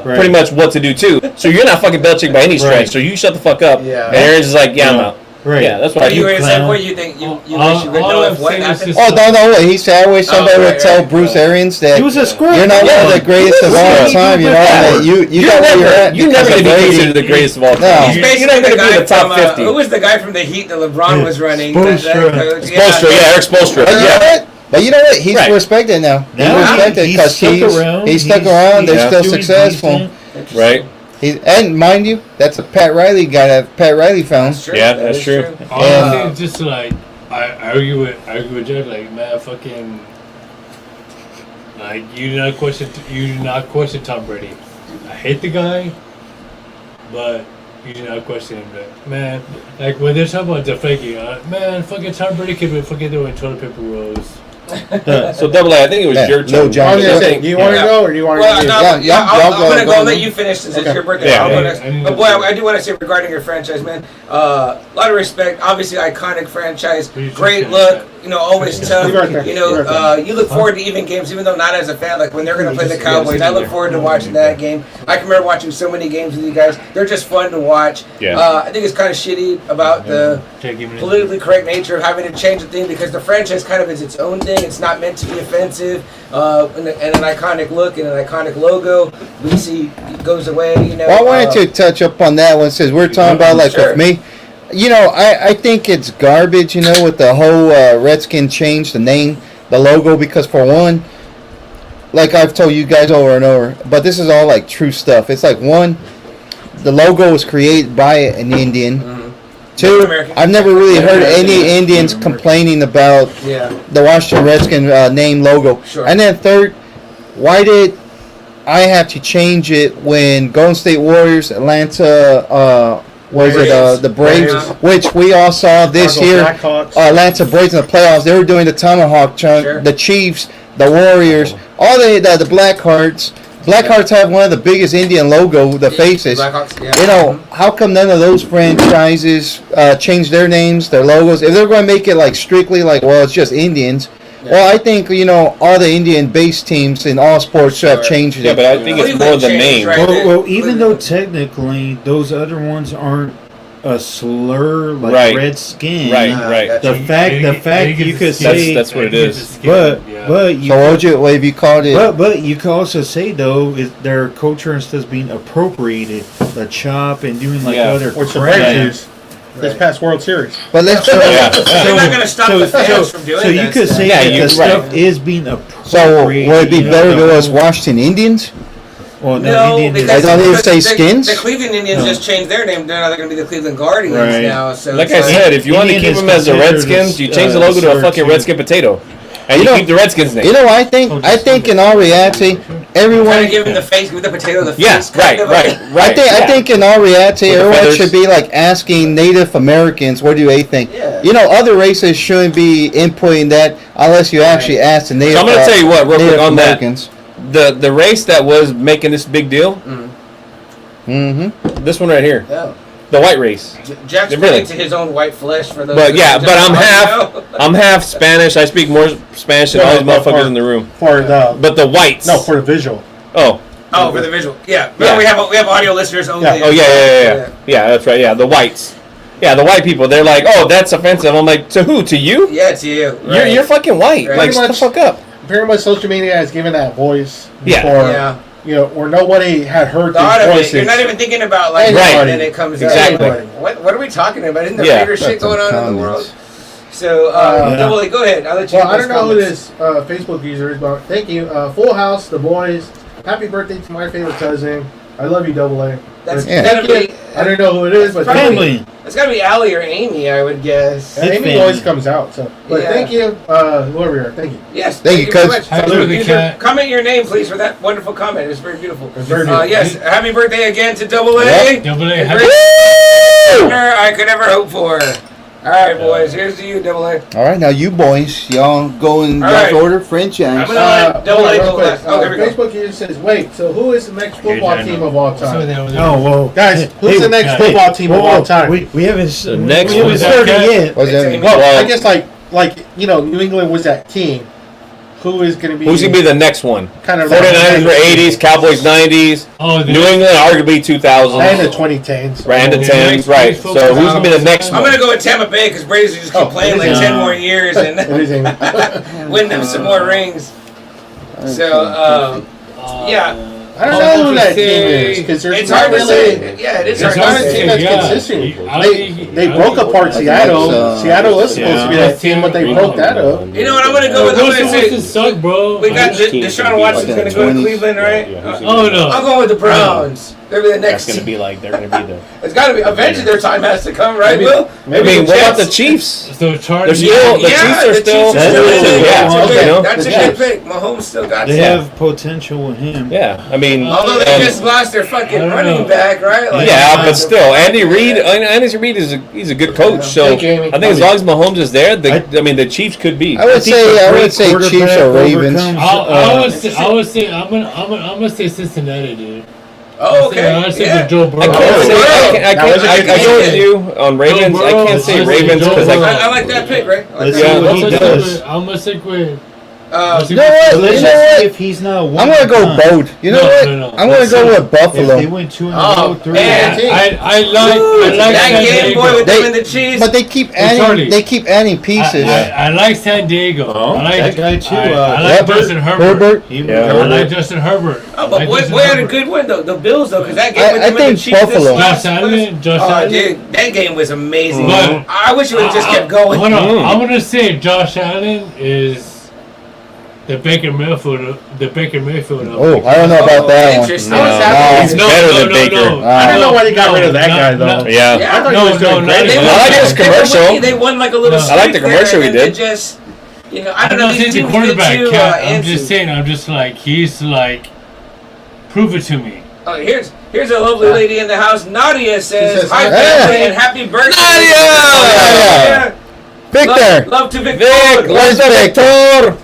Right. pretty much what to do too. So you're not fucking Belichick by any stretch. Right. So you shut the fuck up. Yeah. And Arians is like, yeah, I'm Yeah. out. Right. Yeah, that's what Are I you do. at the clown. same point? You think you All- wish you would all know I'm if what saying is happened? just- Oh no! He said, "I wish somebody right, would tell right. Bruce Arians that He was a scrub. you're not one of the greatest of all He time. You know, Yeah. that you got where you're at. You're because never of going to be Brady. considered the greatest of all time. No. He's You're basically not the going to be guy in the top from, 50. who was the guy from the Heat that LeBron was running? Spoelstra. Spoelstra, yeah, Eric Spoelstra. But you know Yeah. what? But you know what? He's Right. respected now. Now He's respected he's because stuck around. he's stuck around. They're he's still doing successful. decent. Right? And mind you, that's a Pat Riley guy that Pat Riley found. That's true. Yeah, That that's is true. All Yeah. I'm saying is just like I argue with Jeff, like, man, fucking, like, you do not question Tom Brady. I hate the guy, but you do not question him. But man, like when they're talking about deflating, man, fucking Tom Brady could be fucking doing toilet paper rolls. So double A, I think it was Yeah, your Lil turn. Jon. I was I gonna say, think- do you want to Yeah. go or do you want to? Well, no, Yeah, I'm y'all gonna go go let ahead. you finish since it's Okay. your birthday. Yeah, I'll go yeah, next. I need But to boy, go. I do want to say regarding your franchise, man. A lot of respect. Obviously, iconic franchise. Please Great just look. finish Always tough. Be right there. You Be right know, you look forward to even games, even though not as a fan. Like when they're gonna play the Cowboys, I look forward to watching that game. I can remember watching so many games with you guys. They're just fun to watch. Yeah. I think it's kind of shitty about the politically correct nature of having to change the thing because the franchise kind of is its own thing. It's not meant to be offensive. And an iconic look and an iconic logo. We see it goes away. Well, I wanted to touch up on that one. Since we're talking about like Sure. with me, I think it's garbage. With the whole Redskin change the name, the logo, because for one, like I've told you guys over and over, but this is all like true stuff. It's like one, the logo was created by an Indian. Two, American. I've never really heard any Indians complaining about Yeah. the Washington Redskin name logo. Sure. And then third, why did I have to change it when Golden State Warriors, Atlanta, Braves. the Braves, Braves. which we all saw this Chicago year, Blackhawks. Atlanta Braves in the playoffs. They were doing the tomahawk chunk. Sure. The Chiefs, the Warriors, all the Blackhearts. Blackhearts have one of the biggest Indian logo, the faces. Blackhawks, yeah. How come none of those franchises change their names, their logos? If they're going to make it like strictly like, well, it's just Indians. Yeah. Well, I think all the Indian-based teams in all sports should have Sure. changed it. Yeah, but I think it's more the name. Right. Well, even though technically those other ones aren't a slur like Right. red skin, Right, right. The fact you could say, That's what it is. but you. So what have you called it? But you could also say though is their culture and stuff's being appropriated, the chop and doing like Yeah. other Which the crap. Braves this past World Series. But let's So, Yeah. they're not going to stop the fans from doing so you that could stuff. say Yeah, that you're the right. stuff is being So appropriated. would it be better the to us whole- Washington Indians? Well, No, Indian is- because They don't even because say the- Skins? The Cleveland Indians No. just changed their name. They're now going to be the Cleveland Guardians Right. now. So Like it's I said, if you want to Indian keep is them as the considered Redskins, you a, change the logo to a slur fucking too. Redskin potato. And you know- keep the Redskins name. You know, I think in all reality, kind everyone. of give them the face, give the potato the Yeah, face. kind right, of right, right. I think in all reality, With the everyone feathers. should be like asking Native Americans, what do they think? Yeah. Other races shouldn't be inputting that unless you actually ask the Native. So I'm going to tell you what, real quick Native on that. Americans. The race that was making this big deal, Mm-hmm. this one right here, Yeah. the white race. Jack's Really? really to his own white flesh for those. But yeah, who but I'm don't half, know. I'm half Spanish. I speak more Spanish than all these motherfuckers in the room. For the But the whites. for the visual. Oh. Oh, for the visual. Yeah. Yeah. No, we have audio listeners only. Yeah. Oh yeah. Yeah, that's right. Yeah, the whites. Yeah, the white people. They're like, oh, that's offensive. I'm like, to who? To you? Yeah, to you. You're fucking white. Right. Like, Pretty shut the much- fuck up. pretty much social media has given that voice Yeah. before, Yeah. you know, where nobody had heard Thought these of it. voices. You're not even thinking about like Right. and then it comes Exactly. out. What are we talking about? Isn't there Yeah. bigger shit That's going on in the comments. world? So, Yeah. Double A, go ahead. I'll let you. Well, make I don't those know who comments. this Facebook user is, but thank you. Full House, The Boys. Happy birthday to my favorite cousin. I love you, Double A. That's Yeah. gotta be. I don't know who it is, but Probably- thank you. Family. It's gotta be Allie or Amy, I would guess. And It's Amy family. always comes out. So, but Yeah. thank you, whoever you are. Thank you. Yes. Thank you, very cuz. much. Happy So, birthday, user, Kat. comment your name, please, for that wonderful comment. It's very beautiful. It's very beautiful. Yes. Happy birthday again to Double A. Yep. Double A. The Happy- greatest partner I could ever hope for. All right, boys. Here's to you, Double A. All right, now you boys, y'all go in All y'all's right. order franchise. I'm gonna let Double hold A on, real go quick. last. Oh, there we go. Facebook user says, wait, so who is the next football Here's team of all So time? there was a- Oh well, Guys, who's the next hey, football team of whoa, all time? We haven't. The next we haven't one. started Okay. yet. What's that? It's Well, Well- I guess like you know, New England was that team. Who is going to be? Who's gonna be the next one? kind of 49ers were 80s, Cowboys 90s, Oh, the New England arguably 2000s, and the 2010s? right, and the The 10s, next right. big So football who's gonna be the next I'm one? gonna go with Tampa Bay because Brady's just keep Oh, playing it like is 10 Amy. more years It and is Amy. win them some more rings. So, yeah. I don't know who that team is because there's It's not hard to really. say. Yeah, it is It's hard not to a team say. that's Yeah. consistent. I They think- they I broke think- apart Seattle. that's, Seattle was supposed to be yeah. that team, but they broke that up. You know what? I'm gonna go with. I'm Wilson gonna Wilson say suck, bro. we got Which team's Deshaun gonna be Watson's like gonna that? go to 20s? Cleveland, right? Oh no. I'm going with the Browns. They're the That's next. gonna be like they're gonna be the. It's got to be. Eventually, their time has to come, right, Will? I mean, what about the Jets? Chiefs? So Charlie. They're still the Yeah, Chiefs are the still. Chiefs are still in it. Yeah, That's a okay, good- no? That's a Yeah. good pick. Mahomes still got They some. have potential with him. Yeah, I mean, Although they and- just lost their fucking I don't running know. back, right? Like, yeah, but still, Andy Reid is he's a good coach. So Thank you, Amy. I think as long as Mahomes is there, I mean, the Chiefs could be. I would think the say great Chiefs quarterback or Ravens. overcomes, I would say I'm gonna say Cincinnati, dude. Oh, okay. I say Yeah. with Joe Burrow. I can't Oh, say Burrow. I That was a can't. good I go pick. with you on Ravens. I can't say Joe Ravens because Burrow. I like that pick, right? I like Let's that. see Yeah, what he I'm does. gonna stick with. Uh, You know what? Let's You just know see what? if he's not one. I'm gonna go time. bold. You know No, what? no, no. I'm gonna go with If they Buffalo. went 2 in a Oh, row, 3 man. I like that San game boy Diego. with They- them and the cheese. But they keep Charlie. adding. They keep adding pieces. I like San Diego. Oh, I like that guy too, I Herbert. like Justin Herbert. Herbert. He- Yeah. I like Justin Herbert. Oh, but I like boy Justin had a Herbert. good win though. The Bills though, because that game I with them and the think Chiefs. this Buffalo. last- Josh Allen. Josh Oh, Allen. dude, that game was amazing. But- I wish it would have just kept going. Hold on. I'm gonna say Josh Allen is the Baker Mayfield. The Baker Mayfield. of- Oh, I don't know about that one. Interesting. I was happy. He's better than Baker. I don't know why they got rid of that guy, though. Yeah. Yeah. I thought No, he was doing no, great. They no, won- I like his they won- commercial. They won like a little. No. I like the streak there, commercial he and they did. Just, you know, I I'm don't know. not saying These the teams quarterback. get too Cat. I'm antsy. just saying. I'm just like he's like. Prove it to me. Oh, here's a lovely lady in the house. Nadia says, says, "Hi, "Hi." family, Hey. and happy birthday, Nadia! Victor. Love to Victor. Vic, where's the Victor?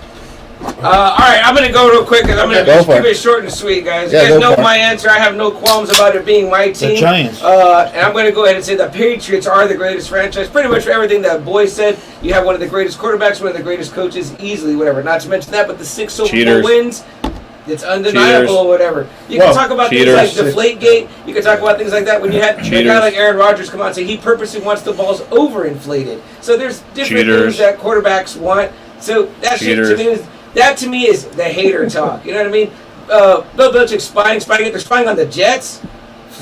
All right, I'm gonna go real quick because I'm gonna Okay, go just for keep it. it short and sweet, guys. Yeah, You guys go know for it. my answer. I have no qualms about it being my team. Giants. And I'm gonna go ahead and say the Patriots are the greatest franchise. Pretty much for everything that boy said. You have one of the greatest quarterbacks, one of the greatest coaches, easily, whatever. Not to mention that, but the 6 Super Bowl Cheaters. wins. It's undeniable Cheaters. or whatever. You Well, can talk about cheaters. things like Deflategate. You can talk about things like that when you had a Cheaters. guy like Aaron Rodgers come out and say he purposely wants the balls overinflated. So there's different Cheaters. things that quarterbacks want. So that shit to Cheaters. me is that to me is the hater talk. You know what I mean? Bill Belichick spying. They're spying on the Jets.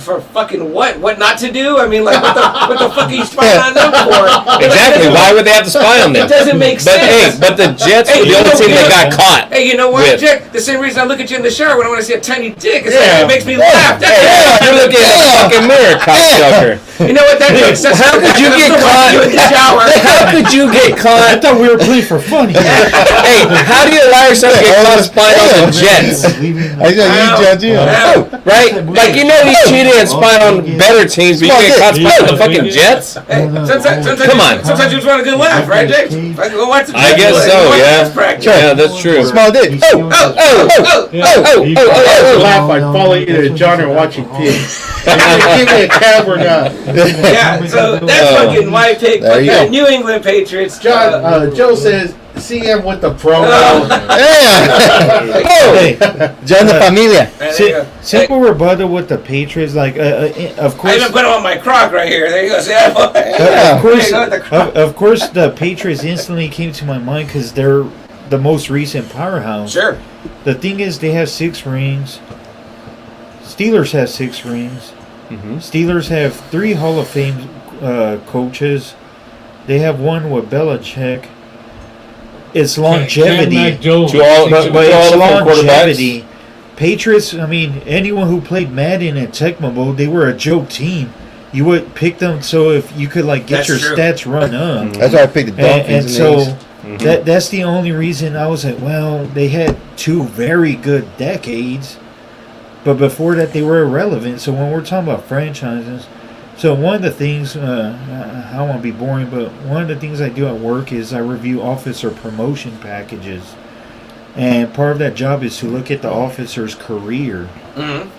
For fucking what? What not to do? I mean, like, what the fuck are you spying on them for? Exactly. Why would they have to spy on them? It doesn't make But hey, sense. but the Jets Hey, were the you only know- team you that know- got caught. Hey, you know what, With- Jack? The same reason I look at you in the shower when I want to see a tiny dick is Yeah. it makes me laugh. Hey, you're looking at the fucking mirror, cocksucker. You know what? That makes sense. How could you get caught? You in the shower. How could you get I caught? thought we were playing for fun here. Hey, how do you allow yourself to get caught spying on the Jets? I said you judge you. Wow. Right? Like, you know he's cheating and spying on better teams, but you get caught spying on the fucking Jets? Hey, sometimes Come on. Sometimes you just want a good laugh, right, Jake? I can go watch the I Jets guess play. so, Go watch yeah. the Jets practice. Yeah, that's true. Small dick. Oh, Laugh, I'd follow you to John and watch you pee. Give me a cab or not. Yeah, so that's Oh. fucking my pick. There you The go. New England Patriots. John, Joe says, CM with the promo. Yeah. Hey, John the Familia. there you go. simple rebuttal with the Patriots. Like, of I course, even put them on my crock right here. There you go. See that? of There course, you go with the crock. of course, the Patriots instantly came to my mind because they're the most recent powerhouse. Sure. The thing is, they have 6 rings. Steelers have 6 rings. Mm-hmm. Steelers have 3 Hall of Fame coaches. They have 1 with Belichick. It's longevity. Mac Jones. To all- But to all it's the longevity. Patriots, I mean, anyone who played Madden and Tecmo Bowl, they were a joke team. You would pick them so if you could like get That's your true. stats run up. That's why I picked the Dolphins. And in so these. that's the only reason I was like, well, they had 2 very good decades, but before that they were irrelevant. So when we're talking about franchises, so one of the things, I don't want to be boring, but one of the things I do at work is I review officer promotion packages. And part of that job is to look at the officer's career. Mm-hmm.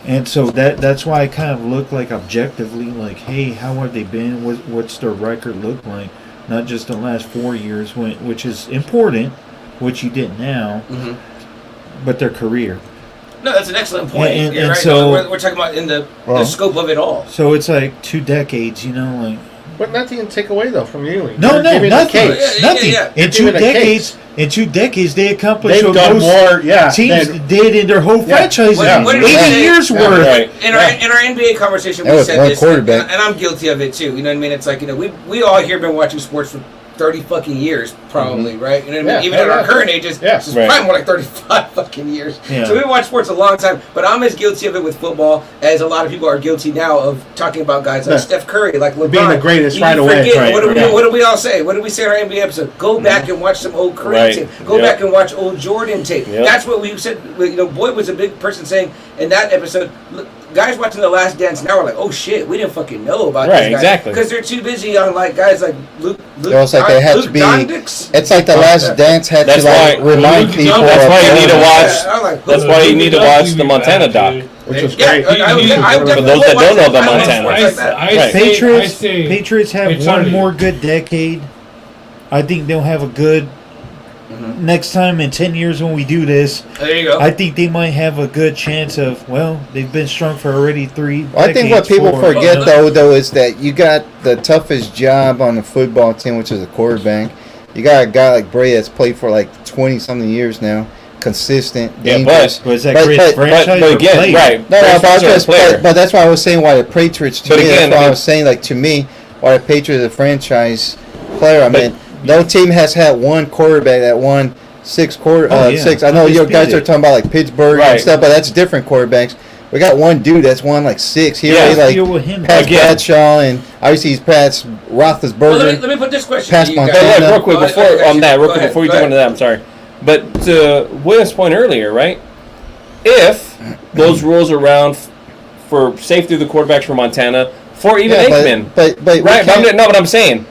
And so that's why I kind of look like objectively, like, hey, how have they been? What's their record look like? Not just the last 4 years, which is important, which you did now, Mm-hmm. but their career. No, that's an excellent point. And You're right. so- We're talking about in the Well- scope of it all. So it's like 2 decades, like. But nothing to take away though from you. No, You're giving the nothing. case. Nothing. Yeah. In You're 2 giving a decades, they accomplished They've what done most more, teams than- did in their whole Yeah. franchise. What did we 80 say? years Yeah. worth. Right. In our NBA conversation, That we was said one this, quarterback. and I'm guilty of it too. You know what I mean? It's like, we all here been watching sports for 30 fucking years, probably, right? You know what I mean? Yeah, Even yeah, at our yeah. current ages, Yeah. it's Right. probably more like 35 fucking years. Yeah. So we watched sports a long time, but I'm as guilty of it with football as a lot of people are guilty now of talking about guys like Yeah. Steph Curry, like LeBron. Being the greatest You right away. forget, Right, what, do we, right. what do we all say? What did we say in our NBA episode? Go back and watch some old Curry Right. tape. Go Yep. back and watch old Jordan tape. Yep. That's what we said. Boyd was a big person saying in that episode, look, guys watching The Last Dance now are like, oh shit, we didn't fucking know about Right, these guys. exactly. Because they're too busy on like guys like Luke It was like they had Luke to be. Dondix. It's like the Last Dance had That's to like why- remind people. That's of why you need to old- watch. Yeah, I'm like, That's why you need to watch the Montana doc. Which was yeah, great. I For those that don't know the Montana. Right. Patriots have it's one only- more good decade. I think they'll have a good next time in 10 years when we do this. There you go. I think they might have a good chance of, well, they've been strong for already 3 I think what decades, people 4, forget you know? though is that you got the toughest job on the football team, which is a quarterback. You got a guy like Brady that's played for like 20 something years now, consistent, Yeah, dangerous. Was that But- great but- franchise But or again, player? right. No, Franchise but, or that's, player. but that's why I was saying why the Patriots. To But me, again, that's why I I mean- was saying like to me, why the Patriots are a franchise player. I But- mean, no team has had one quarterback that won 6 Oh, yeah. six. I know you guys are Undisputed. talking about like Pittsburgh Right. and stuff, but that's different quarterbacks. We got one dude that's won like 6. He Yeah. already like Deal with him. past Again. Bradshaw, and obviously he's past Roethlisberger. Well, let me put this question Pass to you Montana. guys. But look, real quick Oh, I before got on you. that, Go real quick ahead, before you go jump into ahead. that, I'm sorry. But to William's point earlier, right? If those rules are around for safety of the quarterbacks for Montana, for even Yeah, Aikman, but we right? But can't- no, but I'm saying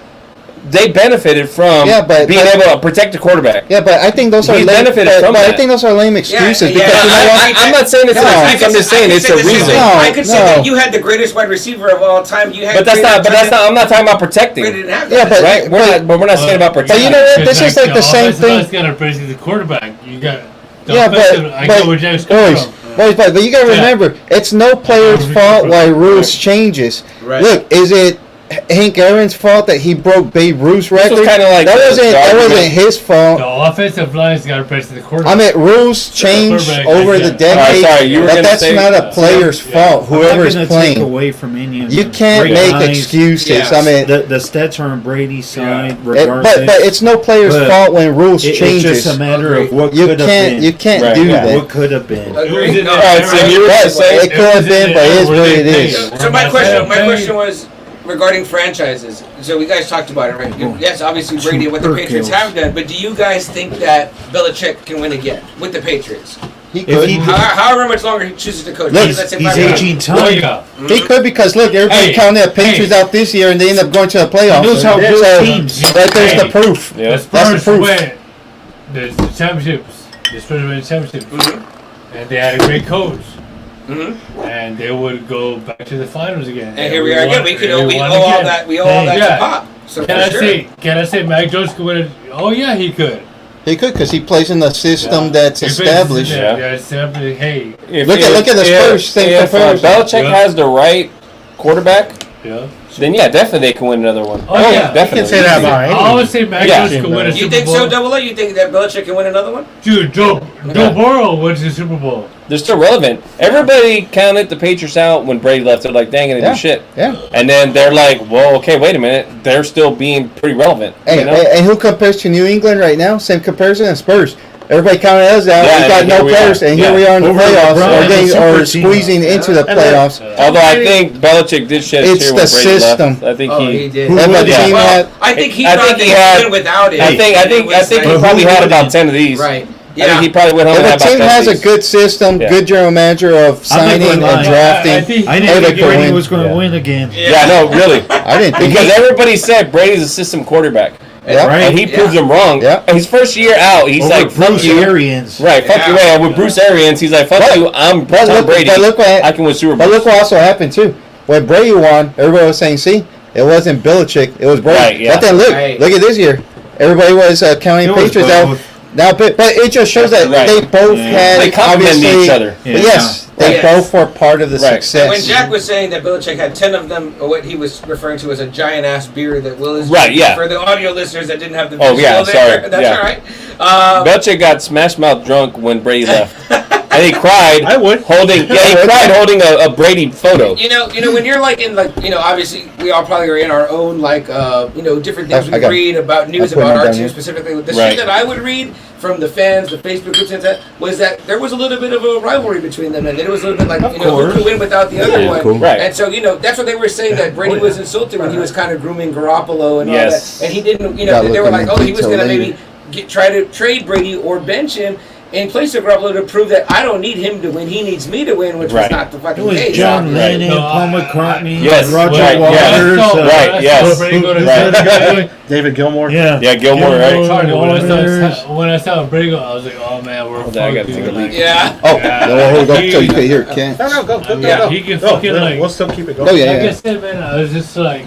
they benefited from Yeah, but- being able to protect the quarterback. Yeah, but I think those are He lame. benefited But, from but I that. think those are lame excuses because you know what? I'm not saying it's an No, excuse. I'm just saying it's a reason. I could say No. that you had the greatest wide receiver of all time. You had But that's greater not. But that's touchdown- not. I'm not talking about Brady protecting. didn't have Yeah, that. but- Right? We're not saying about protecting. But you know what? This is like the same thing. It's got to basically the quarterback. You got. The Yeah, offensive, I but get where Jack's coming boys, from. but you gotta Yeah. remember, it's no player's fault why rules changes. Right. Look, is it Hank Aaron's fault that he broke Babe Ruth's record? was kinda like that the wasn't argument. his fault. The offensive line's got to press the quarterback. I mean, rules change quarterback, over yeah. the All right, decades, sorry, you were but gonna that's say- not a player's fault. I'm not Whoever's gonna take playing, away from any of you them. can't Great make guys. excuses. Yes. I mean, The stats are on Brady's side, it, regardless. but it's no player's But fault when rules It's changes. just a matter of what You could have can't been. you can't Right. do Yeah. that. What could have been. Agreed. No, Alright, so you were But gonna say it could have been, but it is what it is. So my question was regarding franchises. So we guys talked about it, right? Yes, obviously Brady and what the Patriots have done, but do you guys think that Belichick can win again with the Patriots? He If could. he- However much longer he chooses to coach. Look, Let's say He's 5 years. aging Oh, time. yeah. He could because look, everybody Hey, counted the Patriots hey. out this year, and they end up going to the playoffs. He knows how So, good teams- right there's the Hey. proof. Yeah. The That's the Spurs proof. went the championships. The Spurs went the championships. And they had a great coach. And they would go back to the finals again. And here we are again. We won owe all again. that. We owe all that Yeah. to Pop. So Can for I sure. say Mac Jones could win it? Oh yeah, he could. He could because he plays in the system that's If it's- established. Yeah, established. Hey, Look at the Spurs, same If comparison. Belichick Yeah. has the right quarterback, yeah. then yeah, definitely they can win another one. Oh, yeah. Definitely. You can say that about I any. always say Mac Yeah. Jones can win a You Super think Bowl. so, Double A? You think that Belichick can win another one? Dude, Joe Burrow went to the Super Bowl. They're still relevant. Everybody counted the Patriots out when Brady left. They're like, dang, they Yeah. do shit. Yeah. And then they're like, well, okay, wait a minute. They're still being pretty relevant. Hey, you know? and who compares to New England right now? Same comparison as Spurs. Everybody counted us out. Yeah, we got and no here we players, are. and Yeah. here we are in the Over playoffs, LeBron and the or super team. squeezing into the And then- playoffs. Although I think Belichick did shed a It's tear the when Brady system. left. I think Oh, he he did. That would team Well, had. I think he I thought think they he could had- win without it. I think It he was like- probably had about wouldn't? 10 of these. Right. I think he probably went home If and a had about team 10 has of a these. good system, Yeah. good general manager of signing we're and lying. drafting, I think- I Hey, didn't they think could Brady win. was going to Yeah. win again. Yeah, no, really. I didn't think Because everybody said Brady's a system quarterback. Yeah. Right. And he proved them wrong. Yeah. And his first year out, he's Over like, fuck Bruce you. Arians. Right, fuck you. Yeah. Yeah, with Bruce Arians, he's like, fuck But- you, I'm But Tom look, Brady. but look what I can win Super But Bowls. look what also happened too. When Brady won, everybody was saying, "See, it wasn't Belichick, it was Brady." Right, yeah. But then look, Right. look at this year. Everybody was counting It was Patriots out. both. Now, but it just shows that Right. they both Yeah. had They complemented obviously- each other. But Yeah. yes, they Yes. both were part of the Right. success. When Jack was saying that Belichick had 10 of them, or what he was referring to as a giant ass beer that Will is Right, drinking, yeah. for the audio listeners that didn't have the Oh, visual yeah, there, sorry, that's yeah. all right. Belichick got smash mouth drunk when Brady left. And he cried I would. holding a Brady photo. You know, when you're like in like, obviously we all probably are in our own like, different things I we got- read about news I put about mine our down team here. specifically. The Right. shit that I would read from the fans, the Facebook groups and that was that there was a little bit of a rivalry between them, and then it was a little bit like, who course. could win without the other Yeah, one. cool. Right. And so, that's what they were saying, that Brady was insulted when he was kind of grooming Garoppolo and Yes. all that. And he didn't, Gotta they were look like, into he was detail going to later. maybe try to trade Brady or bench him in place of Garoppolo to prove that I don't need him to win, he needs me to win, which Right. was not the It fucking was case. John Right. Lennon, No, Paul I- McCartney, Yes, Roger right, Waters. yes. Right, yes. Right. David Gilmore. Yeah. Yeah, Gilmore, right? Sorry, Waters. when I saw Brady go, I was like, oh man, we're Hold on, I gotta fucked, take a dude. leak. Yeah. Oh, Yeah. no, hold on, He- so you can hear it, can't. No, go. Yeah, go. he can Go. fucking, like- We'll still keep it going. Oh, yeah. Like I said, man, I was just like,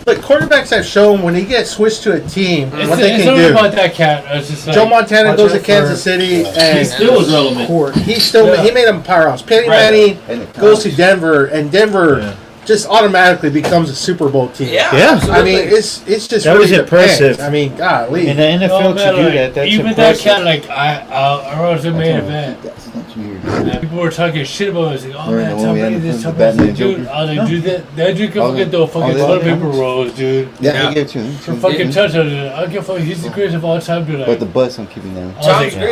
But quarterbacks have shown when he gets switched to a team, what they it's can not do. about that cat. I was just like, Joe Montana goes to out Kansas for- City, He and still was relevant. he still Yeah. he made him powerhouse. Peyton Right. Manning And the goes to Denver, and Denver Yeah. just automatically becomes a Super Bowl team. Yeah, Yeah. absolutely. I mean, it's just That really was impressive. depends. I mean, golly. In the NFL no, to man, do like, that, that's even impressive. that cat, like I was the main event. That's not weird. And people were talking shit about it. I was like, oh Right, man, the Tom one we Brady had this, the Tom Brady Batman this. Dude, Joker. I was like, dude, that dude can Oh, fucking throw fucking oh, toilet yeah. paper rolls, dude. Yeah, Yeah. he gave it to him. For fucking touchdowns. I don't give a fuck. He's the greatest of all time, dude. Like, But the bus I'm keeping down. I was Tom's like,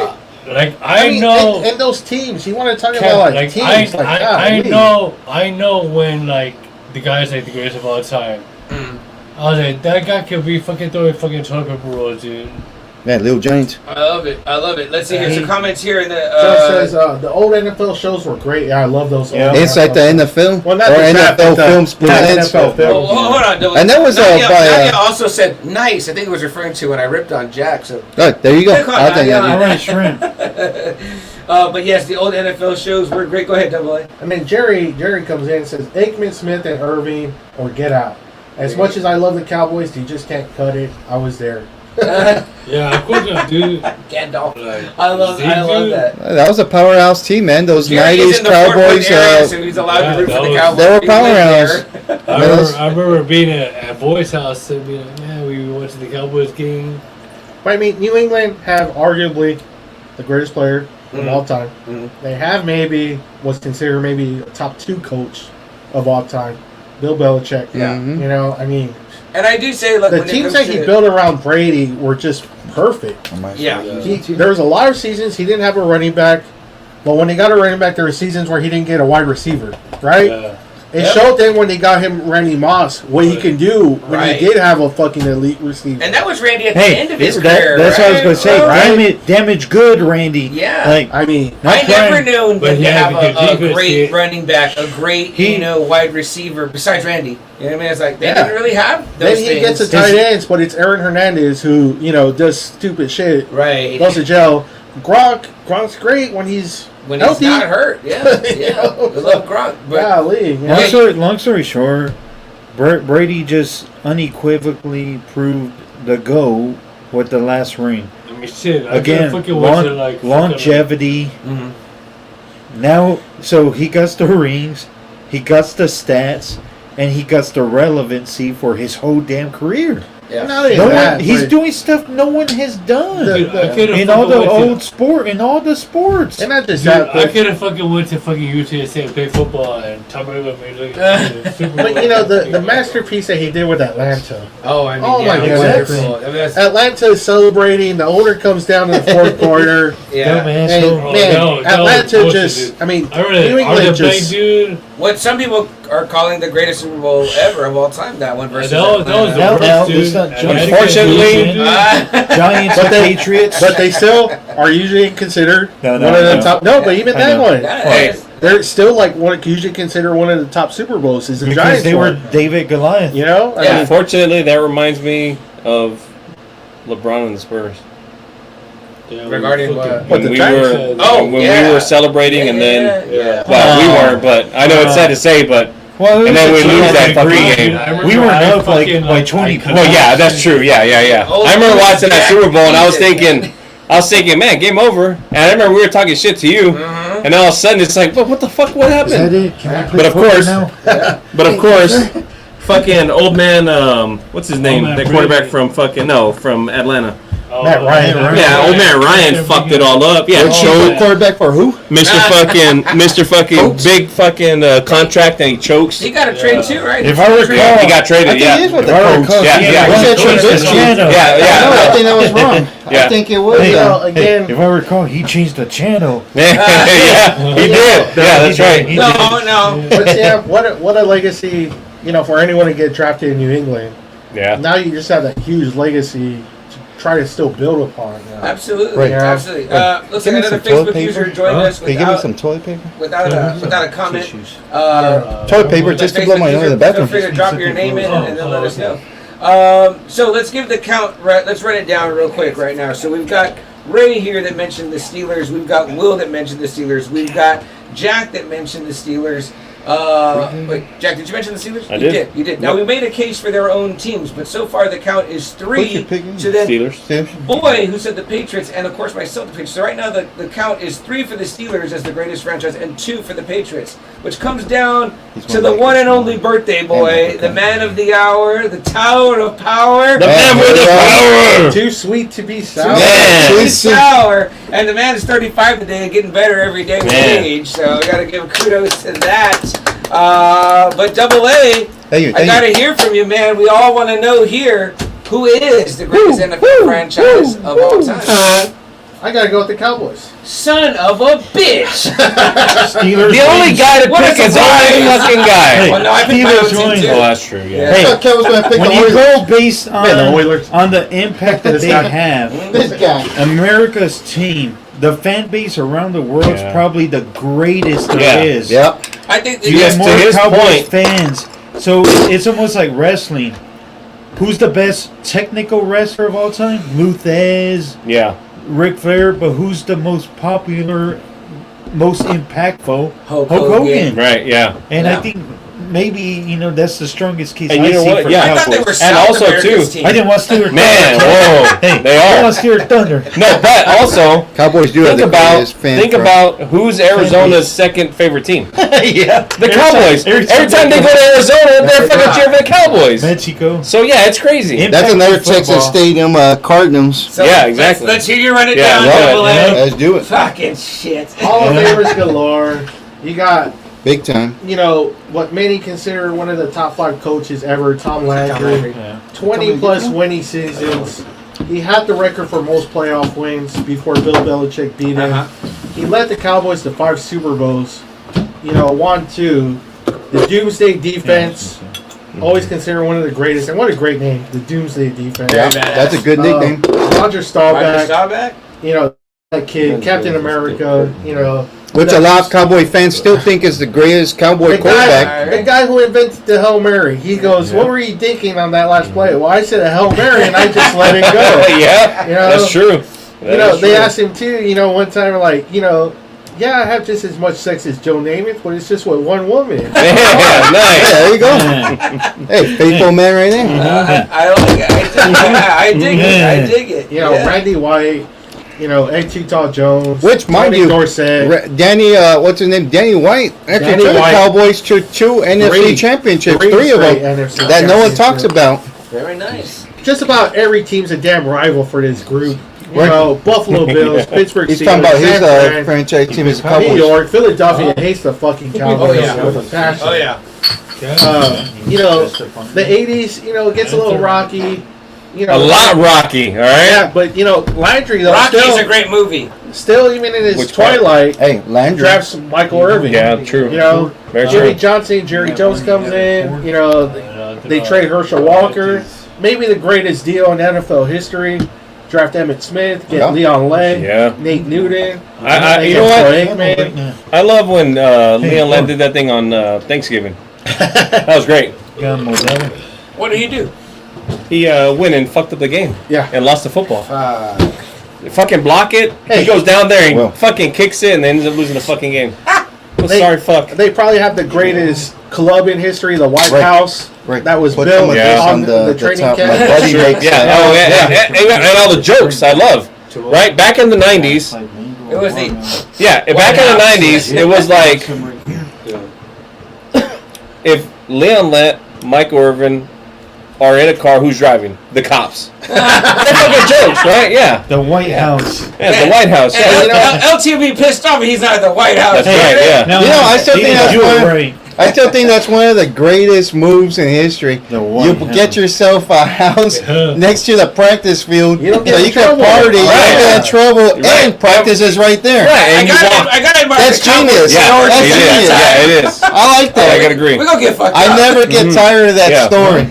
great. like I mean, know. and those teams. You want to talk Cat, about like, teams? I golly. know when like the guy's like the greatest of all time. I was like, that guy could be fucking throwing fucking toilet paper rolls, dude. Man, Lil Giants. I love it. Let's see here. Some comments here in the. Joe says the old NFL shows were great. Yeah, I love those. Yeah. Old Inside the NFL. NFL Well, not or the draft, NFL but Films yeah, presents. NFL film. Oh, hold on. Dylan. And that was, Nadia, by, Nadia also said nice. I think it was referring to when I ripped on Jack. So, Good, there you go. Good call, I'll take Nadia. that. All right, shrimp. but yes, the old NFL shows were great. Go ahead, Double A. I mean, Jerry comes in and says Aikman, Smith, and Irving, or get out. As much as I love the Cowboys, you just can't cut it. I was there. Yeah, of course not, dude. Gandalf. Like, I love that. That was a powerhouse team, man. Those Jerry is '90s in the Fort Worth Cowboys. area, so he's allowed yeah, to root for that the was- Cowboys. They were He lived powerhouse. there. I remember being at Boy's house and being like, man, we went to the Cowboys game. But I mean, New England have arguably the greatest player of all time. They have maybe what's considered maybe a top 2 coach of all time, Bill Belichick. Yeah. Mhm. You know, I mean, And I do say, look, the when it teams comes that he to- built around Brady were just perfect. Yeah. There was a lot of seasons he didn't have a running back, but when he got a running back, there were seasons where he didn't get a wide receiver, right? It Yep. showed then when they got him Randy Moss what he can do when Right. he did have a fucking elite receiver. And that was Randy at the Hey, end of his that, career. that's what I was going to say. Right? Damage good, Randy. Yeah. Like, I mean, not I never trying- knew But him he to had have a good a defense, great yeah. running back, a great, wide receiver besides Randy. You know what I mean? It's like they Yeah. didn't really have then those he things. gets the tight ends, but it's Aaron Hernandez who, does stupid shit, right. goes to jail. Gronk's great when he's When healthy. he's not hurt. Yeah. Yeah. We love Gronk. But Golly, you know? Long story short, Brady just unequivocally proved the go with the last ring. I mean, shit. I Again, fucking went to, like, fucking, longevity. Mhm. Now, so he got the rings. he got the stats, and he got the relevancy for his whole damn career. Yeah. Not only No that, one, he's but- doing stuff no one has done Dude, I could've in all the fucking went to- old sport, in all the sports. and not just Dude, that, I but, could have fucking went to fucking UTSA and played football and Tom Brady would have made like Super Bowl. but you know the masterpiece that he did with Atlanta. Oh, I mean, Oh, yeah, my it was goodness. wonderful. I mean, that's, Atlanta is celebrating. The owner comes down in the fourth quarter. yeah. Dumb And asshole. Oh, man, no, Atlanta bullshit, just. dude. I mean, I read New it. Are England the bank just. dude? What some people are calling the greatest Super Bowl ever of all time. That one versus That was the Atlanta. Now, worst, dude. it's not And Giants. Unfortunately- Giants But and they- Patriots. But they still are usually considered No, one of the no. top. No, but even I that know. one, Yeah, Hey. it's- they're still like what usually considered one of the top Super Bowls. Is the because Giants they were one. David Goliath. You know, I Yeah. mean, Unfortunately, that reminds me of LeBron and the Spurs. Regarding what? What, When the we Giants? were Oh, when yeah. we were celebrating and then yeah. well we weren't, but I know it's sad to say, but Well, and then we lose that fucking agree. game. We were up like by 20 points. Well, yeah, that's true. Yeah. Oh, I remember watching that Jack Super Bowl and I was Eason. thinking, man, game over. And I remember we were talking shit to you, Mhm. and all of a sudden it's like, what the fuck? What Is that happened? it? Can I play But of football course- now? But of course, fucking old man, what's his name? man The quarterback Brady. from Atlanta. Matt Ryan. Yeah, old man Ryan fucked it all up. Yeah, Which choke. quarterback for who? Mr. fucking Coach. big fucking contract and he chokes. He got a trade too, right? If I recall, He got I traded. think Yeah. he is with the If I coach. recall, Yeah, he yeah, had he a said change the Trubisky. channel. Yeah, No, I yeah. think that was wrong. Yeah. I think it was. Hey, Well, hey, again- if I recall, he changed the channel. Yeah, he did. Yeah, that's He right. did. No. but yeah, what a legacy. You know, for anyone to get drafted in New England, Yeah. now you just have that huge legacy to try to still build upon. You know? Absolutely, Right. absolutely. Looks Give like me another some toilet Facebook user paper. joined Huh? us Can you give me without some toilet paper? without a comment. Tissues. Toilet paper just to blow my nose in the Feel bathroom. free to drop your name in and then let us okay. know. So let's give the count. Let's run it down real quick right now. So we've got Ray here that mentioned the Steelers. We've got Will that mentioned the Steelers. We've got Jack that mentioned the Steelers. Wait, Jack, did you mention the Steelers? I You did. You did. Now Yep. we made a case for their own teams, but so far the count is What's your 3 picking? to then Steelers. Boy, who said the Patriots, and of course myself, the Patriots. So right now the count is 3 for the Steelers as the greatest franchise, and 2 for the Patriots, which comes down He's to going the back one to and only Steelers. birthday boy, And the man of the hour, the Tower of Power, The man with the power. Too sweet to be sour. Man. Too sour, and the man is 35 today and getting better every day with Man. age. So we got to give kudos to that. But Double A, Thank you. I gotta hear from you, man. We all want to know here who is the greatest NFL franchise of all time. I gotta go with the Cowboys. Son of a bitch! Steelers. The only guy to What pick a is only surprise. fucking guy. Hey, Well, no, I picked my own Steelers team win. too. Oh, that's true. Yeah. I thought Kev was going to pick When the you Oilers. go based the Oilers. on the impact that This they guy. have, This guy. America's team, the fan base around the world is Yeah. probably the greatest there Yeah. is. Yep. I think You Yes, get to more his Cowboys point. fans. So it's almost like wrestling. Who's the best technical wrestler of all time? Luthez, Yeah. Ric Flair, but who's the most popular, most impactful? Hulk Hulk Hogan. Hogan. Right. Yeah. And Yeah. I think maybe, that's the strongest case And I you know see what? for Yeah. I thought they were Cowboys. And South also, America's too, team. I didn't want Steelers Man, Thunder. whoa. Hey, They I are. want Steelers Thunder. No, but also Cowboys do have think the about greatest fan club. who's Arizona's second favorite team. Yeah. The Cowboys. Every time they go to Arizona, they're fucking cheering for the Cowboys. Mexico. So yeah, it's crazy. That's another Impact Texas football. Stadium Cardinals. So Yeah, exactly. Let's hear you run it Yeah, down, yeah, Double A. yeah. Let's do it. Fucking shit. Hall of Famers galore. You got, Big time. what many consider one of the top 5 coaches ever, Tom Landry. Yeah. 20 plus winning seasons. He had the record for most playoff wins before Bill Belichick beat him. Uh-huh. He led the Cowboys to 5 Super Bowls. Won 2. The Doomsday Defense, always considered one of the greatest. And what a great name, the Doomsday Defense. Yeah, badass. that's a good nickname. Roger Roger Staubach, Staubach? that kid, Captain America, Which a lot of Cowboy fans still think is the greatest Cowboy quarterback. the guy who invented the Hail Mary. He goes, "What were you thinking on that last play?" Well, I said a Hail Mary, and I just let it go. Yeah, that's true. That is They true. asked him too. One time, yeah, I have just as much sex as Joe Namath, but it's just with one woman. Yeah, Yeah, nice. there you go. Yeah. Hey, faithful man right there. I like it. I dig it. I dig it. Randy White. Ed Utah Jones, Which, mind Tony you, Dorsett, Danny, what's his name? Danny White. Actually Danny took the White. Cowboys to two NFC championships, three of them straight NFC that no one talks championships. about. Very nice. Just about every team's a damn rival for this group. Buffalo Bills, Pittsburgh He's Steelers, talking about his San Fran, franchise team is the New Cowboys. York, Philadelphia hates the fucking Cowboys. Oh, yeah. with a passion. Oh yeah. The 80s, it gets a little rocky. A lot rocky, all right? Yeah, but Landry though Rocky's a great movie. still even in his Which part? twilight Hey, Landry. drafts Michael Irvin. Yeah, true. Very Jimmy true. Johnson, Jerry Jones comes in. They trade Herschel Walker. Maybe the greatest deal in NFL history. Draft Emmitt Smith, get Yeah. Leon Lay, Yeah. Nate Newton. You know what? Man. I love when Leon Len did that thing on Thanksgiving. That was great. What do you do? He went and fucked up the game. Yeah. And lost the football. You fucking block it. Hey. He goes down there and Well. fucking kicks it and then ends up losing the fucking game. Well, They- sorry, fuck. They probably have the greatest club in history, the White Right. House. Right. That was Put built some of this on on the the training top. camp. My buddy makes Yeah. that. Oh, yeah. And all the jokes I love. Right? Back in the 90s. It was the Yeah. Back in the 90s, it was like if Leon Lett, Michael Irvin are in a car, who's driving? The cops. They're fucking jokes, right? Yeah. The White House. Yeah, the White House. Yeah, And LT will be pissed off if he's not at the White House. That's right, yeah. No, I still he think didn't that's do it one- right. I still think that's one of the greatest moves in history. The You White get House. yourself a house Yeah. next to the practice field, You don't get so in you can trouble. party, you Right. don't get in trouble, Right. and practice is right there. Right, I and you got walk. it. I got it. That's genius. Yeah, That's it is. genius. Yeah, it is. I like I that. gotta agree. We're gonna get fucked up. I never get tired of that Yeah. story.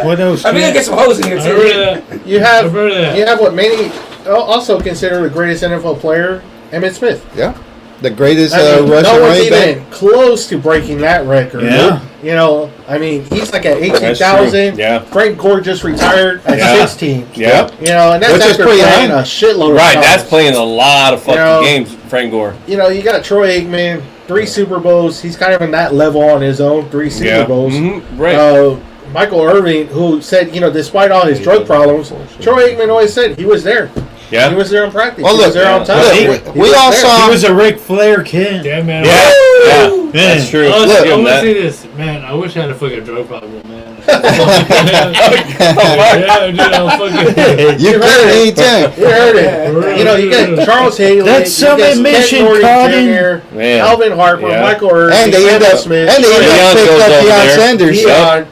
What else? I mean, we gotta get some hoes in here I too. heard that. You I have heard that. you have what many also consider the greatest NFL player, Emmitt Smith. Yeah, the greatest I mean, Russian no one's running back. even close to breaking that record. Yeah. He's like at That's 18,000. true. Yeah. Frank Gore just retired at Yeah. 16. Yeah. And that's Which is after pretty playing high. a shitload of Right, times. that's playing a lot of fucking know, games, Frank Gore. You got Troy Aikman, 3 Super Bowls. He's kind of in that level on his own, 3 Super Bowls. Mhm, right. Michael Irvin, who said, despite all his drug problems, Troy Aikman always said he was there. Yeah. He was there on practice. Well, he was look, there on time. look, He we was all there. saw- He was a Ric Flair kid. Damn, man. Yeah. Yeah. Man. That's true. I Look, want give to him that. say this, man. I wish I had a fucking drug problem, man. Oh, Yeah, dude, I'm fucking. You You get heard it it. anytime. You heard it. You get Charles Haley. That's some you get admission, Ken Norton Colin. Jr., Man. Alvin Harper, Yeah. Michael Irvin, And they end Emmitt up, Smith, and they end Deion up picked goes up over Deion there. Sanders. Deion.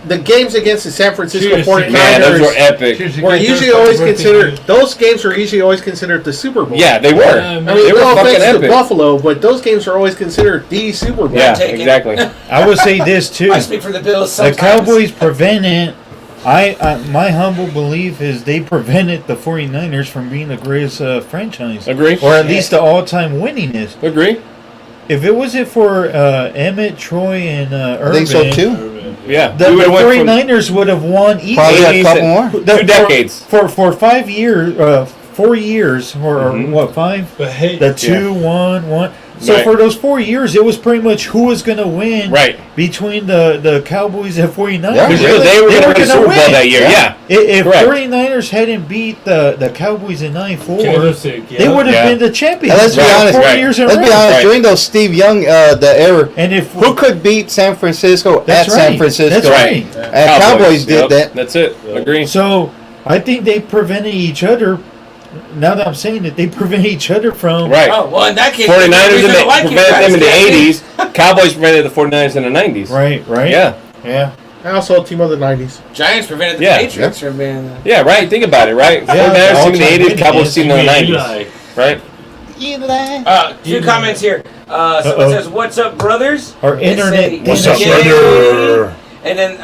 The games against the San Francisco Cheers, 49ers Man, those were epic. were usually always considered. Those games were usually always considered the Super Bowl. Yeah, they were. Yeah, I man. mean, They were no fucking offense to epic. Buffalo, but those games are always considered the Super Bowl. Yeah, Take it. exactly. I would say this too. I speak for the Bills The sometimes. Cowboys prevented. My humble belief is they prevented the 49ers from being the greatest franchise. Agree. Or at least the all-time winningest. Agree. If it wasn't for Emmett, Troy, and Irvin, I think so too. Yeah. The, We the would've went from 49ers would have won each. Probably a 80s couple and- more. 2 decades. For 5 years, 4 years, or what, 5? But hey, The 2, 1, 1. So Right. for those 4 years, it was pretty much who was going to win Right. between the Cowboys and 49ers. Yeah. Because they were going to win the Super Bowl that year. Yeah. If Correct. 49ers hadn't beat the Cowboys in 94, Candlestick, yeah. they would have Yeah. been the champions. And let's be Right, honest. 4 right. years in a Let's row. be honest. Right. During those Steve Young, the era, And if who could beat San Francisco That's at San right. Francisco? That's right. And Cowboys did Yep, that. That's it. Agree. So I think they prevented each other. Now that I'm saying it, they prevented each other from. Right. Oh, well, in that case, 49ers the reason I like you prevented them in the guys, 80s. Cowboys prevented the 49ers in the 90s. Right. Yeah. Yeah. I also team of the 90s. Giants prevented the Yeah. Patriots from being. Yeah, right. Think about it, right? Yeah, 49ers team in the all-time 80s, Cowboys winners. team in the 90s. Eli. Right? Few comments here. Someone says, "What's up, brothers?" Our They internet. say, What's up, "Yay." brother? And then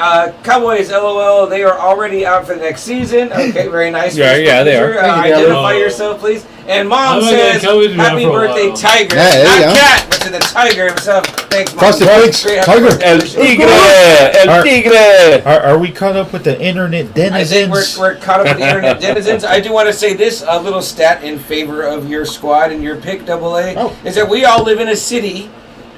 Cowboys, LOL. They are already out for the next season. Okay, very nice. Yeah, yeah, they are. Thank you, Identify Dylan. yourself, please. And Mom I'm not says, gonna Cowboys be out "Happy for a birthday, while. Tiger." Yeah, there you Not go. cat, but to the Tiger himself. Thanks, Mom. Frosted Flakes, Great, happy Tiger. birthday. El Tigre! El Our- Tigre! Are we caught up with the internet I think denizens? we're caught up with the internet denizens. I do want to say this a little stat in favor of your squad and your pick, AA, Oh. is that we all live in a city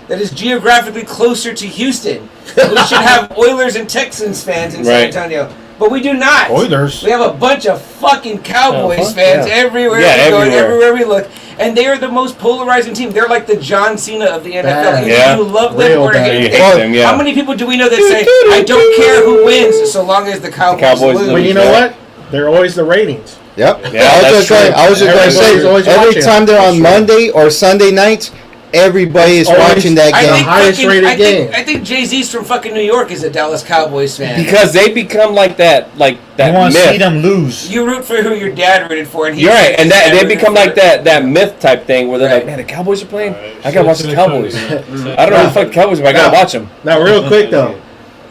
that is geographically closer to Houston. We should have Oilers and Texans fans in San Right. Antonio. But we do not. Oilers. We have a bunch of fucking Cowboys fans everywhere Yeah, we go, everywhere. everywhere we look. And they are the most polarizing team. They're like the John Cena of the NFL. Bad. Either Yeah. you love them Real or bad. hate You them. hate them, yeah. How many people do we know that say, I don't care who wins so long as the Cowboys, Cowboys lose? lose. But you know what? They're always the ratings. Yep. Yeah, I that's was just going to Everybody's say, always every watching. time they're on That's true. Monday or Sunday nights, everybody is Always- watching that I game. think, highest fucking, rated I think, game. I think Jay-Z's from fucking New York is a Dallas Cowboys fan. Because they become like that You want to see myth. them lose. You root for who your dad rooted for, and You're right, and that they rooted become for- like that myth type thing where they're Right. like, man, the Cowboys are playing. Alright, I gotta watch the Cowboys. I don't know who the fuck the Cowboys are, but I gotta Yeah. watch them. Now, real quick though,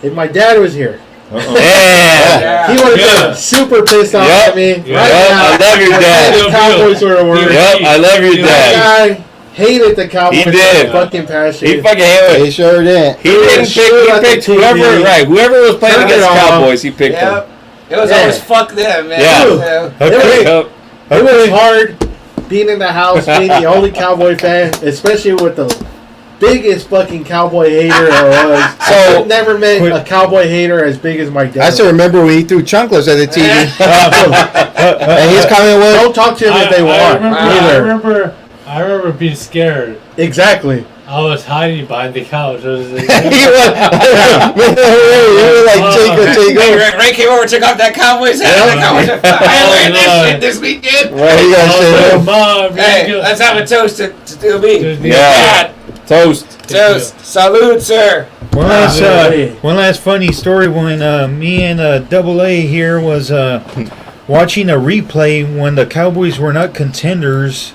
if my dad was here, Yeah. Yeah. he would have Yeah. been super pissed off Yep. at me Yeah. right Yep, now. I love your The dad. Cowboys were the worst. Yep, I love your Yeah. dad. That guy hated the Cowboys. He did. So fucking passionate. He fucking hit They it. sure did. He didn't pick. Sure He at the picked TV. whoever. Right, whoever was playing Turn it against the on. Cowboys, he picked them. Yep. It was Yeah. always fuck them, man. Yeah. So- Okay. Yep. It was hard being in the house, being the only Cowboy fan, especially with the biggest fucking Cowboy hater there was. So- I've never met a Cowboy hater as big as my dad. I still remember when he threw chunkless at the TV. And his comment was, Don't talk to him if they want. Either. I remember being scared. Exactly. I was hiding behind the couch. I was like, he was like, Jacob. Hey, Ray came over, took off that Cowboys hat. Yeah. The Cowboys are I learned this Lord. shit this weekend. Right, he got shit up. Mom, Hey, let's have a toast to me. Yeah. Toast. Toast. Salute, sir. One last, Hey. one last funny story when me and Double A here was watching a replay when the Cowboys were not contenders.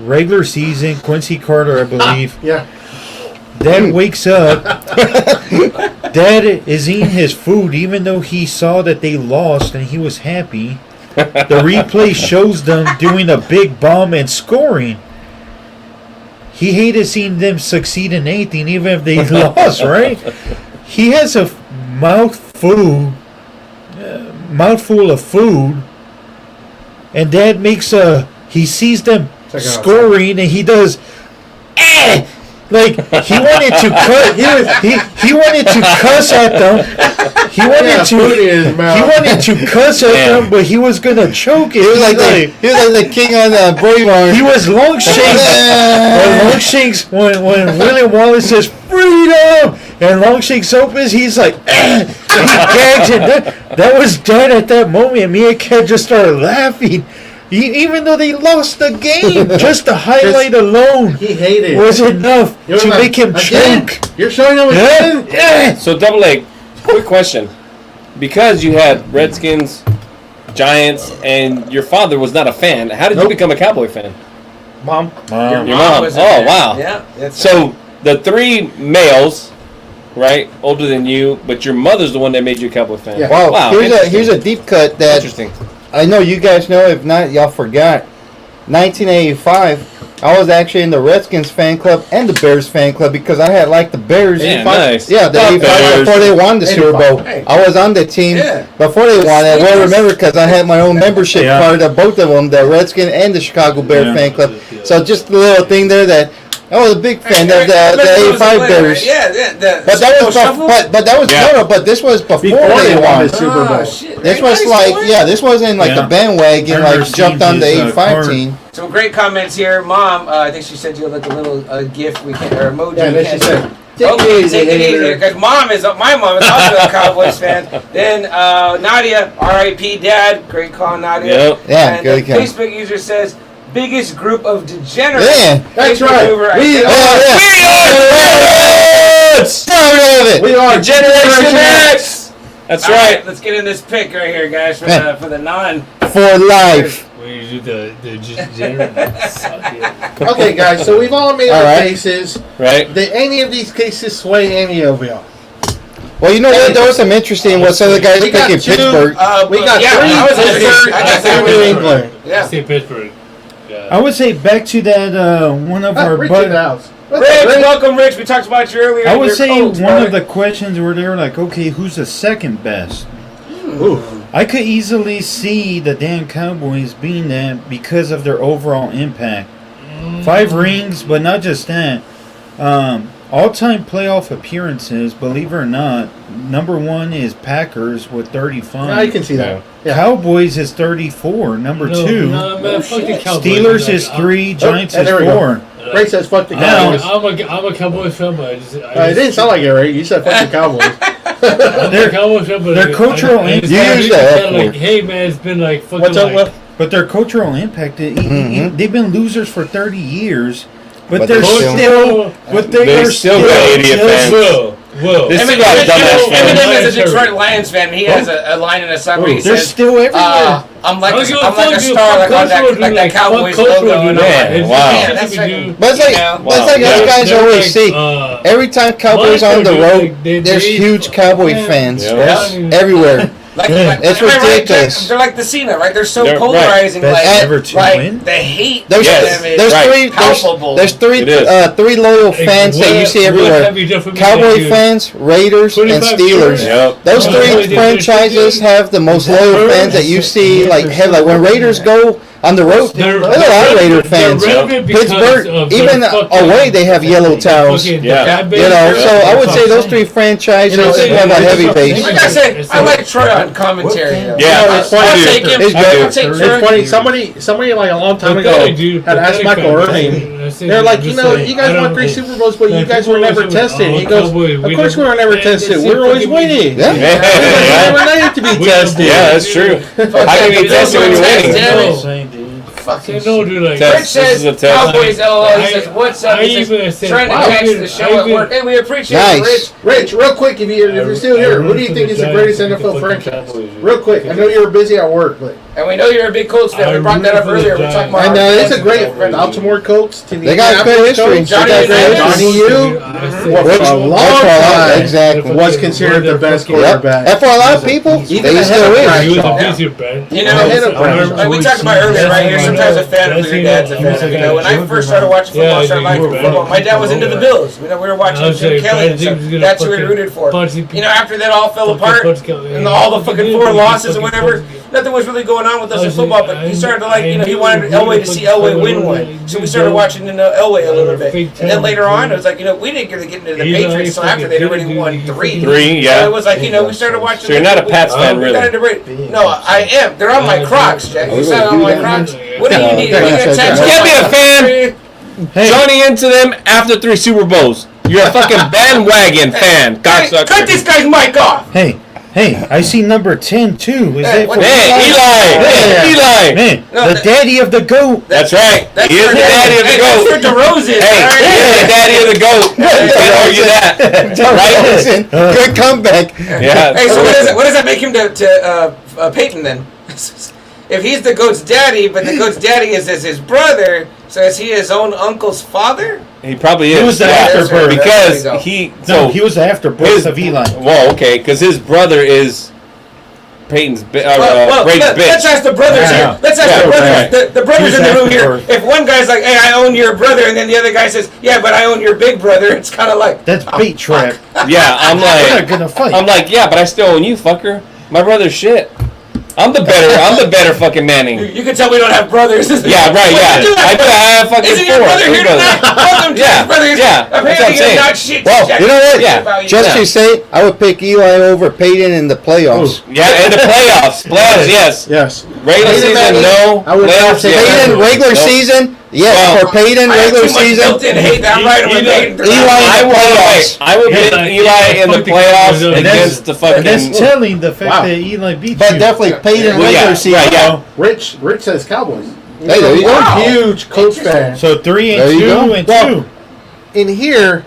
Regular season, Quincy Carter, I believe. Yeah. Dad wakes up. Dad is eating his food, even though he saw that they lost and he was happy. The replay shows them doing a big bomb and scoring. He hated seeing them succeed in anything, even if they lost, right? He has a mouthful of food, and Dad makes he sees them Check it out. scoring, and he does, like he wanted to cut. He wanted to cuss at them. He wanted Yeah, food in his to. mouth. He wanted to cuss at Damn. them, but he was gonna choke it. He was like the king on the Braveheart. He was Longshanks. When Longshanks, when William Wallace says freedom, and Longshanks opens, he's like, he gags, and that was Dad at that moment. Me and Ken just started laughing, even though they lost the game. Just the highlight alone He hated was enough He was to like, make him "Again? choke. You're showing him Yeah, again? yeah. So Double A, quick question. Because you had Redskins, Giants, and your father was not a fan, how did you Nope. become a Cowboy fan? Mom. Your mom. was Oh, in there. wow. Yeah. That's So the three males, right, older than you, but your mother's the one that made you a Cowboy fan. Yeah. Wow, Wow. here's a deep cut that Interesting. I know you guys know. If not, y'all forgot. 1985. I was actually in the Redskins fan club and the Bears fan club because I had liked the Bears. Yeah, 85. nice. Yeah, the Fuck 85 Bears. before they won the Super 85. Bowl. Hey. I was on the team Yeah. before they won. I will remember because I had my own membership Yeah. card of both of them, the Redskin and the Chicago Bear Yeah. fan club. So just a little thing there that I was a big fan of the 85 Bears. Yeah, But that was shuffle. but that was Yeah. no, but this was before Before they won. the Super Bowl. Shit. This Everybody's was like, scoring? yeah, this wasn't like Yeah. the bandwagon, Turner like jumped on the received his, 85 card. team. Some great comments here, Mom. I think she sent you like a little gift we can or emoji. Yeah, we then she can't said, do. "Take Okay, it easy, take it easy, hater." because my mom is also a Cowboys fan. Then Nadia, R.I.P. Dad, great call, Nadia. Yep. Yeah, and good the call. Facebook user says, biggest group of degenerates. Yeah, that's Facebook right. mover We identified. Proud of it. We are Generation X. That's All right. Let's get in this pick right here, guys, for Yeah. the non. For life. when you do the general suck it. Okay, guys, so we've all made All our right. cases. Right. Did any of these cases sway any of y'all? Well, you know what? There was some interesting. What some of the guys We got picking two, Pittsburgh. We got yeah, three I was gonna say- Pittsburgh I got and that three New one. England. Yeah. Say Pittsburgh. Yeah. I would say back to that one of our Rich in the buddies. house. Rich, welcome, Rich. We talked about you earlier. I would You're say Colts, one brother. of the questions where they were like, okay, who's the second best? Ooh. I could easily see the damn Cowboys being that because of their overall impact. 5 rings, but not just that. All-time playoff appearances, believe it or not, number 1 is Packers with 35. I can see that. Yeah. Cowboys is 34. Number 2. No, man, fuck the Cowboys. Steelers Like, is 3. Giants and is there we go. 4. Ray says fuck the Now- Cowboys. I'm a Cowboys fan, but It didn't sound like it, Ray. You said fuck the Cowboys. They're Cowboys fan, but their cultural I impact- You use that F like, word. hey man, it's been like fucking What's up, like, Will? But their cultural impact, they've been losers for 30 years. But, But they're they're still, but they are still got idiot fans. Will. This Eminem is got dumbass fans. is a Detroit Lions fan. He has a line in a song where he They're says, still everywhere. I'm like I don't give a I'm like fuck, a dude. star, like Fuck on that, cultural, like dude. that Fuck Cowboys cultural, logo. dude. And I'm Man, like, wow. yeah, that's That's right. what But it's like, You know? but it's like us guys They're always like, see. Every time Cowboys Michael, on the dude, road, like, they there's hate- huge Cowboy Yeah. fans Yeah. everywhere. Like, It's am I right, ridiculous. Jack? They're like the Cena, right? They're so They're- polarizing. Best Like, ever to like win. the hate There's, for Yes. them is there's right. three, palpable. there's three, It is. three loyal fans that you see everywhere. Cowboy fans, Raiders, and 25 Steelers. years. Yep. Those Oh, three they- franchises have the most loyal fans that you see. Like, hell, like when Raiders go on the road, there's a lot of Raider fans. Pittsburgh, even away, they have yellow towels. You Yeah. know, so I would say those three franchises You know, have a heavy base. Like I said, I like Troy on commentary. though. Yeah, I'll it's funny, take dude. him. It's I'll good. take It's Troy. funny. Somebody like a long time ago had asked Michael Irving. They're like, you know, you guys won 3 Super Bowls, but you guys were never tested. He goes, of course we were never tested. We were always winning. Yeah. We never needed to be tested. Yeah, that's true. How can you be tested when you're winning? Yeah. Saying, dude. Fucking No, dude, like, Test. Rich This says is a test. Cowboys LOL. He says, what's up? I He even says, said, trying to wow, catch dude, the I show at even- work. Hey, we appreciate Nice. it, Rich. Rich, real quick, if you're still here, who do you think is the greatest NFL franchise? Real quick, I know you're busy at work, but And we know you're a big Colts fan. We brought that up earlier. We're talking about and our it's a great friends. Baltimore Colts to the They got good history. Indianapolis Johnny Colts. Unitas. Johnny U Which- for a long that's for a lot- time exactly. was considered the best Yep. quarterback. And for a lot of people, Even they ahead still of is. Bryce. He was a Yeah. busy man. You know, Ahead of Bryce. like we talked about earlier, right? You're sometimes a fan of your dad's a fan. You know, when I first started watching football, I started liking football. My dad was into the Bills. You know, we were watching Jim Kelly and stuff. That's who we rooted for. You know, after that all fell apart and all the fucking 4 losses and whatever, nothing was really going on with us in football. But he started to like, you know, he wanted Elway to see Elway win one, so we started watching Elway a little bit. And then later on, it was like, you know, we didn't really get into the Patriots until after they'd already won 3. Three, yeah. So it was like, you know, we started watching. So you're not a Pats fan, we got really? into No, I am. They're on my Crocs, Jack. You saw on my Crocs. What do you need? Okay, You need a okay, tattoo? You can't be a fan. Johnny into them after 3 Super Bowls. You're a fucking bandwagon fan, Hey, cocksucker. cut this guy's mic off. Hey, I see number 10 too. Is Hey, that what for Hey, Eli! Man, No, the that- daddy of the goat. That's right. That's He is for the daddy of the Hey, goat. that's for DeRozan. Hey, all right? he is the daddy of the goat. Can't argue that. Right? Listen, good comeback. Yeah. Hey, so what does that make him to Peyton then? If he's the goat's daddy, but the goat's daddy is his brother, so is he his own uncle's father? He probably is. He was the yeah. afterbirth. Because There you go. he. No, So, he was after birth of Eli. well, okay, because his brother is Peyton's Brady's let's bitch. ask the brothers Yeah. here. Let's ask Yeah, the brothers. right. The brothers He in was the room here. afterbirth. If one guy's like, "Hey, I own your brother," and then the other guy says, "Yeah, but I own your big brother," it's kind of like That's bait trap. Yeah, I'm They're not like, gonna fight. yeah, but I still own you, fucker. My brother's shit. I'm the better fucking Manning. you can tell we don't have brothers. Yeah, right, yeah. I do have fucking Isn't 4. your brother here brothers. tonight? Welcome to Yeah, his brothers. yeah, that's what I'm Apparently you're saying. not shit. Well, Jack. you know what? Yeah. About you. Just Yeah. to say, I would pick Eli over Peyton in the playoffs. Yeah, in the playoffs. Playoffs, yes. Yes. Regular Peyton season, Manning, no. I would Playoffs, never say yes. Peyton, regular Nope. season, yes. Well, For Peyton, I have regular too much season, built-in hate that I'm right with Peyton. I would pick Eli in the playoffs against the fucking. That's telling the fact Wow. that Eli beat but you. definitely Peyton Well, regular yeah, season. right, yeah. Rich says Cowboys. Hey, there you go. I'm a huge Colts fan. So 3 There and you 2 go. and Well, 2. In here,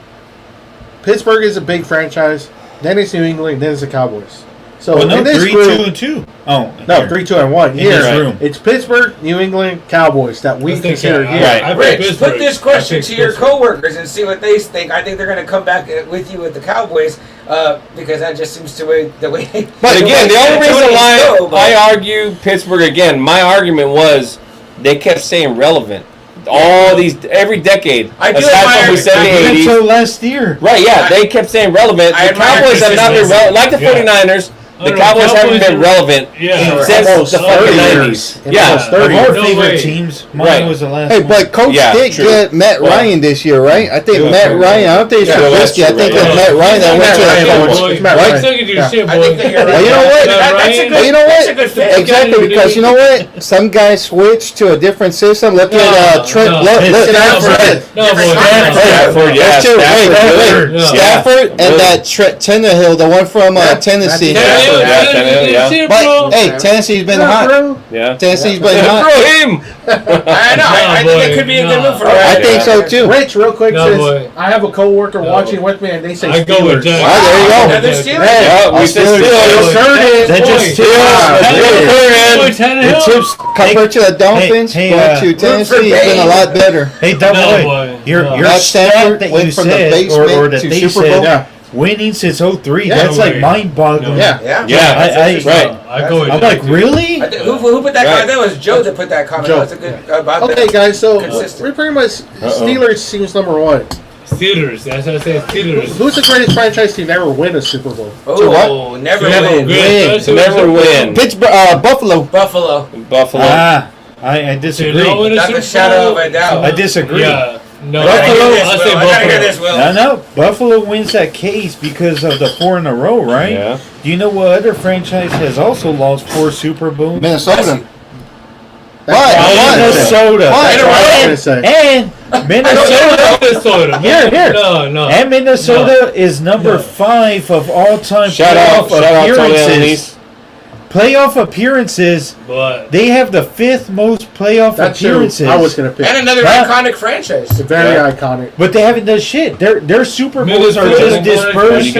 Pittsburgh is a big franchise. Then it's New England. Then it's the Cowboys. So Well, no, in this 3, group, 2 and 2. Oh, no, here. 3, 2, and 1. In Here, this room. it's Pittsburgh, New England, Cowboys that we consider here. Right. Rich, put this question to your coworkers and see what they think. I think they're going to come back with you with the Cowboys because that just seems to be the way. But again, the only reason why go, but- I argue Pittsburgh again, my argument was they kept saying relevant. All these, every decade, I do aside admire- from we said the Until 80s. last year. Right, yeah, they kept saying relevant. I The admire Cowboys have not been consistency. relevant. Like the 49ers, The Cowboys haven't been relevant since the fucking 90s. Yeah. Our No favorite way. teams. Mine Right. was the last Hey, one. but Coach Yeah, did true. get Matt Well, Ryan this year, right? I think yeah, Matt true. Ryan. I don't think it's Yeah, that's Trubisky. I true, think right. it's Matt Ryan that went to Matt the Ryan. Cowboys. It's Matt Right? Ryan. Second to your shit, I think that boy. you're Well, you know what? That's a good. But you know That's what? a good fit. Exactly, because you know what? Some guys switch to a different system. Look at Trent. no. Look, Stafford. No, boy. Stafford, yeah. That's true. Stafford, Wait. Yeah. Stafford and Really. that Tannehill, the one from Tennessee. Yeah. But hey, Tennessee's been hot. Yeah. Tennessee's been hot. Throw him! I know. I think it could be a good move for I Ryan. think so too. Rich, real quick, No, says boy. I have a coworker No. watching with me, and they say I go with Steelers. Jack. Ah, there you go. Another Steelers. Yeah, we said Steelers. That just The chips compared to the Dolphins, Hey, going to Tennessee has been a lot better. Hey, Double No, A, boy. your No. your Matt stat Stafford that went you from the said, basement or that to they Super said, Bowl. Yeah. winning since 03, Yeah. that's No like way. mind-boggling. No. Yeah. Yeah. Yeah. Right. I go with I'm Jack, like, too. really? I think, who put that Right. comment? That was Joe that put that comment. Joe. That's a good about Okay, that. guys, so Consistent. we're pretty much Steelers seems number one. Steelers. That's what I said. Steelers. Who's the greatest franchise to never win a Super Bowl? Oh, never win. Never win. Pittsburgh, Buffalo. Buffalo. Buffalo. I disagree. Not a shadow of a doubt. I disagree. Yeah. No. I gotta hear Buffalo. this, I Will. say I gotta hear Buffalo. this, Will. No. Buffalo wins that case because of the 4 in a row, right? Yeah. Do you know what other franchise has also lost 4 Super Bowls? Minnesota. Minnesota. That's what I was gonna say. And Minnesota. Minnesota. Here. No. And Minnesota is number 5 of all-time Shout out Tony appearances. Annalise. Playoff appearances. But They have the 5th most playoff That's who appearances. I was going to pick. And another Huh? iconic franchise. Very Yeah. iconic. But they haven't done shit. Their Super Bowls are just dispersed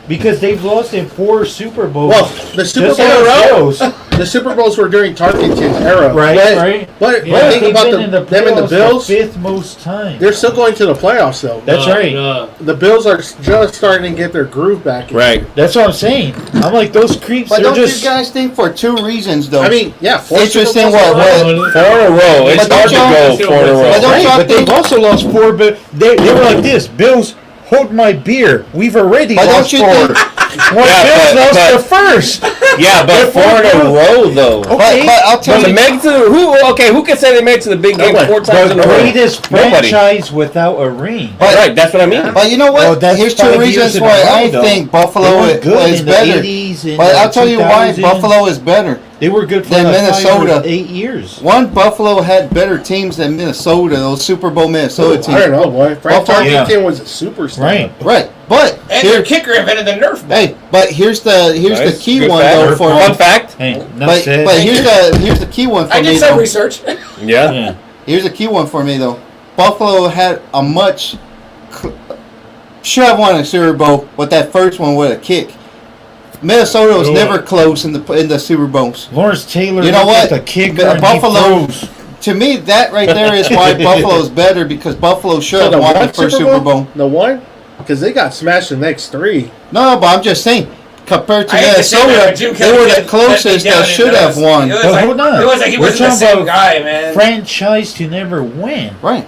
because they've lost in 4 Super Bowls. Well, the Super Just Bowl in a row. the Super Bowls were during Tarkenton's era. Right, but, right. But Yeah, think they've about been in them and the playoffs Bills. 5th most time. They're still going to the playoffs, though. That's right. The Bills are just starting to get their groove back. Right. That's what I'm saying. I'm like, those creeps, But they're don't just... you guys think for 2 reasons though? I mean, yeah. 4 interesting Super Bowls what- in a row. 4 in a row. It's But hard to don't go 4 in a row. But don't Right, y'all but they've think- also lost 4, but they were like this. Bills, hold my beer. We've already But lost don't you 4. think- Well, Yeah, Bills but- lost the first. Yeah, but 4 in a row though. Okay. But I'll tell To you, make it to who can say they made it to the big game Nobody. 4 times in The a row? greatest Nobody. franchise without a ring. But- Right, that's what I mean. but you know what? Well, that's Here's 2 5 reasons years in a why row, I though. think They Buffalo were good is in the better. 80s and But the I'll tell you why 2000s. Buffalo is better. They were good for Than like Minnesota. 8 years. One, Buffalo had better teams than Minnesota. Those Super Bowl Minnesota I teams. don't know, boy. Frank Buffalo- Tarkenton was a superstar. Right. Right, but And here, their kicker invented the Nerf ball. hey, but here's the Nice. key Good one fact. though for Fun fact. Hey, enough but, said. but here's the key one for I me did some though. research. Yeah. Yeah. Here's a key one for me though. Buffalo had a much should have won a Super Bowl, but that first one with a kick. Minnesota was Sure. never close in the Super Bowls. Lawrence Taylor, You know looked at what? the kicker The and Buffalo- he froze. To me, that right there is why Buffalo's better because Buffalo should So have the won the one first Super Super Bowl? Bowl. The one? Because they got smashed the next 3. No, but I'm just saying, compared to I hate to say that, Minnesota, but Jim they Kelly were the let me closest down that in should those. have won. It was But like, hold on. It was like he We're wasn't the talking same about guy, man. Franchise to never win. Right.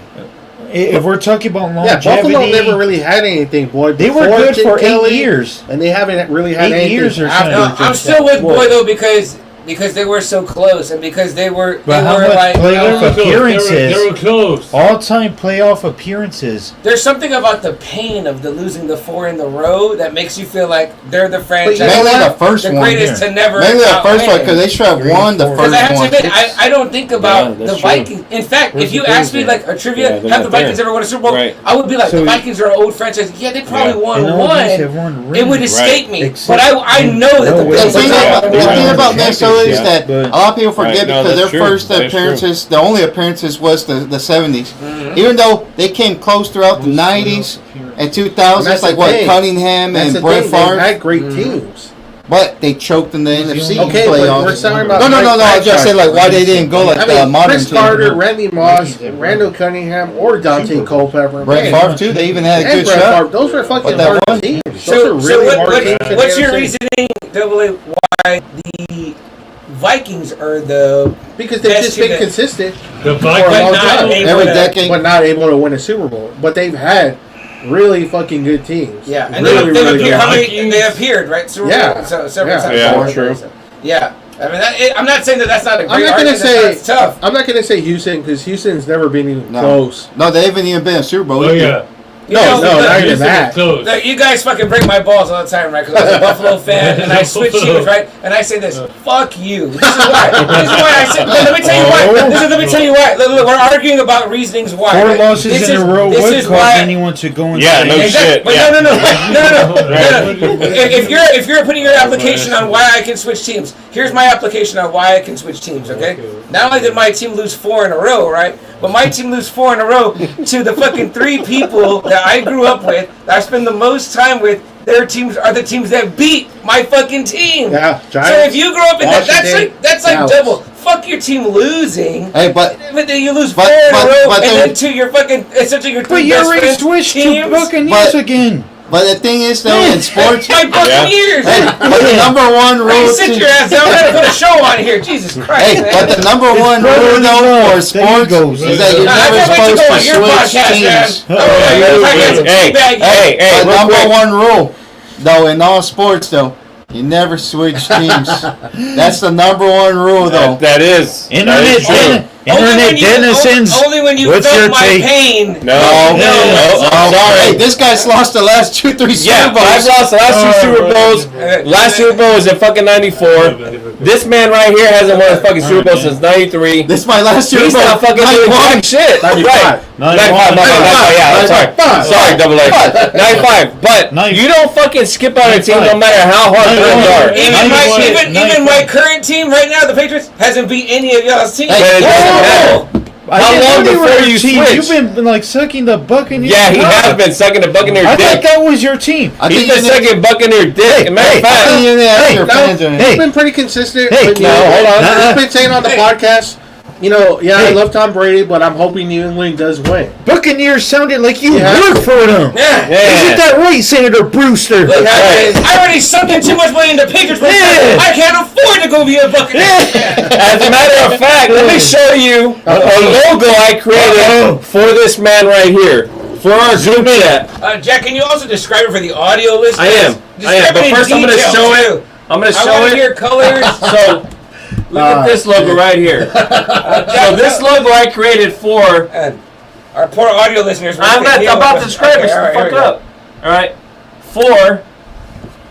If we're talking about Yeah, longevity, Buffalo never really had anything, boy. they were Before good Jim for Kelly, 8 years. And they haven't really had 8 anything years or after something. No, Jim I'm still with Kelly. Boy though because they were so close and because they were But how much like playoff appearances? They were close. All-time playoff appearances. there's something about the pain of the losing the 4 in the row that makes you feel like they're the franchise. you know Mainly what? the first the one. greatest to never Mainly the not first win. one because they should have won the Because I have first to one. admit, I don't think about Yeah, the that's true. Vikings. In fact, Where's if you the ask me things like a Yeah, trivia, they're have the not Vikings there. ever won a Super Bowl? Right. I would be like, So the Vikings are an old franchise. Yeah, they probably Yeah. won And all one. these have won It would rings. escape me, Except- but I know that No the way. The Bills thing are about, the thing about Minnesota is Yeah. that But- a lot of people forget Right, no, because their that's true. first That is true. appearances, the only appearances was the 70s. Even though they came close throughout the 90s and 2000s, That's like the what thing. Cunningham That's and the Brett thing. They Favre, had great teams. but they choked in the NFC Okay, but playoffs. we're talking about No, I just said like why they didn't go like I the mean, modern Chris team. Carter, Randy Moss, Randall Cunningham, or Dante Culpepper. Brett Man, Favre too. They even had a and good Brett shot. Favre. Those were fucking But that hard one- teams. Those So, are really so hard teams. in what's the your NFC. reasoning, Double A, why the Vikings are the Because they've best just team been that- consistent The for a Vikings. long not time. able Every to- decade. But not able to win a Super Bowl. But they've had really fucking good teams. Yeah, and really, they've really appeared. good. How many? They appeared, right? Super Yeah. Bowl, so several Yeah. times. Yeah, before. true. So, yeah. I mean, I'm not saying that that's not a great I'm not gonna argument. say It's tough. I'm not gonna say Houston because Houston's never been even No. close. No, they haven't even been a Super Bowl. Oh either. yeah. You No, know, no, look, not even Houston that. is close. look, you guys fucking break my balls all the time, right? Because I was a Buffalo fan and I switch teams, right? And I say this, fuck you. This is why. This is why I said. Let me tell you why. Let me tell you why. Look, we're arguing about reasons why. 4 right? losses This in a is- row this would is cause why- anyone to go and Yeah, say, no Exactly. shit, But yeah. no. If you're putting your application on why I can switch teams, here's my application on why I can switch teams. Okay. Not only did my team lose 4 in a row, right? But my team lose 4 in a row to the fucking 3 people that I grew up with, that I spend the most time with. Their teams are the teams that beat my fucking team. Yeah, So Giants. if you grow up in that, that's like Dallas. double. Fuck your team losing. Hey, but Then you lose But- 4 in but- a row, but and there- then to your fucking essentially your But 3 you best already friends switched to teams. Buccaneers But- again. but the thing is though, in sports, My Buccaneers. hey, but the number one Hey, rule. sit your ass down. We're gonna put a show on here. Jesus Christ, Hey, man. but the number one brotherly rule though love. for There sports you go. is that you're I never can't wait to supposed go to on your switch podcast, man. teams. Hey, But real number quick. one rule, though, in all sports, though, you never switch teams. That's the number one rule, though. That is. Internet, that is true. internet denizens. Only when you What's felt your my take? pain. No, Oh, sorry. Hey, this guy's lost the last 2-3 Super Yeah, Bowls. I've lost the last 2 Super Bowls. Last Super Bowl was in fucking '94. This man right here hasn't won a fucking Super Bowl since '93. This is my last Super He's Bowl. not fucking doing 91. jack shit. 95. Right. 95. 95. Yeah, I'm sorry. 95. Sorry, double A. 95. But 95. you don't fucking skip out a team no matter how hard things are. Even my current team right now, the Patriots, hasn't beat any of y'all's teams. But it doesn't matter. I How didn't long know you were before a you team. switch? You've been like sucking the Buccaneers. Yeah, he cock. has been sucking the Buccaneer I thought dick. that was your team. I He's think been you need- sucking Buccaneer dick. Matter of I fact, think you need to ask Hey, your fans on it. hey. It's been pretty consistent. Hey, but, you no, know, hold on. I've been saying on the Hey. podcast, you know, I Hey. love Tom Brady, but I'm hoping New England does win. Buccaneers sounded like you Yeah. work for them. Yeah. Isn't that right, Senator Brewster? Look, Right. I already sunk in too much money into Patriots. Yeah. I can't afford to go be a Buccaneer. as a matter of fact, let me show you a logo I created for this man right here. For our Zoom chat. Jack, can you also describe it for the audio listeners? I am. Describe But in first I'm going to detail, show too. it. I'm going to I show want to it. hear colors. So, look at this logo right here. So this logo I created for. And our poor audio listeners. I'm about to describe it. Shut the fuck up. All right. For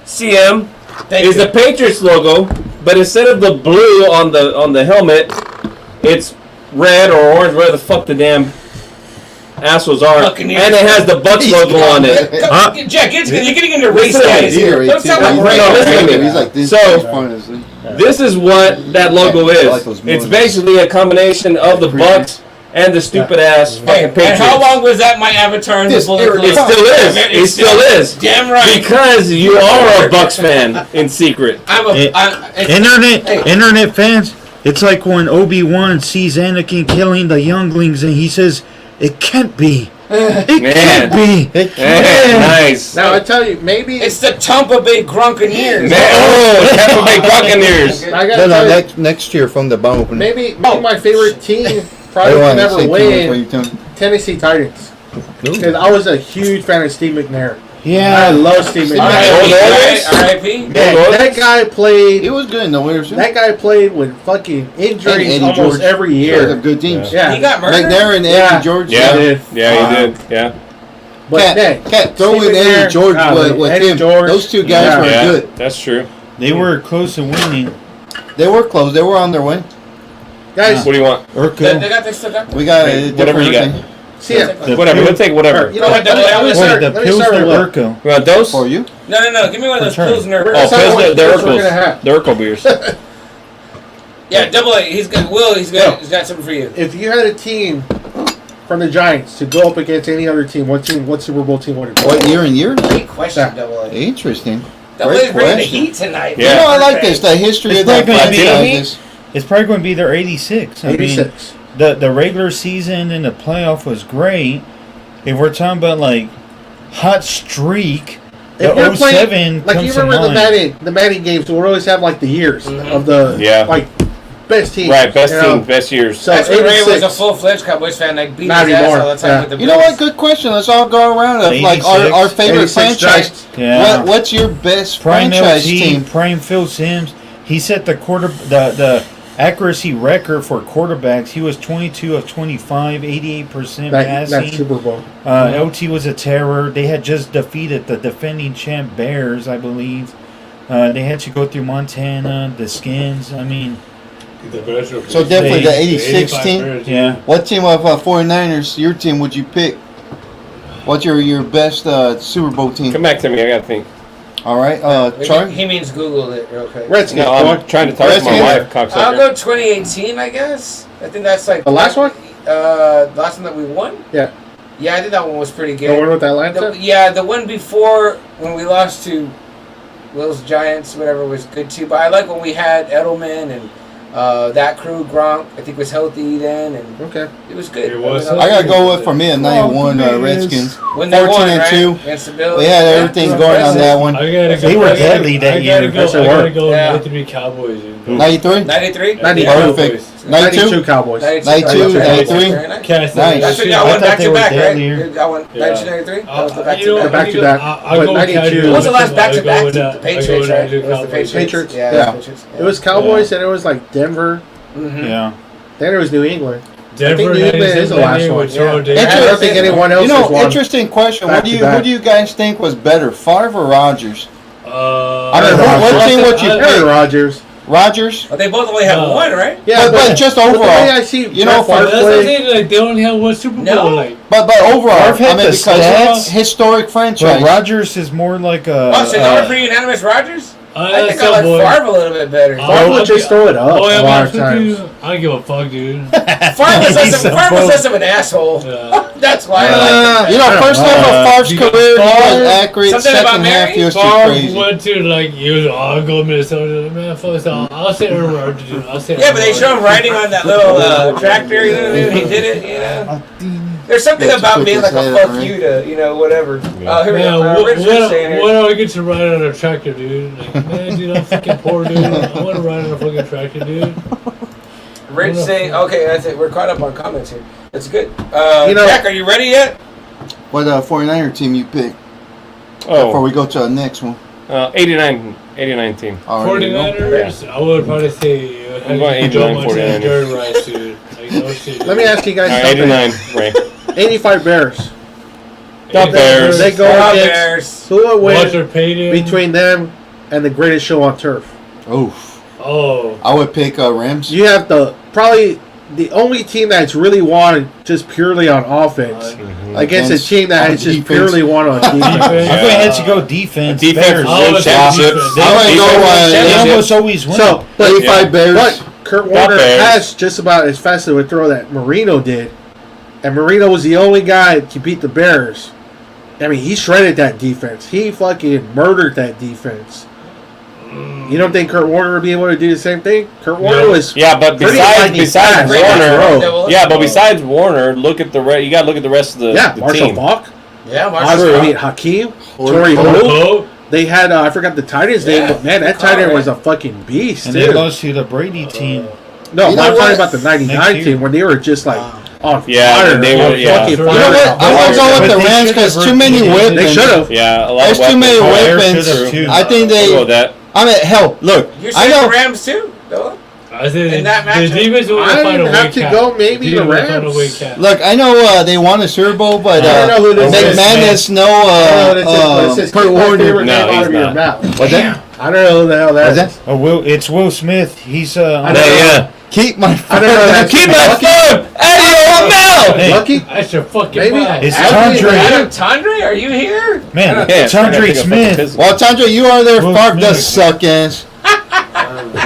CM Thank is you. the Patriots logo, but instead of the blue on the helmet, it's red or orange, whatever the fuck the damn assholes are, Buccaneers. and it has the Bucks logo on it. Jack, you're getting into race Listen to me. guys here. Don't sound like No, race. listen to me. He's like this. So- is fun, isn't he? This is what that logo I is. like those It's movies. basically a combination of the Bucks and the stupid ass Hey, fucking and Patriots. how long was that my avatar in the This bullet era- club? It still is. It still is. Damn right. Because you are a Bucks fan in secret. I'm a. Internet fans, it's like when Obi-Wan sees Anakin killing the younglings and he says, "It can't be. It Man. can't be." Yeah, nice. Now I tell you, maybe It's the Tampa Bay Gruncaneers. Man, oh, Tampa Bay Buccaneers. I gotta No, tell you, next year from the bomb opening. maybe my favorite team probably Everyone, will never say win. too much. Tennessee Titans. Because I was a huge fan of Steve McNair. I Yeah. love Steve McNair. R.I.P. That guy played. He was good in the Winners. That guy played with fucking injuries Eddie almost George. every Those are year. good teams. Yeah, He got murdered. McNair and Yeah. Eddie George. Yeah, did. yeah, he did. Yeah. but Can't throw Steve in Eddie McNair, George golly, with Eddie him. George. Those two guys Yeah. were Yeah, good. that's true. They were close to winning. They were close. They were on their way. guys, What do you want? They Urkel. got this. Still got this. We got Whatever you got. see ya. Whatever. We'll take whatever. You know what? Let me Wait, start. the Let me start Pilsner with Urkel. You want those? for you. No. Give me one of those Return. Pilsner. We're Oh, That's not Pilsner, what the we're gonna Urkels. have. The Urkel beers. Yeah, double A. He's got Will. He's got something for you. If you had a team from the Giants to go up against any other team, what Super Bowl team would it be? What year and year? Great question, Yeah. double A. Interesting. Double Great A's bringing the question. heat tonight. Yeah. You know, I like this. The history It's of that probably gonna be- franchise. It's probably going to be their 86. I mean, 86. the regular season and the playoff was great. If we're talking about like hot streak, If you're the playing, 07 like comes you to remember mind. the Madden games, we'll always have like the years of the Yeah. like best team. Right, best you team, know? best years. So That's when Ray was a 86. full-fledged Cowboys fan. Like beat Not his ass anymore, all the time yeah. with the You know Bills. what? Good question. Let's all go around it. Like our 86. favorite 86 franchise. Giants. Yeah. What's your best Prime franchise LT, team? Prime Phil Simms. He set the accuracy record for quarterbacks. He was 22 of 25, 88% That passing. Super Bowl. LT was a terror. They had just defeated the defending champ Bears, I believe. They had to go through Montana, the Skins. I mean, The Bears were So definitely the They- 86 85 team. Bears, yeah. What team of 49ers, your team, would you pick? What's your best Super Bowl team? Come back to me. I gotta think. All right, Maybe Charlie? he means Google it real quick. Redskins. No, I'm trying to talk to my Redskins. wife, I'll cocksucker. go 2018, I guess. I think that's like The last one? The last one that we won. Yeah. Yeah, I think that one was pretty The one good. with that Atlanta? Yeah, the one before when we lost to Will's Giants, whatever, was good too. But I like when we had Edelman and that crew. Gronk, I think, was healthy then, and Okay. it was good. It was I gotta go with, for me, a 91 Redskins. when they 14 won, and right? 2. Against the Bills. We had Yeah, everything it was going on impressive. that one. I gotta go. They were I gotta- deadly that I year. gotta go. Yes, they I gotta were. go. Yeah. 93 Cowboys. Dude. 93? 93? 92. Perfect. 92? 92 Cowboys. 92, 93. Very nice. Cast Nice. That's when I y'all went thought back they to were back, right? deadlier. Y'all went Yeah. 1993? That was the back You to know, back. back to back. I'll But go 92. casual. What was the last back to I'll go back? with The that. Patriots, I'll go with right? that. It was the Cowboys. Patriots. Yeah, Yeah. the Patriots. It was Cowboys, and it was like Denver. Mm-hmm. Yeah. Then it was New England. Denver New England is the last one. with Joe Yeah. Davis. I don't think anyone else You know, has won. interesting question. back What do to you back. who do you guys think was better, Favre or Rodgers? I mean, what team would you Aaron Rodgers. Rodgers? But they both only have No. one, right? Yeah, But just but the overall, way I see you know, Brett Favre That's what I'm play, saying. Like they only have one Super Bowl. No. Like but overall, Favre had I mean, the because stats. historic But franchise. Rodgers is more like a. Oh, so now we're pretty unanimous, Rodgers? I think I some like boy. Favre a little bit better. Favre would just throw it up Oh, yeah, a lot of man, times. I don't give a fuck, dude. Favre was less of an asshole. Yeah. That's why I like him. You know, first half of Favre's because career, he Favre- was accurate. Something about Second half, Mary? he was too Favre crazy. went to like I'll go Minnesota. Man, fuck that. I'll say Aaron Rodgers. Dude. I'll say. Yeah, Aaron but they show him Rodgers. riding on that little tractor. You know, he did it. You know, there's something That's about quick being as like a hell, fuck right? you to, you know, whatever. Here we Man, go. Rich is saying here. when do I get to ride on a tractor, dude? Like, man, dude, I'm fucking poor, dude. I want to ride on a fucking tractor, dude. Rich saying, okay, that's it. We're caught up on comments here. That's good. You know- Jack, are you ready yet? What 49er team you pick before Oh, we go to the next one? 89 team. Already know. 49ers, I would probably say I'm going Joe 89 Montana, 49ers. Jerry Rice, dude. Like, no shit. Let me ask you guys All right, something. 89, Ray. 85 Bears. The Bears. They go Go against Bears. who would win Walter Payton. between them and the greatest show on turf. Oof. Oh. I would pick Rams. You have probably the only team that's really won just purely on offense against a team that on has just defense. purely won on defense. I'm going to Yeah. have to go defense. Defense Bears. I would say championships. defense. I'm going to go They Championships. almost always win. So, but 85 Bears. But Kurt Warner Bears. has just about as fast of a throw that Marino did. And Marino was the only guy to beat the Bears. I mean, he shredded that defense. He fucking murdered that defense. You don't think Kurt Warner would be able to do the same thing? Kurt Warner was Yeah, but pretty besides lightning fast. Warner, yeah, but besides Warner, look at the you got to look at the rest of the Marshall team. Falk. Yeah, I mean, Marshall. Hakeem. Torrey Holt. Oh, They had, I forgot the tight end's name, but man, that tight end was a fucking beast, And they too. lost to the Brady team. No, You know I'm talking what? about the 99 Next year. team when they were just like on Yeah, fire. they were- on yeah. fucking You know fire. You know what? I'm going to go with But the they Rams should because have too many repeated. weapons. They should have. Yeah, a lot There's of too many weapons. Bears weapons. should have, too. I think I'll go they. with that. I mean, hell, look. You're I saying know. the Rams too, though? I said In that the matchup, defense will I find a have way to cap. go maybe Defense the will find a Rams. way cap. Look, I know they won a Super Bowl, but I don't know who this is. McManus, I don't know what it says, but it no says, Kurt keep my Warner. favorite No, name out he's of your not. mouth. What's that? I don't know who the hell that What's is. that? Oh, it's Will Smith. He's I know. Yeah. Keep my. I don't know that. Keep my phone out of your mouth. Hey, Lucky? That's your fucking Maybe. mind. It's Actually, Tondre. Adam Tondre, are you here? Man, Yeah, Tondre Smith. Well, Tandra, you are there. Will Favre does Smith. suck ass.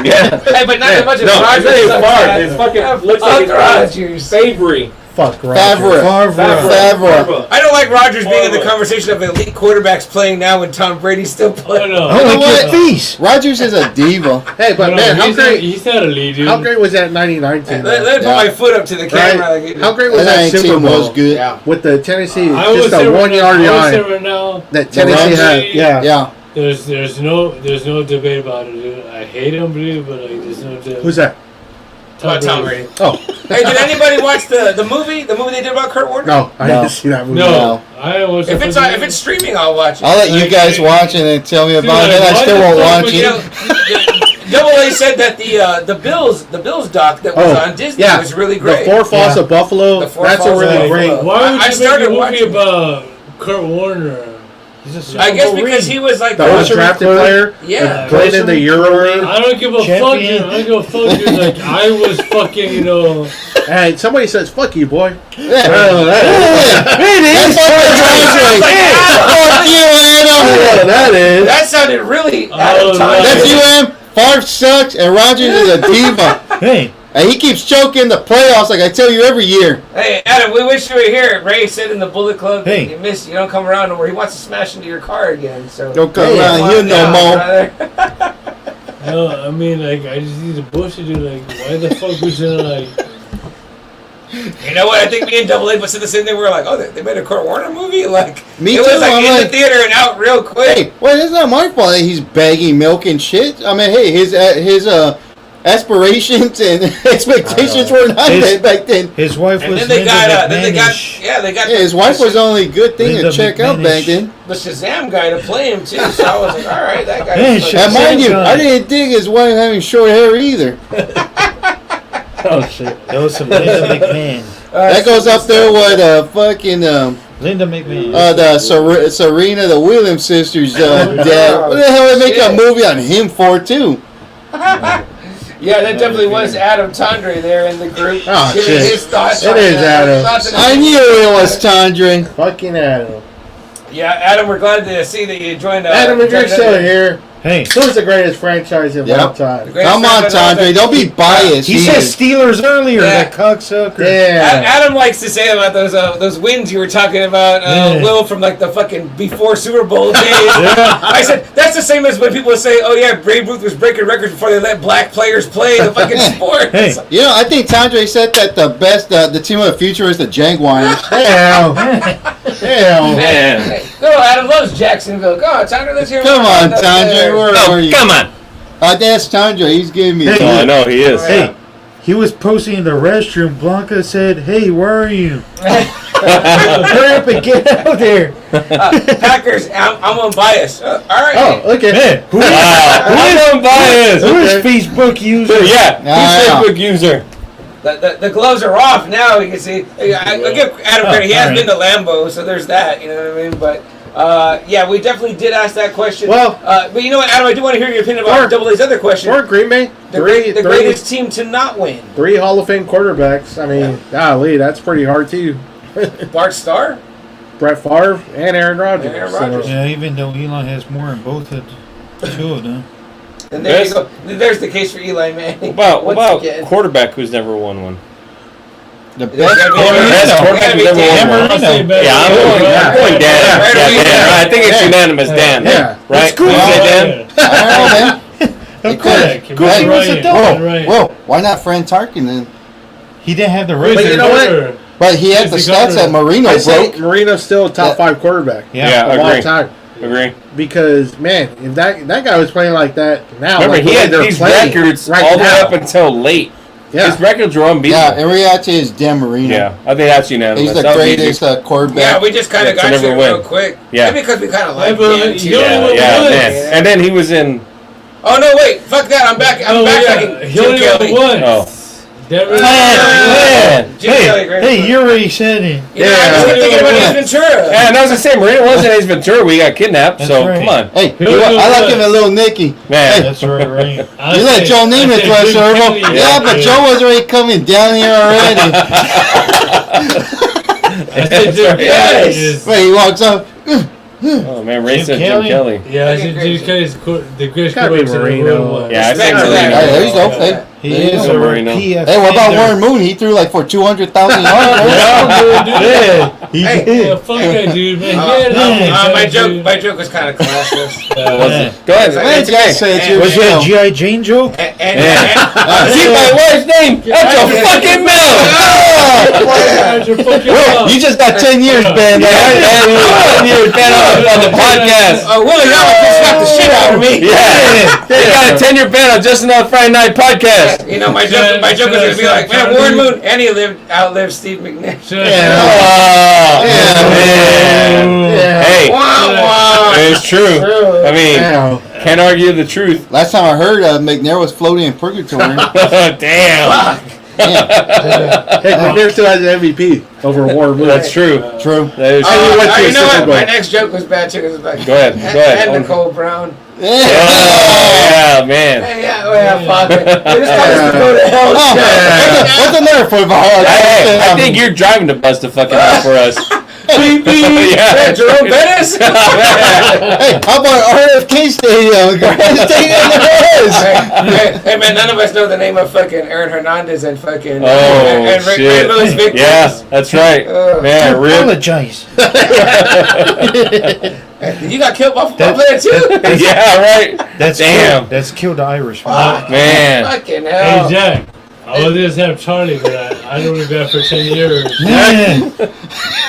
Yeah. Hey, but not as much as No, Rodgers. I say it's sucks Favre. ass. It's fucking looks Fuck like it's Rodgers. Savory. Fuck, Rodgers. Favre. I don't like Rodgers being in the conversation of elite quarterbacks playing now when Tom Brady's still I playing. know. I You know like what? your face. Rodgers is a diva. Hey, but man, how great? He's not a lead, dude. How great was that 99 team? Let me put Yeah. my foot up to the camera. Right? Like, How great was That that Super team was Bowl good. Yeah. with the Tennessee? I would Just say a right 1 yard now, I would say line right now, that Tennessee Rams? had. Yeah. Yeah. there's no debate about it, dude. I hate him, dude, but like there's no debate. Who's that? About Tom Brady. Oh, Hey, did anybody watch the movie? The movie they did about Kurt Warner? no, I didn't see that movie. No, I was. If it's streaming, I'll watch it. I'll let you guys watch it and tell me about it. I still won't watch You know, it. Double A said that the Bills doc that was on Disney was really great. The Four Falls of Buffalo. The Four That's a Falls of really Buffalo. great. Why would I you started make a movie watching- about Kurt Warner? He's a I guess Super because Bowl he was like The undrafted player. Yeah. Played in the Euro League. I don't give a fuck, Champion. dude. I don't give a fuck, dude. Like, I was fucking, And somebody says, "Fuck you, boy." That is. That sounded really Oh, Adam Time. That's you, M. Favre sucks, and Rodgers is a diva. Hey, And he keeps choking the playoffs like I tell you every year. Hey, Adam, we wish you were here. Ray said in the Bullet Club that Hey. you miss, you don't come around no more. He wants to smash into your car again. So Don't come Hey, around come here on no down, more. brother. no, I mean, like, I just need to bullshit, dude. Like, why the fuck was it like? You know what? I think me and Double A said the same thing. We were like, oh, they made a Kurt Warner movie? Like, Me it too, was like I'm in like- the theater and out real quick. Hey, well, it's not my fault that he's begging milk and shit. I mean, hey, his aspirations and expectations were not His- that back then. his wife And was then they Linda got, McManus. they got Yeah, his wife was the only good thing Linda to check out back McManus. then. the Shazam guy to play him too. So I was like, all right, that guy. Hey, is Shazam. And mind you, Shazam. I didn't dig his wife having short hair either. Oh shit. That was some Linda McMahon. That goes up there with fucking Linda McMahon. the Serena, the Williams sisters. Dad. What the hell would make a Shit. movie on him for too? Yeah, that definitely was Adam Tondre there in the group. Oh, giving shit. his thoughts It on is that. Adam. Thoughts on I knew it was Tandre. Fucking Adam. Yeah, Adam, we're glad to see that you joined. Adam, if you're joined still us. here, Hey, who's the greatest franchise of Yep. all time? Greatest Come on, friend of all Tandre. time. Don't be biased. he said Steelers earlier. Yeah. That cocksucker. Yeah. Adam likes to say about those wins you were talking about, Yeah. Will, from like the fucking before Super Bowl days. I said that's the same as when people say, "Oh yeah, Babe Ruth was breaking records before they let black players play the fucking sport." Hey. It's like, You know, I think Tandre said that the team of the future is the Jaguars. Hell. Hell. Man. hey, go, Adam loves Jacksonville. Go on, Tondre, let's hear. Come more on, about Tandre. that. Where Oh, are you? come on. That's Tandre. He's giving me. Hey. Oh, I know he is. Hey, he was posting in the restroom. Blanca said, "Hey, where are you? Hurry up and get out there." Packers. I'm unbiased. All right. Oh, okay. Man, who is, Wow. I'm unbiased. who is Facebook user? Yeah, Ah, he's a Facebook user. The gloves are off now. You can see. I give Adam credit. He has all been to Lambeau, so there's that. You know what I mean? But yeah, we definitely did ask that question. Well- but you know what, Adam? I do want to hear your opinion about Or- Double A's other question. Or Green Bay. The greatest team to not win. Three Hall of Fame quarterbacks. I mean, golly, that's pretty hard too. Bart Starr. Brett Favre and Aaron Rodgers. Aaron Rodgers. So, Yeah, even though Elon has more in both of the two of them. And there Best- you go. There's the case for Eli Manning. What Once about again. quarterback who's never won one? the It's best gotta be quarterback. Best Dan quarterback who's Marino. ever won one. I'll say better. Yeah, I'm going Dan. Yeah, Yeah, Dan. I think it's Yeah. unanimous, Dan. Yeah. Right? cool. You say Dan? All right, man. Of course. Correct. Hey, Right. what's it done? Whoa, Right. whoa. Why not Fran Tarkin then? He didn't have the Who's right. But you know what? But he had the Who's the stats that governor? Marino I say broke. Marino's still a top Yeah. 5 quarterback Yeah. of all agree. time. Agree. Because man, if that guy was playing like that now, Remember, like he the way had they're these playing records right all the way now. up until late. Yeah. His records were Yeah, unbeatable. in reality, is Dan Marino. Yeah, I think that's unanimous. He's the That was easy. greatest quarterback. Yeah, we just kind Yeah, of to got never you win. real quick. Yeah. Maybe because we kind of like Yeah, but Dan, too. you Yeah, only yeah, won man. once. And then he was in. Oh no! Wait, fuck that! I'm back. I'm Oh, back. yeah. Like He Jim only Kelly. won Oh. once. Denver. Man. Jim Kelly, great. Hey, you already said it. You know, I was Yeah. thinking about Yeah. Ace Ventura. And that was the same. Marino wasn't Ace Ventura. We got kidnapped. That's So right. come on, Hey, Who I like was? him a little Nicky. man. That's right, right. You let Joe Namath rush over. Yeah, but Joe was already coming down here already. Yes. Wait, he walks up. Oh man, Ray Jim said Jim Kelly? Kelly. Yeah, I Okay, said great. Jim Kelly's the greatest Gotta be quarterback in the Marino. world. Yeah, I Respect think for Marino. that. Hey, there you go. Hey, He there you is go. a Marino. PF. Hey, what about defender. Warren Moon? He threw like for 200,000 yards. Yeah, he Hey. did. Yeah, fuck that dude, man. My joke was kind of classless. Yeah. Go ahead. Man, It's just say it's your Was that a show. G.I. Jane joke? And Keep my wife's name out your fucking mouth. You just got 10 years banned. Yeah, man, 10 years ban on the podcast. Willie Allen just got the shit out of me. Yeah, they got a 10-year ban on Just Enough Friday Night podcast. You know, my joke was gonna be like, man, Warren Moon, and he outlived Steve McNair. Oh, man. Hey, Wow. it's true. I mean, can't argue the truth. Last time I heard, McNair was floating in purgatory. Damn. Hey, McNair still has an MVP over Warren Moon. That's true. True. That is You know what? Bowl. My next joke was bad too. It was like, Go ahead. And Nicole Brown. Yeah, man. Hey, fuck it. They just got us to go to hell. What's another football? I think you're driving the bus to fucking hell for us. Yeah, Jerome Bettis. Hey, how about RFK Stadium? Greatest stadium there is. Hey, man, none of us know the name of fucking Aaron Hernandez and fucking Oh, Ray shit. Lewis Victor. Yeah, that's right. Man, I rip. apologize. You got killed by a football player too? Yeah, right. That's Damn. Killed, that's killed the Irish. Man. Fucking Hey, hell. Jack. I was just have Charlie, but I don't even got for 10 years. Yeah.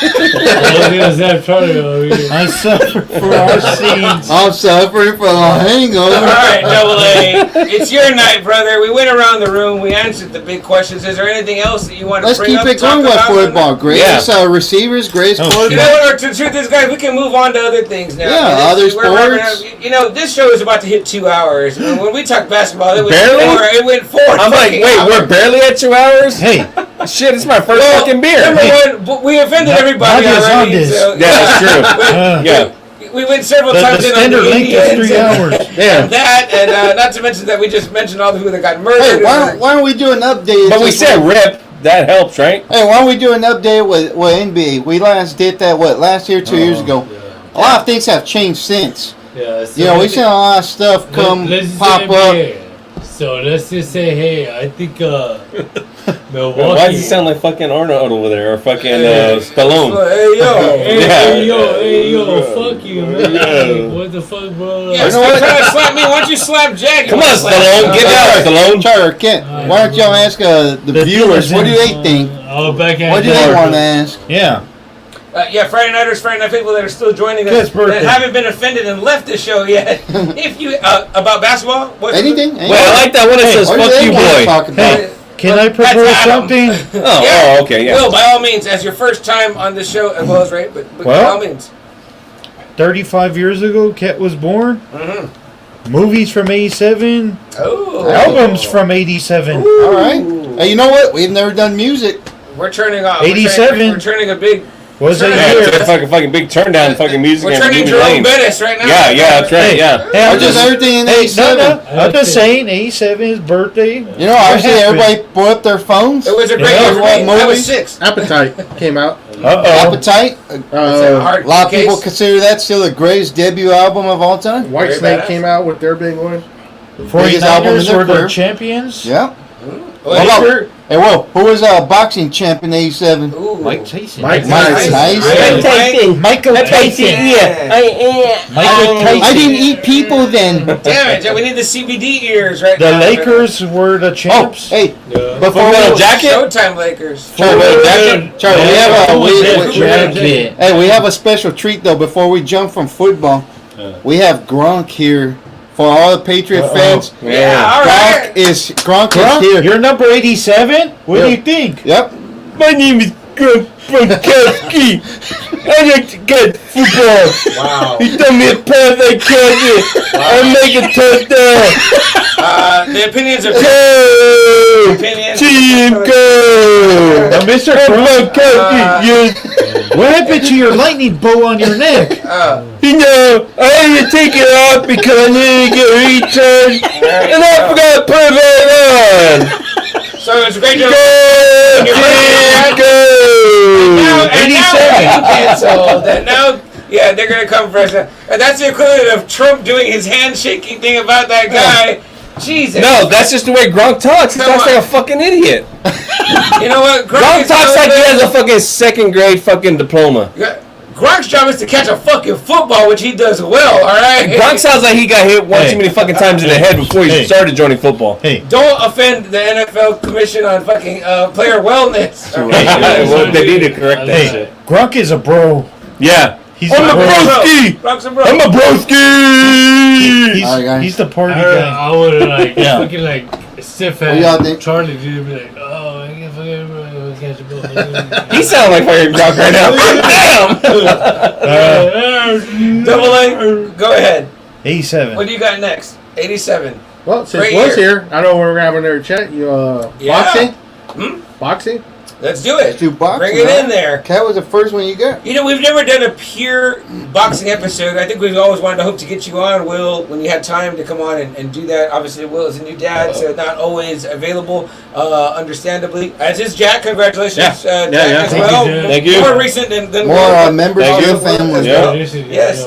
I was just have Charlie over here. I suffer for our sins. I'm suffering from a hangover. All right, Double A. It's your night, brother. We went around the room. We answered the big questions. Is there anything else that you want to Let's bring keep up? it going with football. Greatest receivers, greatest Oh, You quarterbacks. know what? The truth is, guys, we can move on to other things now. Yeah, I mean, other we're wrapping sports. up. You know, this show is about to hit 2 hours. And when we talk basketball, it went Barely? 4. It went 4. I'm like, fucking wait, hours. we're barely at 2 hours? Hey, Shit, it's my first Well, fucking beer. Number one, we offended everybody Nadia's on already. this. So, Yeah, that's true. Yeah. We went several the times in on standard the length is 3 Indians hours. and that, and not to mention that we just mentioned all the people that got murdered. Hey, why don't we do an update? But we said rip. That helps, right? Hey, why don't we do an update with NBA? We last did that, last year, 2 years ago. A lot of things have changed since. Yeah, so You know, we've seen a lot of stuff let's pop say, up. hey, so let's just say, hey, I think Milwaukee. Why does he sound like fucking Arnold over there or fucking Stallone? Hey, yo. Hey, yo, fuck you, man. Yeah. What the fuck, bro? Yeah, stop trying to slap me. Why don't you slap Jack? Come on, Stallone, get out, Stallone. Charter, Kent, why don't y'all ask the viewers, what do they think? Oh, backhand. What do they want to ask? yeah. Yeah, Friday Nighters, Friday Night people that are still joining us Yes, birthday. that haven't been offended and left the show yet. If you about basketball, Anything? Well, I like that one that says What do fuck they you, want to boy. talk about? Hey, can I That's propose Adam. something? Oh, okay, yeah. Will, by all means, as your first time on the show, as well as Ray, but by Well. all means. 35 years ago, Ket was born. Mm-hmm. Movies from 87. Oh, Albums from 87. All right. Hey, you know what? We've never done music. we're turning off. 87. We're turning a big. Was it Yeah, here? it's a fucking big turn down fucking music. We're and turning Ruby Jerome Lane. Bettis right now. Yeah, that's right, yeah. Hey, Or I'm just just, everything in hey, 87. I'm just saying, 87 is birthday. You know, obviously happened? everybody pulled up their phones. It was a great Yeah, year for what me. I was movies? 6. Appetite came out. Uh-oh. Appetite. Hard A lot of case. people consider that still the greatest debut album of all time. White Very Snake badass. came out with their big one. 49ers were their champions. Yeah. Well, What Baker. about, hey, whoa, who was a boxing champ in 87? Ooh. Mike Tyson. Mike Tyson. Michael Tyson. Yeah. Michael Tyson. I didn't eat people then. Damn it, Joe, we need the CBD ears right The now. Lakers were the Oh, champs. hey, Yeah. before Full Metal we, Jacket? Showtime Lakers. Charlie, Charlie, we have a Jacket. hey, we have a special treat though. Before we jump from football, we have Gronk here for all the Patriot fans. Yeah, all right. Gronk Gronk, is here. you're number 87? What do you think? Yep. My name is Grump Gronkowski. I like to get football. Wow. You throw me a pass, I catch it. I make a touchdown. The opinions of Go! opinions. Team go! Now, Mr. Gronk, Gronkowski, yes. what happened to your lightning bow on your neck? You know, I had to take it off because I needed to get returned, and I forgot to put it back on. So it's a great Go! job. Team go! And now we're canceled. And now, yeah, they're gonna come for us. And that's the equivalent of Trump doing his handshaking thing about that guy. Jesus. No, that's just the way Gronk talks. He Come talks on. like a fucking idiot. You know what? Gronk is talks like he has a relevant. fucking second grade fucking diploma. Gronk's job is to catch a fucking football, which he does well. All right. Gronk sounds like he got hit one Hey. too many fucking times in the head before he Hey. started joining football. Hey, Don't offend the NFL Commission on fucking player wellness. Well, they need to correct that hey, shit. Gronk is a bro. Yeah. He's I'm a a bro. broski! Gronk's a bro. I'm a broski! He's, All right, guys. he's the party I guy. would like Yeah. fucking like Stiff What y'all and think? Charlie dude be like, oh, I can't fucking catch a ball. He sounds like fucking Brock right now. Damn. Double A, go ahead. 87. What do you got next? 87. Well, since Great Will's year. here, I know we're having another chat. You Yeah. boxing? Hmm? Boxing? Let's do it. Do boxing, Bring it huh? in there. Cat was the first one you got. You know, we've never done a pure boxing episode. I think we've always wanted to hope to get you on, Will, when you had time to come on and do that. Obviously, Will is a new dad, so not always available, understandably. As is Jack. Congratulations, Jack, as Thank you, well. Jack. Thank you. More recent than More Will. members Thank of you. the family. As Yeah. well. Yes,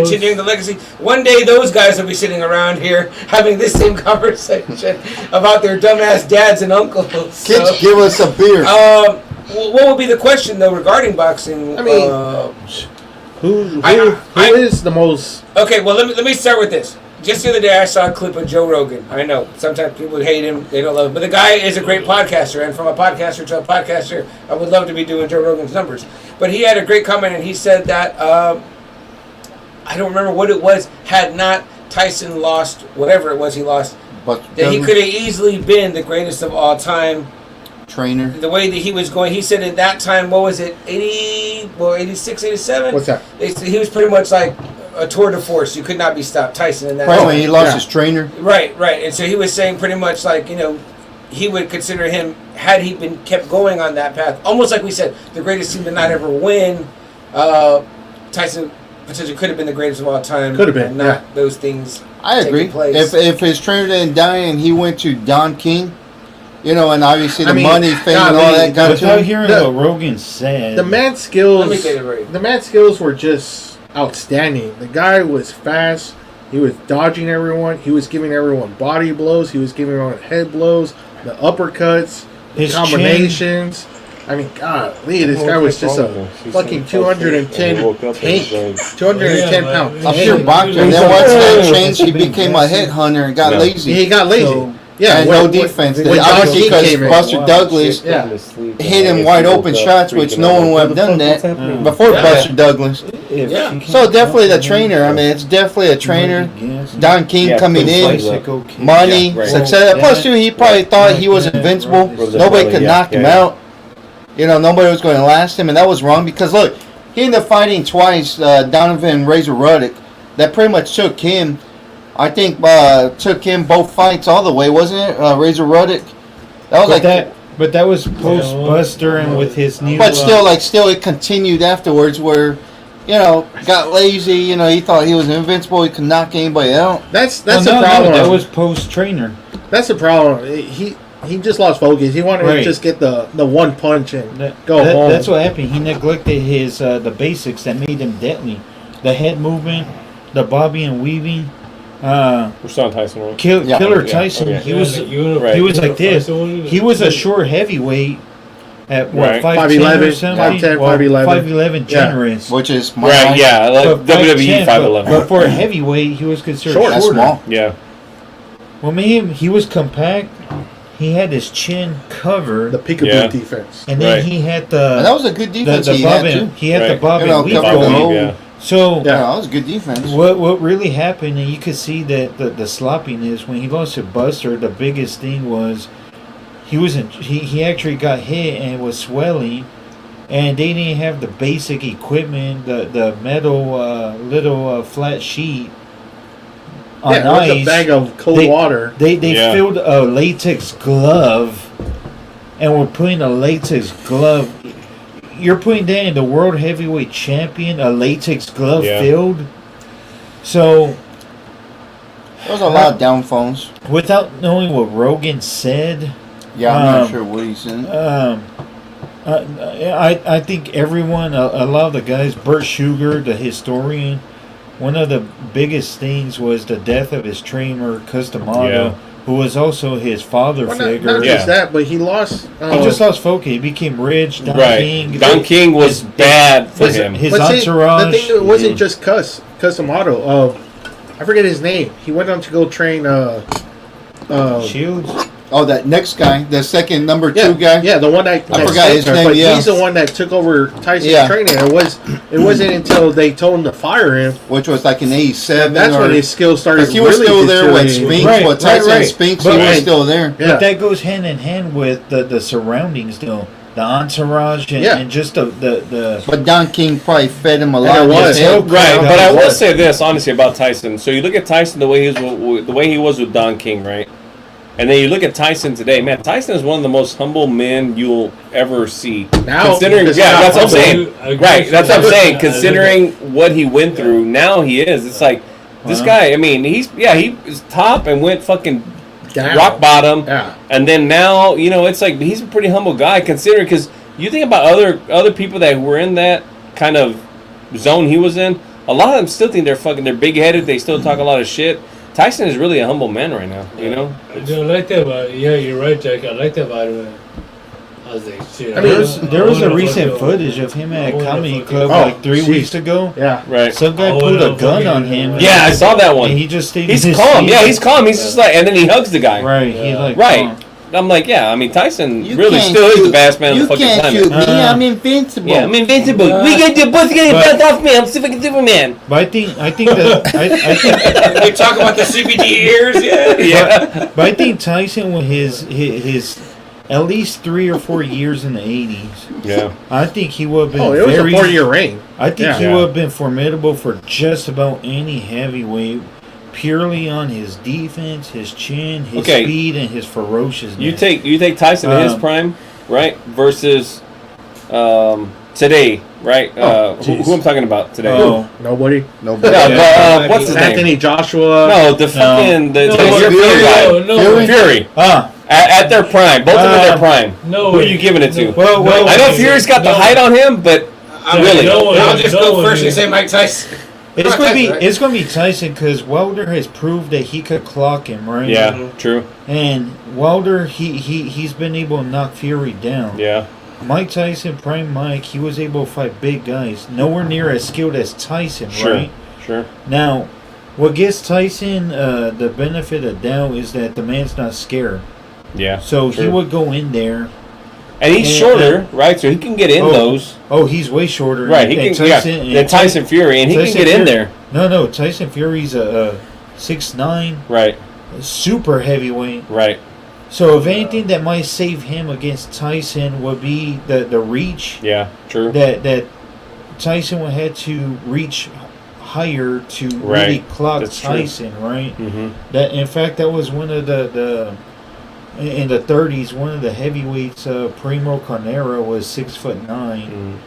continuing the legacy. One day, those guys will be sitting around here having this same conversation about their dumbass dads and uncles. Kids, So, give us a beer. what would be the question though regarding boxing? I mean, Who is the most? Okay, well let me start with this. Just the other day I saw a clip of Joe Rogan. I know sometimes people hate him, they don't love him, but the guy is a great podcaster, and from a podcaster to a podcaster, I would love to be doing Joe Rogan's numbers. But he had a great comment, and he said that I don't remember what it was. Had not Tyson lost whatever it was he lost, But that he could have easily been the greatest of all time. trainer. The way that he was going, he said at that time, what was it, 86, 87? What's that? He was pretty much like a tour de force. You could not be stopped. Tyson in that. Right time. when he lost Yeah. his trainer. Right. And so he was saying pretty much like, he would consider him, had he been kept going on that path, almost like we said, the greatest team to not ever win. Tyson potentially could have been the greatest of all time. Could have been, and not those things. I agree. taking place. If his trainer didn't die and he went to Don King, and obviously the I mean, money, fame, and all golly, that got to Without him. hearing The- what Rogan said, The man's Let skills. me get it right. The man's skills were just outstanding. The guy was fast. He was dodging everyone. He was giving everyone body blows. He was giving everyone head blows, the uppercuts, the His combinations. I mean, God, this guy was just a fucking 210 tank. 210 pound A tank. pure boxer. And then once that changed, he became a headhunter and got Yeah. lazy. He got lazy. So- yeah, and when- no defense. when Don Obviously, King because came in. Buster Douglas Yeah. hit him wide open shots, which no one would have done that before Yeah. Buster Douglas. Yeah. So definitely the trainer. I mean, it's definitely a trainer. Don King Yeah, coming in, bicycle kick. money, Yeah, right. success. Plus, too, he probably thought he was invincible. Nobody could knock him out. Nobody was going to last him, and that was wrong because look, he ended up fighting twice. Donovan Razor Ruddock, that pretty much took him. I think took him both fights all the way, wasn't it? Razor Ruddock. That was But that was post Buster and with his new. but still, it continued afterwards where, got lazy. He thought he was invincible. He could knock anybody out. That's no, the problem. that was post trainer. That's the problem. He just lost focus. He wanted to Right. just get the one punch and go That- home. That's what happened. He neglected his the basics that made him deadly. The head movement, the bobbing and weaving. Rashawn Tyson, right? Yeah. Killer Yeah, Tyson. okay. He was Right. he was like this. He was a short heavyweight at what Right. 5'10" 5'11", or something. 5'10", Well, 5'11". 5'11" Yeah. generous. Which is my Right, yeah, like But WWE 5'10", 5'11. But for a heavyweight, he was considered Short. That's shorter. small. Yeah. Well, man, he was compact. He had his chin covered, the peekaboo Yeah. defense. and then Right. he had And that was a good defense he had too. he had the Right. bob You know, and weave cover the going. whole- Yeah. So Yeah. Yeah, that was a good defense. what really happened, and you could see that the sloppiness when he lost to Buster. The biggest thing was he actually got hit and was swelling, and they didn't have the basic equipment, the metal little flat sheet on Yeah, it was ice. a bag of cold water. They Yeah. filled a latex glove, and were putting a latex glove. You're putting that in the world heavyweight champion, a latex glove Yeah. filled. So, There was a lot of downfalls. without knowing what Rogan said, Yeah, I'm not Um, sure what he said. I think everyone, a lot of the guys, Bert Sugar, the historian, one of the biggest things was the death of his trainer, Customato, Yeah. who was also his father Well, figure. not Yeah. just that, but he lost. He just lost focus. He became rich. Don Right. King. Don King was his- bad for his- him. His but see, entourage. the thing that wasn't just Customato. I forget his name. He went on to go train. Shields. Oh, that next guy, the second number Yeah, 2 guy. yeah, the one that I forgot his name, But yeah. he's the one that took over Tyson's Yeah. training. It wasn't until they told him to fire him. Which was like in '87. That's when his skills started. Because he was really still there when deteriorating. Spinks. Right, What Tyson right. and Spinks, But- he was right. still there. Yeah. But that goes hand in hand with the surroundings, though. The entourage and, Yeah. and just the But Don King probably fed him a lot. it of was. his help. Right, but I will was. say this honestly about Tyson. So you look at Tyson the way he was with Don King, right? And then you look at Tyson today. Man, Tyson is one of the most humble men you'll ever see. Now, Considering, because yeah, he's that's what I'm not saying. humble. Right, that's what I'm saying. I Considering what he went through, now he is. It's like this guy. I mean, he is top and went fucking Down. rock bottom. Yeah. And then now, it's like he's a pretty humble guy considering, because you think about other people that were in that kind of zone he was in. A lot of them still think they're big headed. They still talk a lot of shit. Tyson is really a humble man right now. I like that about you're right, Jack. I like that about him. I was like, shit. I mean, there was a recent footage of him at a comedy club Oh, like 3 geez. weeks ago. Yeah. Right. Some guy Oh, pulled no, a gun fucking- on him. Yeah, I saw that one. And he just stayed He's in his calm. seat. Yeah, he's calm. He's just like, and then he hugs the guy. Right. He's Yeah. like, Right. calm. I'm like, yeah. I mean, Tyson You really can't still is the shoot- best man on You the fucking can't planet. shoot me. I'm invincible. Yeah, I'm invincible. We get your both getting But- butt off me. I'm fucking Superman. But I think that I think We talk about the CBD ears, yeah. Yeah. but I think Tyson with his at least 3 or 4 years in the 80s, Yeah. I think he would have been Oh, it was very. a 4-year reign. I think Yeah. he would have been formidable for just about any heavyweight, purely on his defense, his chin, his Okay. speed, and his ferociousness. You take Tyson in his prime, right? Versus today, right? Who I'm talking about today? Oh. Nobody. Nobody. Yeah, but, what's his Anthony name? Joshua. No, the fucking the No, European guy. no, Fury. At their prime, both of them at their prime. No Who are way. you giving it to? No. Well, I know Fury's got the height on him, but really, I'll just go first dude. and say Mike Tyson. It's Mike gonna be Tyson, right? it's gonna be Tyson because Wilder has proved that he could clock him, right? yeah, Mhm. true. And Wilder, he's been able to knock Fury down. Yeah, Mike Tyson, prime Mike, he was able to fight big guys, nowhere near as skilled as Tyson, sure, right? sure. Now, what gives Tyson the benefit of doubt is that the man's not scared. Yeah. So he true. would go in there. And he's and- shorter, right? So he can get in Oh, those. Oh, he's way shorter. Right, he than can. Than Tyson Fury, and he Tyson can get in Fury- there. No, Tyson Fury's a 6'9", Right, super heavyweight. right. So if anything that might save him against Tyson would be the reach Yeah, true. that Tyson would have to reach higher to really Right. clock That's true. Tyson, right? Mm-hmm. That in fact that was one of the in the 30s, one of the heavyweights, Primo Carnera was 6'9",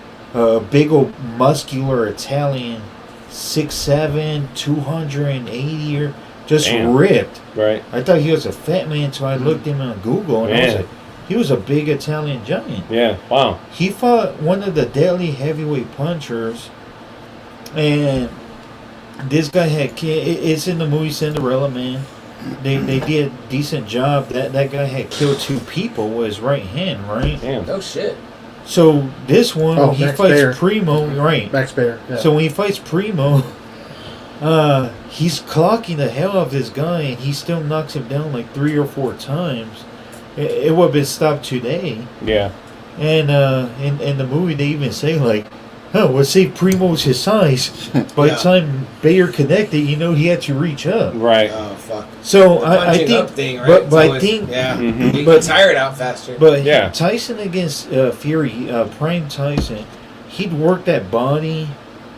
big old muscular Italian, 6'7", 280 or just Damn. ripped. Right. I thought he was a fat man, so I looked him on Google and I was Man. like, he was a big Italian giant. Yeah. Wow. He fought one of the deadly heavyweight punchers, and this guy it's in the movie Cinderella Man. They did a decent job. That guy had killed 2 people with his right hand, right? Damn. Oh shit. So this one, Oh, when he Max fights Baer. Primo, right? Max Baer. Yeah. So when he fights Primo, he's clocking the hell out of this guy, and he still knocks him down like 3 or 4 times. It would have been stopped today. Yeah. And in the movie, they even say like, "Oh, well, say Primo's his size." By the Yeah. time Bayer connected, he had to reach up. Right. Oh fuck. So The I punching think, up thing, right? but It's I always- think, yeah, Mhm. you But- get tired out faster. but Yeah. Tyson against Fury, prime Tyson, he'd work that body,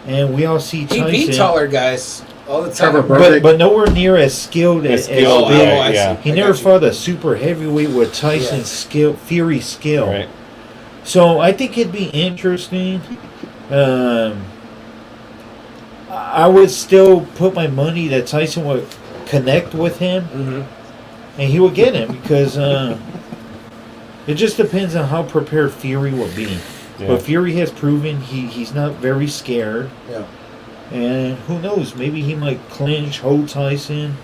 and we all see he Tyson, beat taller guys all the time. Trevor Burke. but nowhere near as skilled as skilled, Big. right, I see. yeah. He I never got you. fought a super heavyweight with Tyson's skill, Fury's skill. Right. So I think it'd be interesting. I would still put my money that Tyson would connect with him, Mhm. and he would get him because it just depends on how prepared Fury will be. Yeah. But Fury has proven he's not very scared, Yeah. and who knows? Maybe he might clinch, hold Tyson.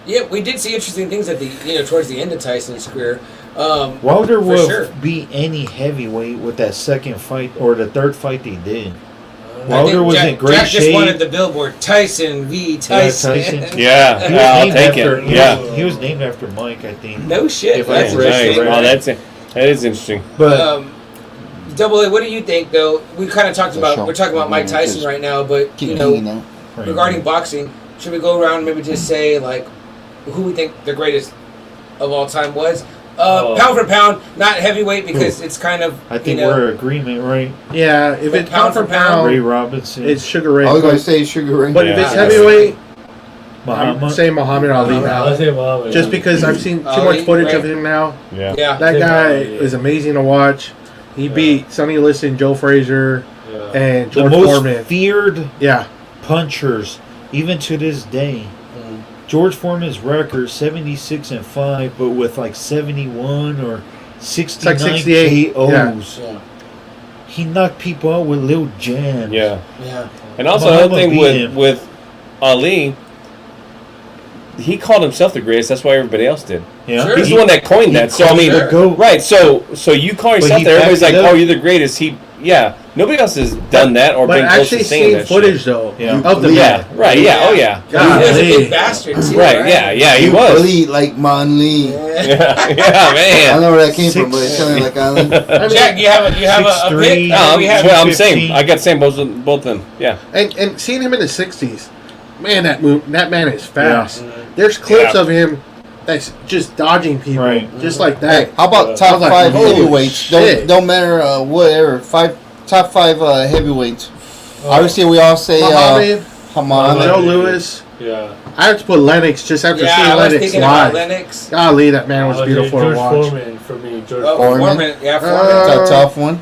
Yeah, we did see interesting things at the towards the end of Tyson's career. Wilder For will sure. beat any heavyweight with that second fight or the third fight they did. Wilder was in great Jack just shape. wanted the billboard Tyson v. Tyson. Tyson. Yeah, He was I'll named take after- it. Yeah. He was named after Mike, I think. No shit. If I That's read Nice. interesting. Oh, that is interesting. But Double A, what do you think though? We kind of talked about, Sure. we're talking about Mike Tyson right now, but Keep you hanging know, out. regarding boxing, should we go around and maybe just say like who we think the greatest of all time was? Pound for pound, not heavyweight because it's kind of I think you know, we're in agreement, right? Yeah, if But it's pound for Ray pound, Robinson, it's Sugar Ray. I was gonna But, say Sugar Ray. but if Yeah. it's heavyweight, I'm Muhammad. saying Muhammad Ali I'll now. say Muhammad. Just because I've seen too Ali, much footage right. of him now. Yeah. yeah. That Same guy Ali, yeah. is amazing to watch. He beat Sonny Liston, Joe Frazier, Yeah. and The George most Foreman. feared Yeah. punchers, even to this day. George Foreman's record 76-5, but with like 71 or 69 68, KOs. Yeah. He knocked people out with little jabs. Yeah. Yeah. And also Muhammad another thing beat with him. with Ali, he called himself the greatest. That's why everybody else did. Yeah. Sure. He's the one that coined that. So I mean, Sure. Go. right? So you call yourself he that. Everybody's backed like, it up. "Oh, you're the greatest." Nobody else has done that or But been close actually to saying seeing that footage shit. though Yeah. of the Yeah. man. Right. Yeah. Oh yeah. He was a Golly. big bastard too, Right. Yeah. Yeah. He was. Ali, like Man Lee. Yeah. Yeah. Yeah. I Man. don't know where that came from, but it Six- sounded like Ali. Jack, you have a 6'3". pick? No, We have I'm 15. saying I got the same both of them. Yeah. And seeing him in the 60s, man, that man is fast. Yeah. There's clips Yeah. of him that's just dodging people, Right. just like Hey, that. how about I top was like, five holy heavyweights? shit. Don't matter whatever. Top five heavyweights. Obviously, we all say Muhammad, Muhammad. Joe Louis. Yeah. I have to put Lennox just after Yeah, seeing I was Lennox thinking about live. Lennox. Golly, that man was I'll say beautiful to George watch. Foreman for me. George Oh, Foreman. Foreman. Yeah, Foreman. That's a tough one.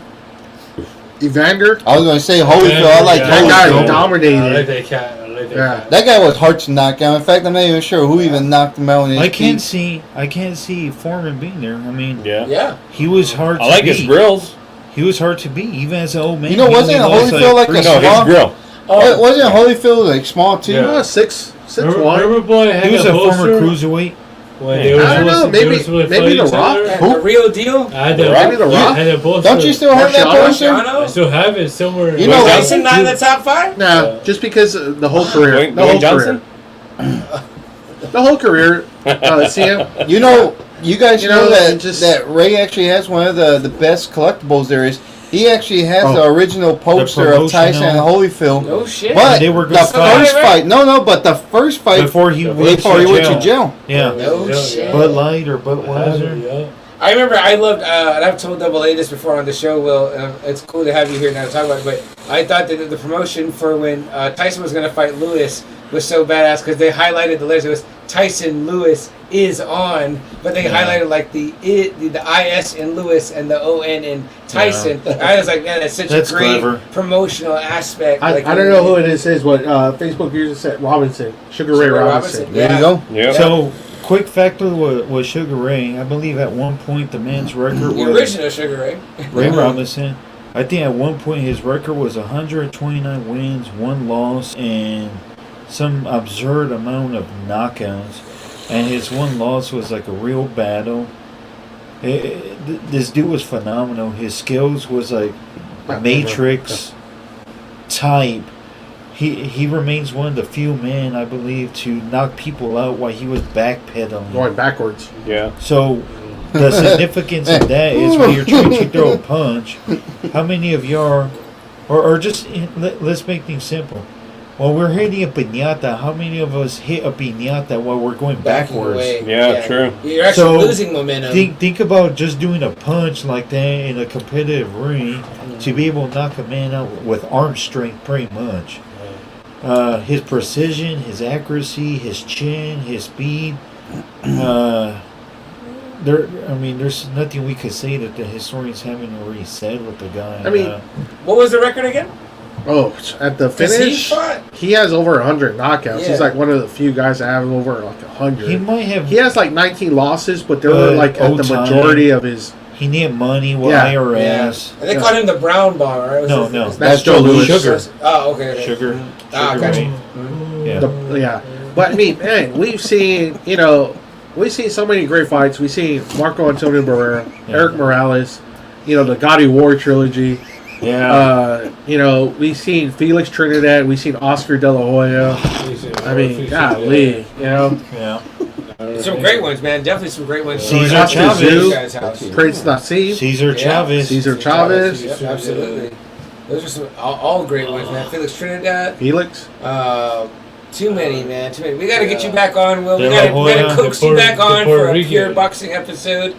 Evander, I was gonna say Holyfield. I like Yeah. that guy Holyfield. dominated. I like that cat. I like that Yeah. cat. That guy was hard to knock out. In fact, I'm not even sure who even knocked him out in his I can't peak. see Foreman being there. I mean, Yeah. Yeah. he was hard to I like beat. his grills. He was hard to beat, even as an old man. You know, He wasn't only lost, Holyfield like a three- No, his small? grill. Wasn't Holyfield like small too? Yeah. 6'1". Remember boy had He was a that former poster cruiserweight. when I they were don't know, supposed to- they were maybe- supposed to maybe fight The each Rock? other. And the real deal. I had The that- Rock? Maybe The Rock? I had that poster. Don't you still have that Marciano? poster? I Marciano? still have it somewhere. Wait, Was Wait, Tyson not in the top 5? Nah, just because of the whole career. Dwayne The whole Johnson? career. The whole career. See him? You know, you guys You know, know, that just- that Ray actually has one of the best collectibles there is. He actually has Oh. the original poster of Tyson and Holyfield. No shit. But They were the gonna first fight. fight, but the first fight Before he went to jail. Yeah. No shit. Bud Light or I have it, Budweiser. yeah. I remember I loved, and I've told Double A this before on the show, Will, and it's cool to have you here now to talk about it, but I thought that the promotion for when Tyson was going to fight Lewis was so badass because they highlighted the letters. It was Tyson Lewis is on, but they highlighted like the IS in Lewis and the ON in Tyson. I was like, man, that's such That's a great clever. promotional aspect. I Like, don't know who it is what Facebook users said Robinson. Sugar Ray Robinson. There Yeah. you go. Yeah. So, quick factor was Sugar Ray. I believe at one point the man's record The was original Sugar Ray. Ray Robinson. I think at one point his record was 129 wins, 1 loss, and some absurd amount of knockouts. And his 1 loss was like a real battle. This dude was phenomenal. His skills was like Matrix type. He remains one of the few men, I believe, to knock people out while he was backpedaling. Going backwards. Yeah. So the significance of that is when you're trying to throw a punch, how many of you are, or just let's make things simple. When we're hitting a piñata, how many of us hit a piñata while we're going Backing backwards? away. Yeah, true. You're actually So, losing momentum. Think about just doing a punch like that in a competitive ring to be able to knock a man out with arm strength, pretty much. His precision, his accuracy, his chin, his speed. There's nothing we could say that the historians haven't already said with the guy. I mean, What was the record again? Oh, at the 'Cause he finish, fought. he has over 100 knockouts. Yeah. He's like one of the few guys that have over like 100. he might have. He has like 19 losses, but they were like at the old-time. majority of his. He needed money with Yeah. IRS. And they Yeah. called him the Brown Bomber, right? Was No, his- no. his- That's Joe Louis. Sugar. Oh, okay. Sugar. Ah, Sugar gotcha. Ray. Yeah. Yeah, but I mean, man, we've seen so many great fights. We've seen Marco Antonio Barrera, Yeah. Eric Morales, the Gotti War trilogy. Yeah. We've seen Felix Trinidad. We've seen Oscar De La Hoya. I mean, golly, Yeah. Some great ones, man. Definitely some great ones. Cesar Oscar Chavez. Zoo, Guys' house. Prince Nassim, Cesar Chavez. Cesar Chavez, Yep, absolutely. Those are some all great ones, man. Felix Trinidad. Felix. Too many, man. Too many. We got to get you back on, Will. We De got La to Hoya. coax you back on Puerto for a Rican. pure boxing episode.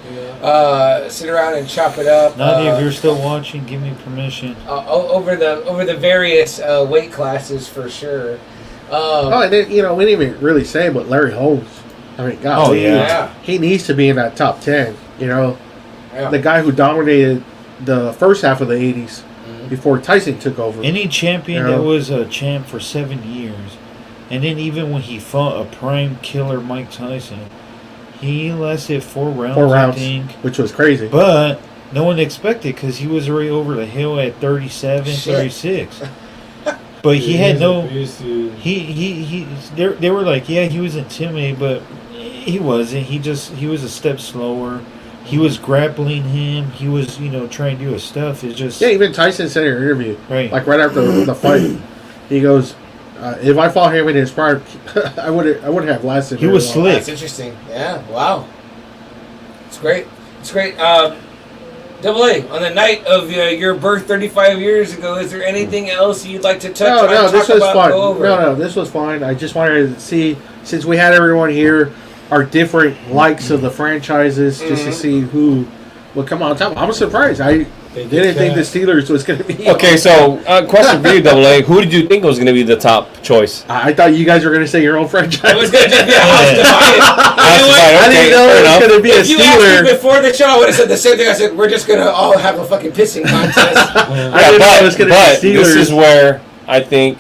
Sit around and chop it up. Nadia, if you're still watching, give me permission. Over the various weight classes for sure. And then, we didn't even really say, but Larry Holmes. I mean, God, Oh, yeah. he needs to be in that top 10. Yeah. The guy who dominated the first half of the 80s before Tyson took over. Any champion Yeah. that was a champ for 7 years, and then even when he fought a prime killer Mike Tyson, he lasted 4 rounds, 4 rounds, I think. which was crazy. But no one expected because he was already over the hill at 37, Shit. 36. But he had no. Used to. They were like, yeah, he was intimidated, but he wasn't. He was a step slower. He was grappling him. He was, trying to do his stuff. It's just Yeah, even Tyson said in an interview, right. like right after the fight, he goes, "If I fought him in his prime, I wouldn't have lasted." He very was long." slick. That's interesting. Yeah. Wow. It's great. It's great. Double A, on the night of your birth 35 years ago, is there anything else you'd like to touch on? No, this talk was about, fun. go over? No, this was fine. I just wanted to see, since we had everyone here, our different likes of the franchises, just to see who would come on top. I'm surprised. I didn't think the Steelers was going to be. Okay, so question for you, Double A. Who did you think was going to be the top choice? I thought you guys were going to say your own franchise. It was going to just be a house divided. You know what? I didn't know it was going to be a If you asked me Steeler. before the show, I would have said the same thing. I said, we're just going to all have a fucking pissing contest. I didn't know it was going to But be this Steelers. is where I think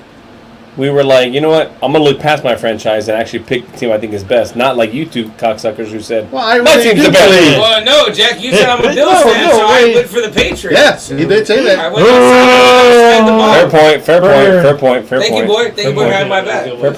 we were like, you know what? I'm going to look past my franchise and actually pick the team I think is best. Not like you two cocksuckers who said, Well, I my really team's do the best. believe- Well, no, Jack, you said I'm a Bills fan, so I went for the Patriots. Yes, he did say I that. went outside the Fair box. point, fair point. Thank you, boy. Thank you for having my back. Fair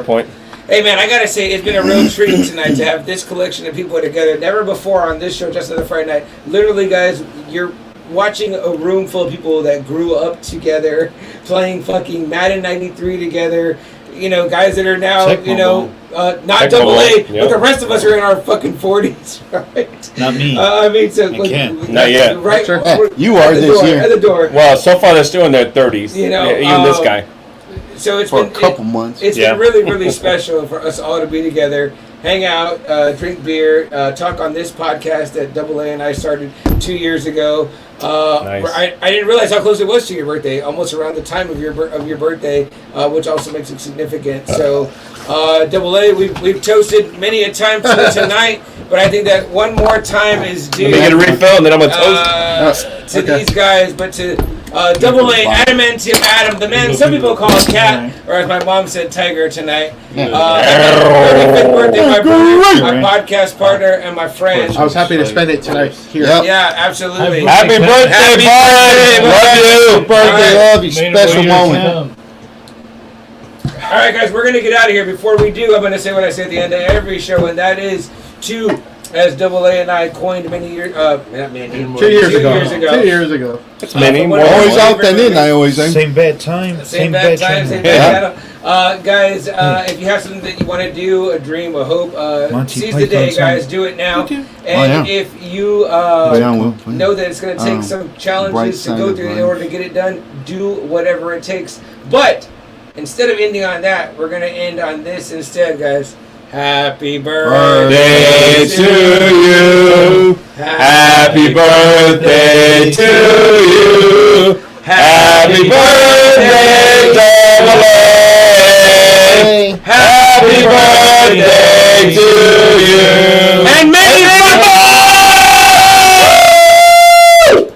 point. Hey, man, I got to say, it's been a real treat tonight to have this collection of people together. Never before on this show, just another Friday night. Literally, guys, you're watching a room full of people that grew up together, playing fucking Madden 93 together. Guys that are now, not Tecmo double A, Bowl, yep. but the rest of us are in our fucking 40s, right? Not me. I mean, so I can't. Not yet. Right, That's right. we're- You at are the this door, year. At the door. Well, so far they're still in their 30s. Even this guy. So it's For been a couple months. It's Yeah. been really, really special for us all to be together, hang out, drink beer, talk on this podcast that Double A and I started 2 years ago. Nice. I didn't realize how close it was to your birthday, almost around the time of your birthday, which also makes it significant. So, Double A, we've toasted many a time to tonight, but I think that one more time is due. Let me get a refill and then I'm going to toast. To Okay. these guys, but to Double A, Adamantium Adam, the man some people call Cat, or as my mom said, Tiger tonight. 35th birthday, my brother, my podcast partner, and my friend. I was happy to spend it tonight here. Yep. Yeah, absolutely. Happy birthday, Happy bud! birthday, Love you! Birthday, Alright. love you, special moment. All right, guys, we're going to get out of here. Before we do, I'm going to say what I say at the end of every show, and that is to, as Double A and I coined many years, not many, 2 years 2 ago. years ago. 2 years ago. It's many more. Always out then in, I always think. Same bad time. Same bad time, same bad channel. Guys, if you have something that you want to do, a dream, a hope, Monty seize the day, Python guys. song. Do it now. Okay. And Oh, yeah. if you know that it's going to take some Bright challenges to side go of through in life. order to get it done, do whatever it takes. But instead of ending on that, we're going to end on this instead, guys. Happy birthday Birthday to you. Happy birthday to you. Happy birthday, Double A. Happy birthday to you. And many